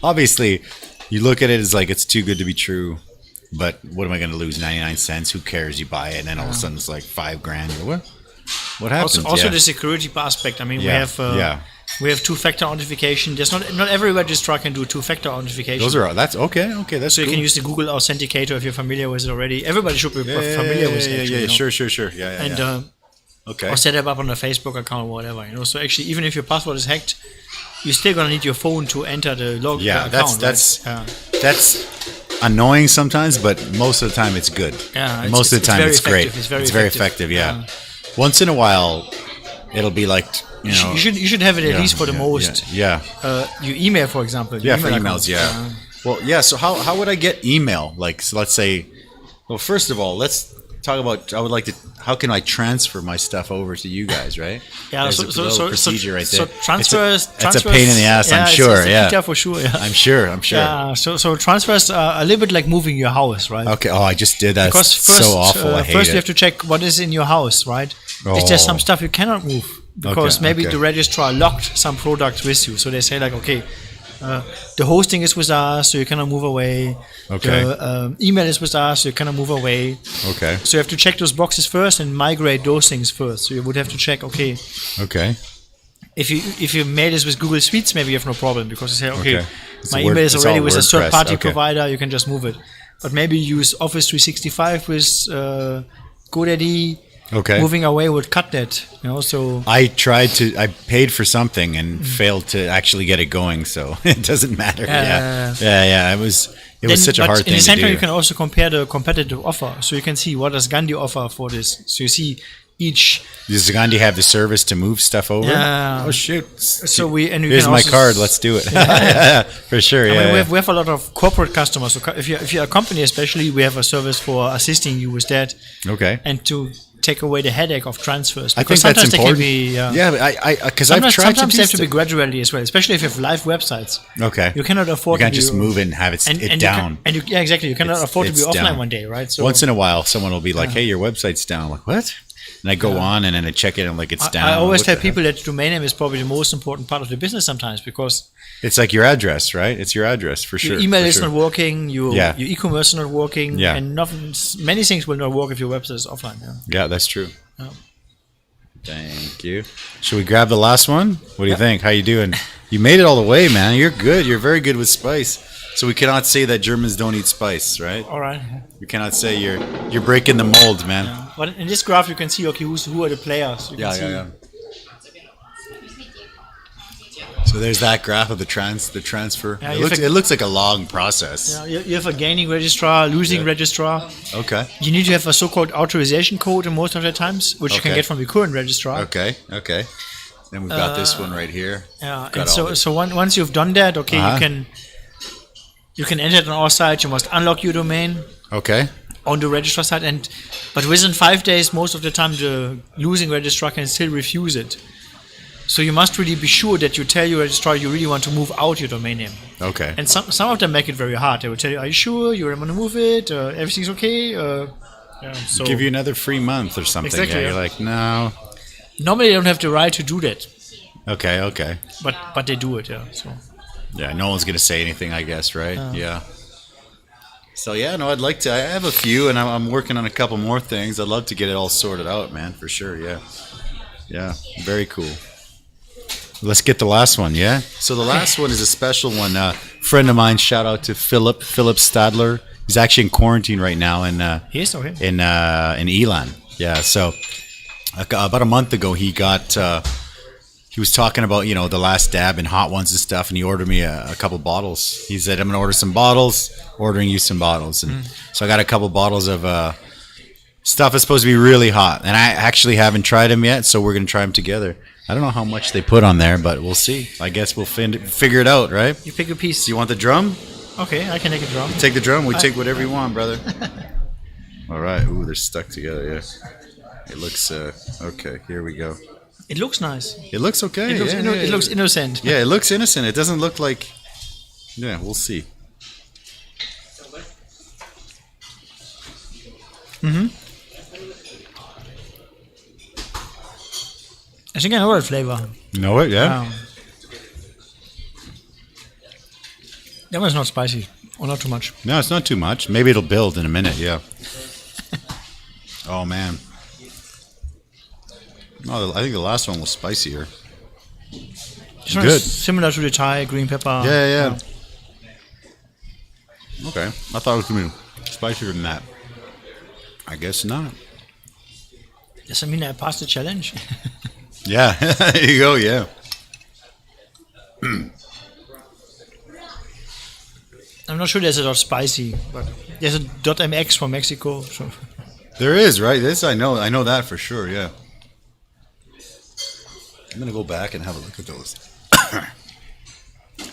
Speaker 1: obviously, you look at it as like it's too good to be true. but what am I going to lose? 99 cents? Who cares? You buy it, and then all of a sudden it's like $5,000. What happens?
Speaker 2: Also the security aspect. I mean, we have two-factor authentication. There's not every registrar can do two-factor authentication.
Speaker 1: That's okay. That's
Speaker 2: so you can use the Google Authenticator if you're familiar with it already. Everybody should be familiar with it. Actually,
Speaker 1: Sure. And
Speaker 2: okay. Or set it up on a Facebook account or whatever. So actually, even if your password is hacked, you're still gonna need your phone to enter the log account.
Speaker 1: That's annoying sometimes, but most of the time it's good.
Speaker 2: Yeah,
Speaker 1: most of the time it's great.
Speaker 2: It's
Speaker 1: very effective. Yeah. Once in a while, it'll be like
Speaker 2: you should have it at least for the most.
Speaker 1: Yeah.
Speaker 2: Your email, for example.
Speaker 1: For emails. So how would I get email? Like, so let's say, well, first of all, let's talk about. How can I transfer my stuff over to you guys? Right?
Speaker 2: Yeah.
Speaker 1: There's a little procedure right there.
Speaker 2: So transfers.
Speaker 1: That's a pain in the ass. I'm sure.
Speaker 2: It's for sure. Yeah.
Speaker 1: I'm sure.
Speaker 2: Yeah. So transfers are a little bit like moving your house, right?
Speaker 1: Okay. Oh, I just did that.
Speaker 2: Because first,
Speaker 1: so awful. I hate
Speaker 2: first
Speaker 1: it.
Speaker 2: you have to check what is in your house, right? Is there some stuff you cannot move? Because maybe the registrar locked some products with you. So they say like, okay, the hosting is with us, so you cannot move away.
Speaker 1: Okay.
Speaker 2: The email is with us, so you cannot move away.
Speaker 1: Okay.
Speaker 2: So you have to check those boxes first and migrate those things first. So you would have to check, okay. If your mail is with Google Suites, maybe you have no problem because you say, okay. My email is already with a third-party provider, you can just move it. But maybe you use Office 365 with GoDaddy.
Speaker 1: Okay.
Speaker 2: Moving away would cut that. So
Speaker 1: I paid for something and failed to actually get it going, so it doesn't matter. It was such a hard thing to do.
Speaker 2: In the center, you can also compare the competitive offer, so you can see what does Gandhi offer for this. So you see each.
Speaker 1: Does Gandhi have the service to move stuff over?
Speaker 2: Yeah.
Speaker 1: Oh shoot!
Speaker 2: Here's
Speaker 1: my card. Let's do it. For sure.
Speaker 2: I mean, we have a lot of corporate customers. So if you're a company, especially, we have a service for assisting you with that.
Speaker 1: Okay.
Speaker 2: And to take away the headache of transfers.
Speaker 1: I think that's important. Because I've tried to do
Speaker 2: sometimes they have to be gradually as well, especially if you have live websites.
Speaker 1: Okay.
Speaker 2: You cannot afford to
Speaker 1: just move it and have it down.
Speaker 2: Exactly. You cannot afford to be offline
Speaker 1: down.
Speaker 2: one day, right? So
Speaker 1: once in a while, someone will be like, "Hey, your website's down." I'm like, what? And I go on and then I check it and like it's down.
Speaker 2: I always tell people that domain name is probably the most important part of the business sometimes because
Speaker 1: it's like your address, right? It's your address for sure.
Speaker 2: Your email is not working. Your e-commerce is not working.
Speaker 1: Yeah.
Speaker 2: And many things will not work if your website is offline.
Speaker 1: Yeah, that's true. Yeah. Thank you. Should we grab the last one? What do you think? How you doing? You made it all the way, man. You're good. You're very good with spice. So we cannot say that Germans don't eat spice, right?
Speaker 2: All right.
Speaker 1: We cannot say you're breaking the mold, man.
Speaker 2: Yeah. But in this graph, you can see who are the players.
Speaker 1: Yeah. So there's that graph of the transfer. Yeah, it looks like a long process.
Speaker 2: Yeah, you have a gaining registrar, losing registrar.
Speaker 1: Okay.
Speaker 2: You need to have a so-called authorization code in most of the times, which you can get from the current registrar.
Speaker 1: Okay. Then we've got this one right here.
Speaker 2: Yeah. And so once you've done that, you can enter it on our site. You must unlock your domain.
Speaker 1: Okay.
Speaker 2: On the registrar side, but within 5 days, most of the time, the losing registrar can still refuse it. So you must really be sure that you tell your registrar you really want to move out your domain name.
Speaker 1: Okay.
Speaker 2: And some of them make it very hard. They will tell you, "Are you sure you want to move it? Everything's okay?" So
Speaker 1: give you another free month or something.
Speaker 2: Exactly.
Speaker 1: You're like, no.
Speaker 2: Normally, they don't have the right to do that.
Speaker 1: Okay.
Speaker 2: But they do it. Yeah. So.
Speaker 1: Yeah. No one's gonna say anything, I guess, right? Yeah. So I'd like to. I have a few, and I'm working on a couple more things. I'd love to get it all sorted out, man, for sure. Yeah, very cool. Let's get the last one, yeah? So the last one is a special one. Friend of mine, shout out to Phillips Stadler. He's actually in quarantine right now in Elan. Yeah, so about a month ago he got he was talking about, the last dab and hot ones and stuff, and he ordered me a couple bottles. He said, "I'm going to order some bottles, ordering you some bottles." And so I got a couple bottles of stuff that's supposed to be really hot, and I actually haven't tried them yet, so we're going to try them together. I don't know how much they put on there, but we'll see. I guess we'll figure it out, right?
Speaker 2: You pick a piece.
Speaker 1: Do you want the drum?
Speaker 2: Okay, I can take a drum.
Speaker 1: Take the drum. We take whatever you want, brother. All right. Ooh, they're stuck together. Yeah. It looks okay. Here we go.
Speaker 2: It looks nice.
Speaker 1: It looks okay.
Speaker 2: It looks innocent.
Speaker 1: Yeah, it looks innocent. It doesn't look like. Yeah, we'll see.
Speaker 2: I think I know that flavor.
Speaker 1: You know it, yeah?
Speaker 2: That one's not spicy. Or not too much?
Speaker 1: No, it's not too much. Maybe it'll build in a minute. Yeah. Oh man. No, I think the last one was spicier.
Speaker 2: This one
Speaker 1: Good.
Speaker 2: is similar to the Thai green pepper.
Speaker 1: Yeah. Okay. I thought it was going to be spicier than that. I guess not.
Speaker 2: Does that mean I passed the challenge?
Speaker 1: Yeah. There you go. Yeah.
Speaker 2: I'm not sure there's a lot spicy, but there's a .mx from Mexico. So.
Speaker 1: There is, right? This I know. I know that for sure. Yeah. I'm gonna go back and have a look at those.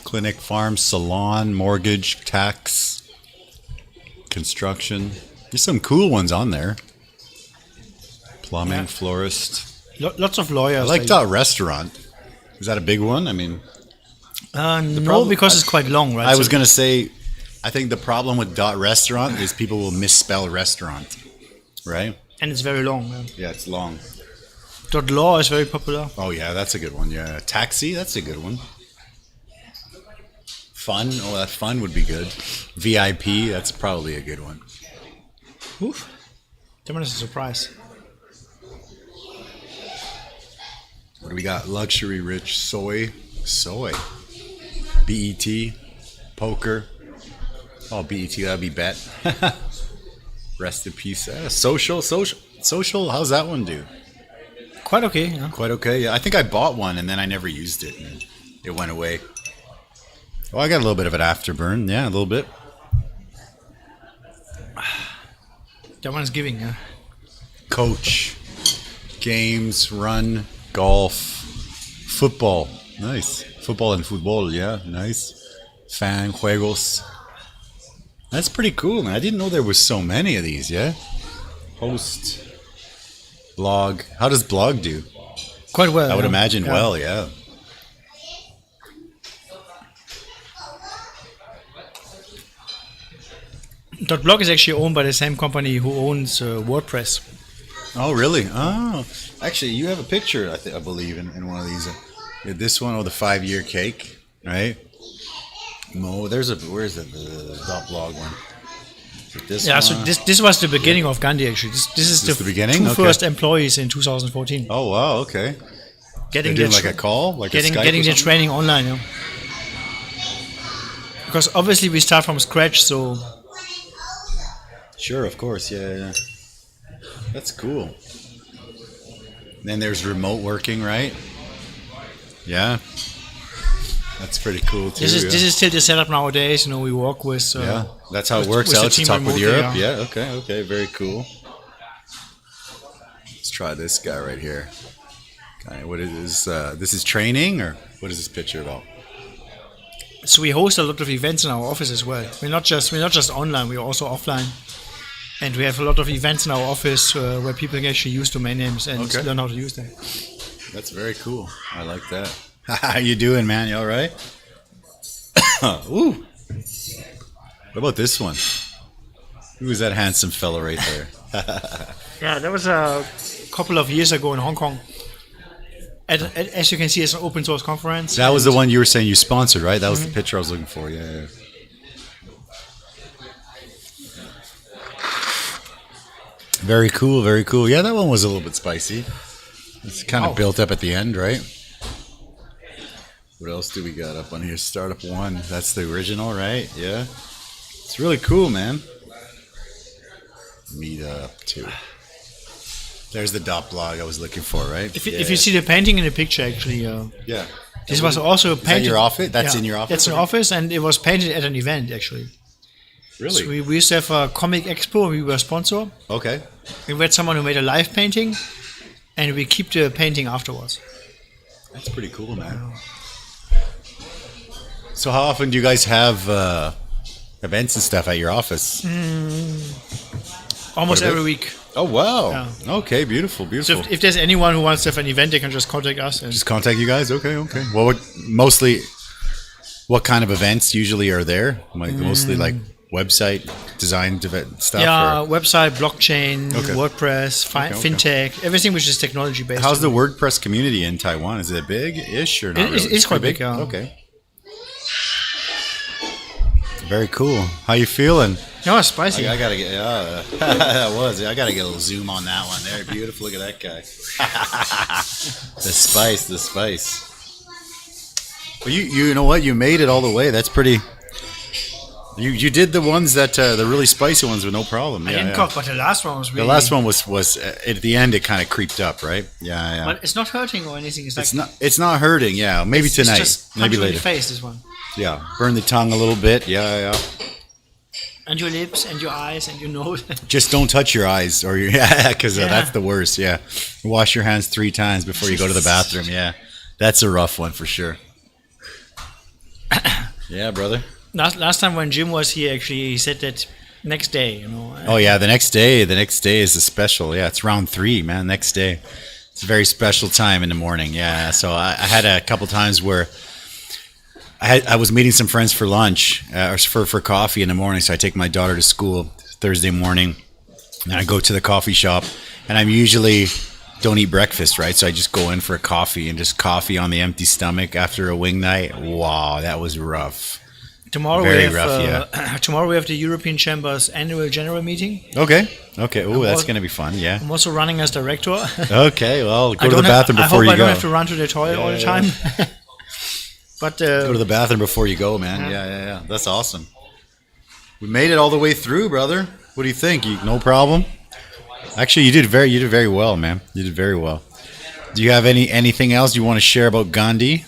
Speaker 1: Clinic, farm, salon, mortgage, tax, construction. There's some cool ones on there. Plumbing, florist.
Speaker 2: Lots of lawyers.
Speaker 1: I like that restaurant. Is that a big one? I mean,
Speaker 2: no, because it's quite long, right?
Speaker 1: I was gonna say, I think the problem with .restaurant is people will misspell restaurant, right?
Speaker 2: And it's very long.
Speaker 1: Yeah, it's long.
Speaker 2: .law is very popular.
Speaker 1: Oh yeah, that's a good one. Yeah, taxi, that's a good one. Fun, oh that fun would be good. VIP, that's probably a good one.
Speaker 2: Oof, that one is a surprise.
Speaker 1: What do we got? Luxury, rich, soy, BET, poker. Oh, BET, that'd be bet. Rest in peace. Social. How's that one do?
Speaker 2: Quite okay. Yeah.
Speaker 1: Quite okay. Yeah, I think I bought one and then I never used it and it went away. Oh, I got a little bit of an afterburn. Yeah, a little bit.
Speaker 2: That one's giving. Yeah.
Speaker 1: Coach, games, run, golf, football. Nice. Football and football. Yeah, nice. Fan, juegos. That's pretty cool, man. I didn't know there was so many of these. Yeah. Host. Blog. How does blog do?
Speaker 2: Quite well.
Speaker 1: I would imagine well, yeah.
Speaker 2: .blog is actually owned by the same company who owns WordPress.
Speaker 1: Oh, really? Oh, actually, you have a picture, I believe, in one of these. This one, the 5-year cake, right? No, where's the .blog one? This
Speaker 2: yeah,
Speaker 1: one?
Speaker 2: so this was the beginning of Gandhi, actually. This is the
Speaker 1: beginning?
Speaker 2: two
Speaker 1: Okay.
Speaker 2: first employees in 2014.
Speaker 1: Oh, wow, okay.
Speaker 2: Getting
Speaker 1: They're doing like a call? Like
Speaker 2: getting
Speaker 1: a Skype
Speaker 2: getting
Speaker 1: or
Speaker 2: the
Speaker 1: something?
Speaker 2: training online, yeah. Because obviously we start from scratch, so
Speaker 1: Sure, of course, yeah. That's cool. Then there's remote working, right? Yeah. That's pretty cool too.
Speaker 2: this is still the setup nowadays. You know, we work with.
Speaker 1: Yeah, that's how it works
Speaker 2: with the
Speaker 1: out to
Speaker 2: team
Speaker 1: talk with
Speaker 2: remotely,
Speaker 1: Europe.
Speaker 2: yeah.
Speaker 1: Yeah, okay, very cool. Let's try this guy right here. Okay, what is this is training, or what is this picture about?
Speaker 2: So we host a lot of events in our office as well. We're not just online. We're also offline, and we have a lot of events in our office where people can actually use domain names and learn how to use them.
Speaker 1: That's very cool. I like that. How you doing, man? You all right? Ooh. What about this one? Who is that handsome fella right there?
Speaker 2: Yeah, that was a couple of years ago in Hong Kong. As you can see, it's an open source conference.
Speaker 1: That was the one you were saying you sponsored, right? That was the picture I was looking for. Yeah. Very cool, very cool. Yeah, that one was a little bit spicy. It's kind of built up at the end, right? What else do we got up on here? Startup One. That's the original, right? Yeah. It's really cool, man. Meetup 2. There's the .blog I was looking for, right?
Speaker 2: If you see the painting in the picture, actually,
Speaker 1: yeah.
Speaker 2: this was also
Speaker 1: Is that
Speaker 2: painted.
Speaker 1: your office? That's in your office?
Speaker 2: That's an office, and it was painted at an event, actually.
Speaker 1: Really?
Speaker 2: So we used to have a comic expo. We were a sponsor.
Speaker 1: Okay.
Speaker 2: We had someone who made a live painting, and we keep the painting afterwards.
Speaker 1: That's pretty cool, man. So how often do you guys have events and stuff at your office?
Speaker 2: Almost
Speaker 1: Quite a bit.
Speaker 2: every week.
Speaker 1: Oh, wow.
Speaker 2: Yeah.
Speaker 1: Okay, beautiful,
Speaker 2: So
Speaker 1: beautiful.
Speaker 2: if there's anyone who wants to have an event, they can just contact us. And
Speaker 1: Just contact you guys? Okay. Well, what kind of events usually are there? Mostly like website design stuff?
Speaker 2: yeah,
Speaker 1: or-
Speaker 2: website, blockchain,
Speaker 1: Okay.
Speaker 2: WordPress,
Speaker 1: Okay.
Speaker 2: fintech, everything which is technology based.
Speaker 1: How's the WordPress community in Taiwan? Is it big-ish or not?
Speaker 2: It's
Speaker 1: really?
Speaker 2: quite big, yeah.
Speaker 1: Okay. Very cool. How you feeling?
Speaker 2: No, it's spicy.
Speaker 1: I gotta get. That was. I gotta get a little zoom on that one. There, beautiful. Look at that guy. The spice. Well, you know what? You made it all the way. That's pretty. You did the ones that the really spicy ones with no problem.
Speaker 2: I didn't cook, but the last one was really.
Speaker 1: The last one was at the end. It kind of creeped up, right? Yeah.
Speaker 2: But it's not hurting or anything.
Speaker 1: It's not hurting. Yeah, maybe tonight.
Speaker 2: It's just
Speaker 1: maybe later.
Speaker 2: In the face, this one.
Speaker 1: Yeah, burn the tongue a little bit. Yeah.
Speaker 2: And your lips and your eyes and your nose.
Speaker 1: Just don't touch your eyes or your because that's the worst. Yeah, wash your hands 3 times before you go to the bathroom. Yeah, that's a rough one for sure. Yeah, brother.
Speaker 2: Last time when Jim was here, actually, he said that next day,
Speaker 1: Oh yeah, the next day is a special. Yeah, it's round 3, man. Next day, it's a very special time in the morning. Yeah, so I had a couple times where I was meeting some friends for lunch or for coffee in the morning. So I take my daughter to school Thursday morning, and I go to the coffee shop, and I'm usually don't eat breakfast, right? So I just go in for a coffee and just coffee on the empty stomach after a wing night. Wow, that was rough.
Speaker 2: Tomorrow tomorrow we have the European Chamber's annual general meeting.
Speaker 1: Okay. Oh, that's going to be fun. Yeah.
Speaker 2: I'm also running as director.
Speaker 1: Okay. Well, go to the bathroom before you go.
Speaker 2: I don't have to run to the toilet all the time. But
Speaker 1: go to the bathroom before you go, man. Yeah. That's awesome. We made it all the way through, brother. What do you think? No problem. Actually, you did very well, man. You did very well. Do you have anything else you want to share about Gandhi?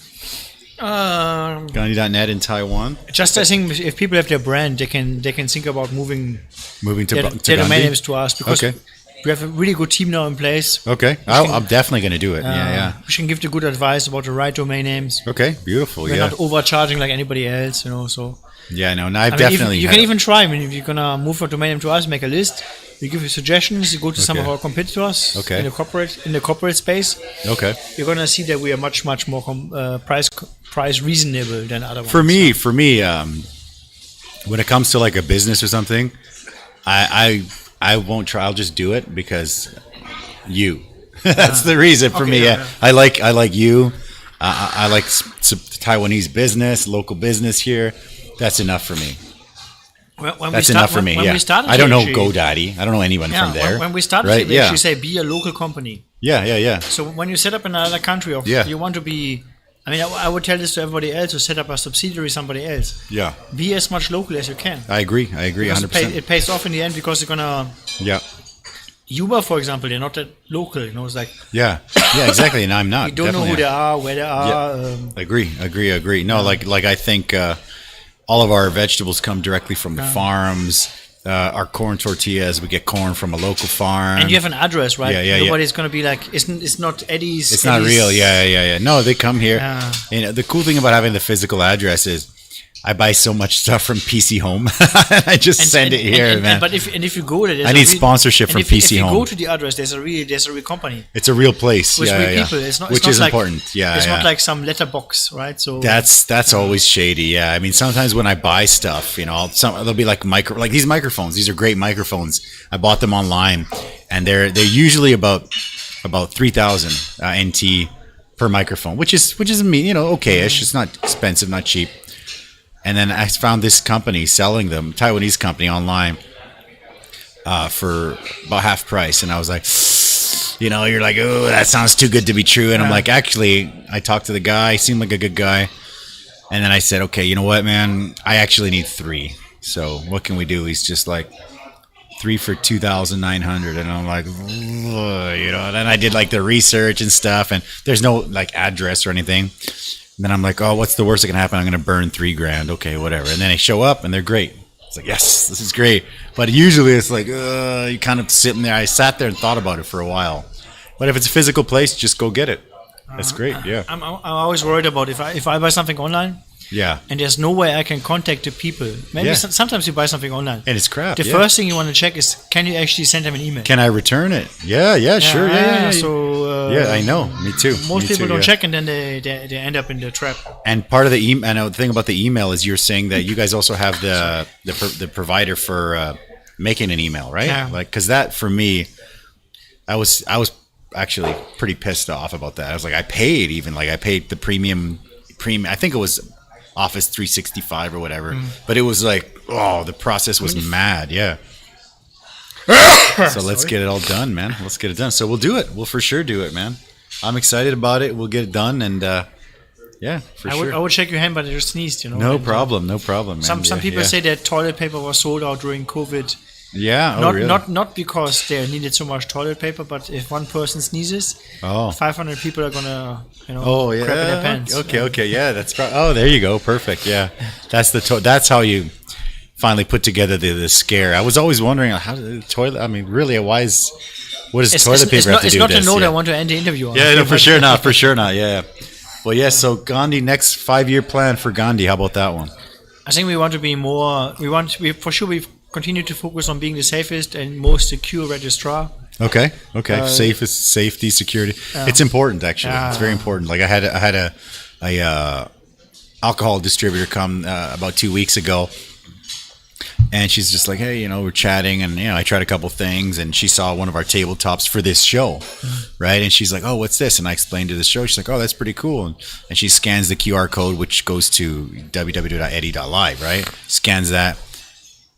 Speaker 1: Gandhi.net in Taiwan.
Speaker 2: Just I think if people have their brand, they can think about moving
Speaker 1: to
Speaker 2: their domain names to us because we have a really good team now in place.
Speaker 1: Okay, I'm definitely going to do it. Yeah.
Speaker 2: We can give the good advice about the right domain names.
Speaker 1: Okay, beautiful.
Speaker 2: We're not overcharging like anybody else, So
Speaker 1: yeah, no, I've definitely.
Speaker 2: You can even try. I mean, if you're gonna move a domain name to us, make a list. We give you suggestions. You go to some of our competitors in the corporate space.
Speaker 1: Okay,
Speaker 2: you're gonna see that we are much more price reasonable than other ones.
Speaker 1: For me, when it comes to like a business or something, I won't try. I'll just do it because you. That's the reason for me. Yeah. I like you. I like Taiwanese business, local business here. That's enough for me. That's enough for me. Yeah. I don't know GoDaddy. I don't know anyone from there.
Speaker 2: When we started, right? We actually say be a local company.
Speaker 1: Yeah.
Speaker 2: So when you set up in another country, you want to be. I mean, I would tell this to everybody else to set up a subsidiary somebody else. Yeah. Be as much local as you can.
Speaker 1: I agree. 100%.
Speaker 2: It pays off in the end because you're gonna.
Speaker 1: Yeah.
Speaker 2: Uber, for example, they're not that local. It's like.
Speaker 1: Yeah, exactly, and I'm not.
Speaker 2: You don't know who they are, where they are.
Speaker 1: Yeah. Agree. No, like I think all of our vegetables come directly from the farms. Our corn tortillas, we get corn from a local farm.
Speaker 2: And you have an address, right?
Speaker 1: Yeah.
Speaker 2: Nobody's going to be like, it's not Eddy's.
Speaker 1: It's not real. Yeah. No, they come here. And the cool thing about having the physical address is I buy so much stuff from PC Home. I just send it here, man.
Speaker 2: But if you go there,
Speaker 1: I need sponsorship from PC Home.
Speaker 2: If you go to the address, there's a real company.
Speaker 1: It's a real place.
Speaker 2: With real people.
Speaker 1: Which is important. Yeah.
Speaker 2: It's not like some letterbox, right? So
Speaker 1: that's always shady. Yeah. I mean, sometimes when I buy stuff, there'll be like these microphones. These are great microphones. I bought them online, and they're usually about 3,000 NT per microphone, which is okay-ish. It's not expensive, not cheap. And then I found this company selling them, Taiwanese company online, for about half price. And I was like, you're like, oh, that sounds too good to be true. And I'm like, actually, I talked to the guy, seemed like a good guy. And then I said, okay, you know what, man? I actually need 3. So what can we do? He's just like, 3 for 2,900. And I'm like, and then I did like the research and stuff. And there's no like address or anything. And then I'm like, oh, what's the worst that can happen? I'm going to burn $3,000. Okay, whatever. And then they show up and they're great. It's like, yes, this is great. But usually it's like, you kind of sitting there. I sat there and thought about it for a while. But if it's a physical place, just go get it. That's great. Yeah.
Speaker 2: I'm always worried about if I buy something online.
Speaker 1: Yeah.
Speaker 2: And there's no way I can contact the people. Maybe sometimes you buy something online.
Speaker 1: And it's crap.
Speaker 2: The first thing you want to check is, can you actually send them an email?
Speaker 1: Can I return it? Yeah, sure. Yeah.
Speaker 2: So,
Speaker 1: I know. Me too.
Speaker 2: Most people don't check, and then they end up in the trap.
Speaker 1: And part of the email, and the thing about the email is you're saying that you guys also have the provider for making an email, right?
Speaker 2: Yeah.
Speaker 1: Like, because that for me, I was actually pretty pissed off about that. I was like, I paid the premium. I think it was Office 365 or whatever. But it was like, the process was mad. Yeah. So let's get it all done, man. Let's get it done. So we'll do it. We'll for sure do it, man. I'm excited about it. We'll get it done, and sure.
Speaker 2: I would shake your hand, but I just sneezed,
Speaker 1: No problem, man.
Speaker 2: Some people say that toilet paper was sold out during COVID.
Speaker 1: Yeah,
Speaker 2: really? Not because they needed so much toilet paper, but if one person sneezes, 500 people are gonna, crap in their pants.
Speaker 1: Okay, yeah, that's there you go, perfect. Yeah, that's how you finally put together the scare. I was always wondering how the toilet. I mean, really, what does toilet paper have to do with this?
Speaker 2: It's not a note I want to end the interview on.
Speaker 1: Yeah, no, for sure not. Yeah. Well, yeah. So Gandhi, next 5-year plan for Gandhi. How about that one?
Speaker 2: I think we want to be more. We continue to focus on being the safest and most secure registrar.
Speaker 1: Okay. Safety, security. It's important, actually. It's very important. Like I had a alcohol distributor come about 2 weeks ago, and she's just like, hey, we're chatting, and I tried a couple things, and she saw one of our tabletops for this show, right? And she's like, oh, what's this? And I explained to the show. She's like, oh, that's pretty cool. And she scans the QR code, which goes to www.eddy.live, right? Scans that.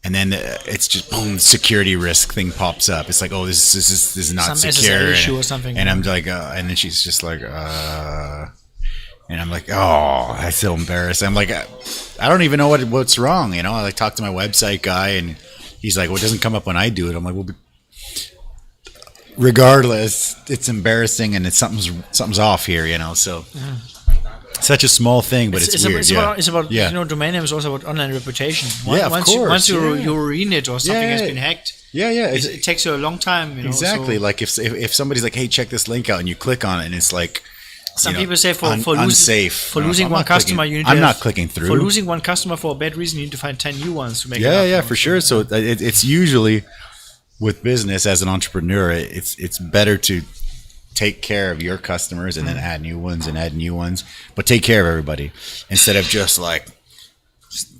Speaker 1: And then it's just boom, security risk thing pops up. It's like, oh, this is not
Speaker 2: some
Speaker 1: secure,
Speaker 2: SSL issue or something.
Speaker 1: And I'm like, and then she's just like, and I'm like, oh, that's so embarrassing. I'm like, I don't even know what's wrong. I like talked to my website guy, and he's like, well, it doesn't come up when I do it. I'm like, well, regardless, it's embarrassing, and it's something's off here. So. Yeah. Such a small thing, but it's weird.
Speaker 2: It's about domain name is also about online reputation.
Speaker 1: Of course.
Speaker 2: Once you're in it or something has been hacked. It takes you a long time.
Speaker 1: Exactly. Like if somebody's like, hey, check this link out, and you click on it, and it's like,
Speaker 2: some people say for losing one customer, you need.
Speaker 1: I'm not clicking through.
Speaker 2: For losing one customer for a bad reason, you need to find 10 new ones to make.
Speaker 1: For sure. So it's usually with business as an entrepreneur, it's better to take care of your customers and then add new ones, but take care of everybody instead of just like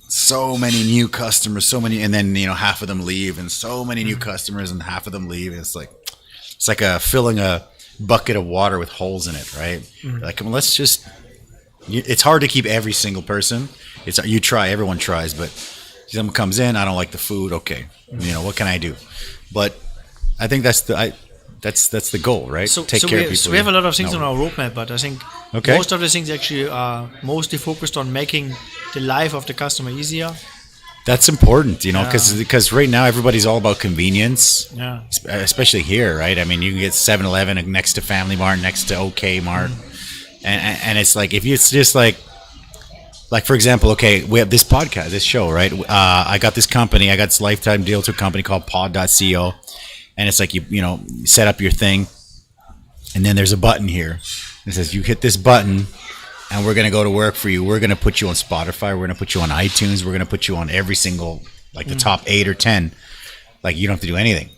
Speaker 1: so many new customers, and then half of them leave, and so many new customers and half of them leave. And it's like filling a bucket of water with holes in it, right? Like, let's just. It's hard to keep every single person. Everyone tries, but someone comes in, I don't like the food. Okay, what can I do? But I think that's the goal, right? Take care of people.
Speaker 2: So we have a lot of things on our roadmap, but I think most of the things actually are mostly focused on making the life of the customer easier.
Speaker 1: That's important, because right now everybody's all about convenience, especially here, right? I mean, you can get 7-Eleven next to Family Mart, next to OK Mart, and it's like, if it's just like for example, okay, we have this podcast, this show, right? I got this company, I got this lifetime deal to a company called pod.co. And it's like, you set up your thing, and then there's a button here. It says, you hit this button, and we're going to go to work for you. We're going to put you on Spotify. We're going to put you on iTunes. We're going to put you on every single, like the top 8 or 10. Like, you don't have to do anything.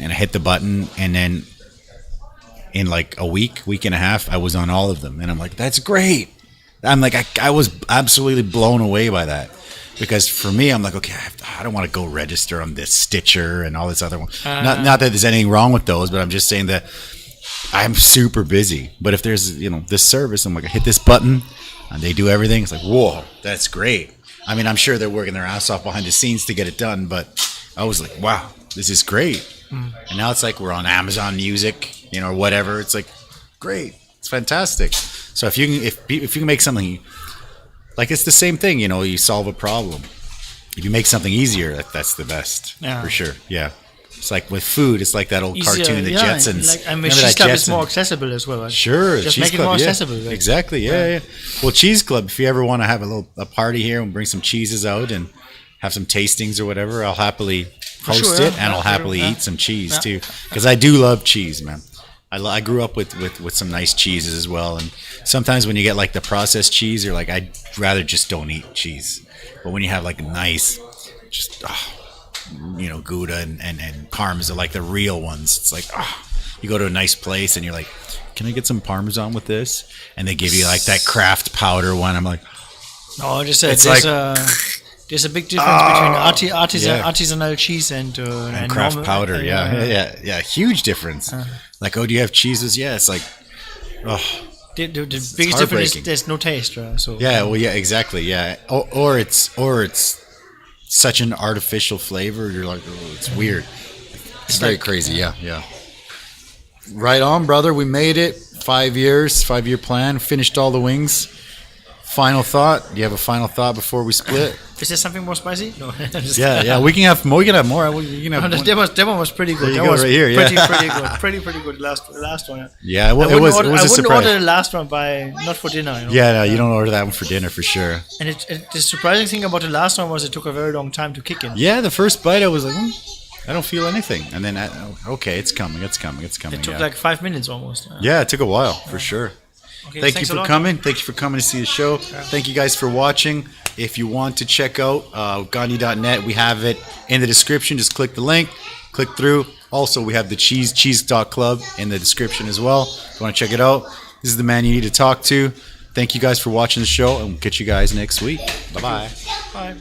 Speaker 1: And I hit the button, and then in like a week and a half, I was on all of them. And I'm like, that's great. I'm like, I was absolutely blown away by that. Because for me, I'm like, okay, I don't want to go register on this Stitcher and all this other one. Not that there's anything wrong with those, but I'm just saying that I'm super busy. But if there's, this service, I'm like, I hit this button and they do everything. It's like, whoa, that's great. I mean, I'm sure they're working their ass off behind the scenes to get it done, but I was like, wow, this is great. And now it's like we're on Amazon Music, or whatever. It's like, great. It's fantastic. So if you can make something. Like, it's the same thing, you solve a problem. If you make something easier, that's the best, for sure. Yeah. It's like with food, it's like that old cartoon, the Jetsons.
Speaker 2: Cheese Club is more accessible as well. Right?
Speaker 1: Sure.
Speaker 2: Just
Speaker 1: Cheese
Speaker 2: make
Speaker 1: Club,
Speaker 2: it more accessible. Right?
Speaker 1: Exactly, yeah. Well, Cheese Club, if you ever want to have a party here and bring some cheeses out and have some tastings or whatever, I'll happily host it, and I'll happily eat some cheese, too. Because I do love cheese, man. I grew up with some nice cheeses as well, and sometimes when you get like the processed cheese, you're like, I'd rather just don't eat cheese. But when you have like nice, just Gouda and Parmesan, like the real ones, it's like, you go to a nice place and you're like, can I get some Parmesan with this? And they give you like that craft powder one. I'm like,
Speaker 2: there's a big difference between artisanal cheese and
Speaker 1: craft
Speaker 2: normal,
Speaker 1: powder. Yeah, huge difference. Like, do you have cheeses? Yeah, it's like,
Speaker 2: The biggest difference is there's no taste, right? So
Speaker 1: exactly, yeah. Or it's such an artificial flavor. You're like, oh, it's weird. It's very crazy. Yeah. Right on, brother. We made it. 5 years, 5-year plan. Finished all the wings. Final thought. Do you have a final thought before we split?
Speaker 2: Is there something more spicy? No.
Speaker 1: Yeah. We can have more. We can have more.
Speaker 2: That one was pretty good.
Speaker 1: There you
Speaker 2: That
Speaker 1: go,
Speaker 2: was
Speaker 1: right here,
Speaker 2: pretty
Speaker 1: yeah.
Speaker 2: good. Pretty good. The last one.
Speaker 1: Yeah, it was a
Speaker 2: I wouldn't
Speaker 1: surprise.
Speaker 2: order the last one not for dinner.
Speaker 1: Yeah, no, you don't order that one for dinner for sure.
Speaker 2: And the surprising thing about the last one was it took a very long time to kick in.
Speaker 1: Yeah, the first bite I was like, I don't feel anything, and then okay, it's coming. It
Speaker 2: took like 5 minutes almost.
Speaker 1: Yeah, it took a while for sure.
Speaker 2: Okay,
Speaker 1: Thank you for coming. Thank you for coming to see the show.
Speaker 2: Yeah.
Speaker 1: Thank you guys for watching. If you want to check out Gandhi.net, we have it in the description. Just click the link, click through. Also, we have the cheese.club in the description as well. If you want to check it out, this is the man you need to talk to. Thank you guys for watching the show, and we'll catch you guys next week. Bye-bye.
Speaker 2: Bye.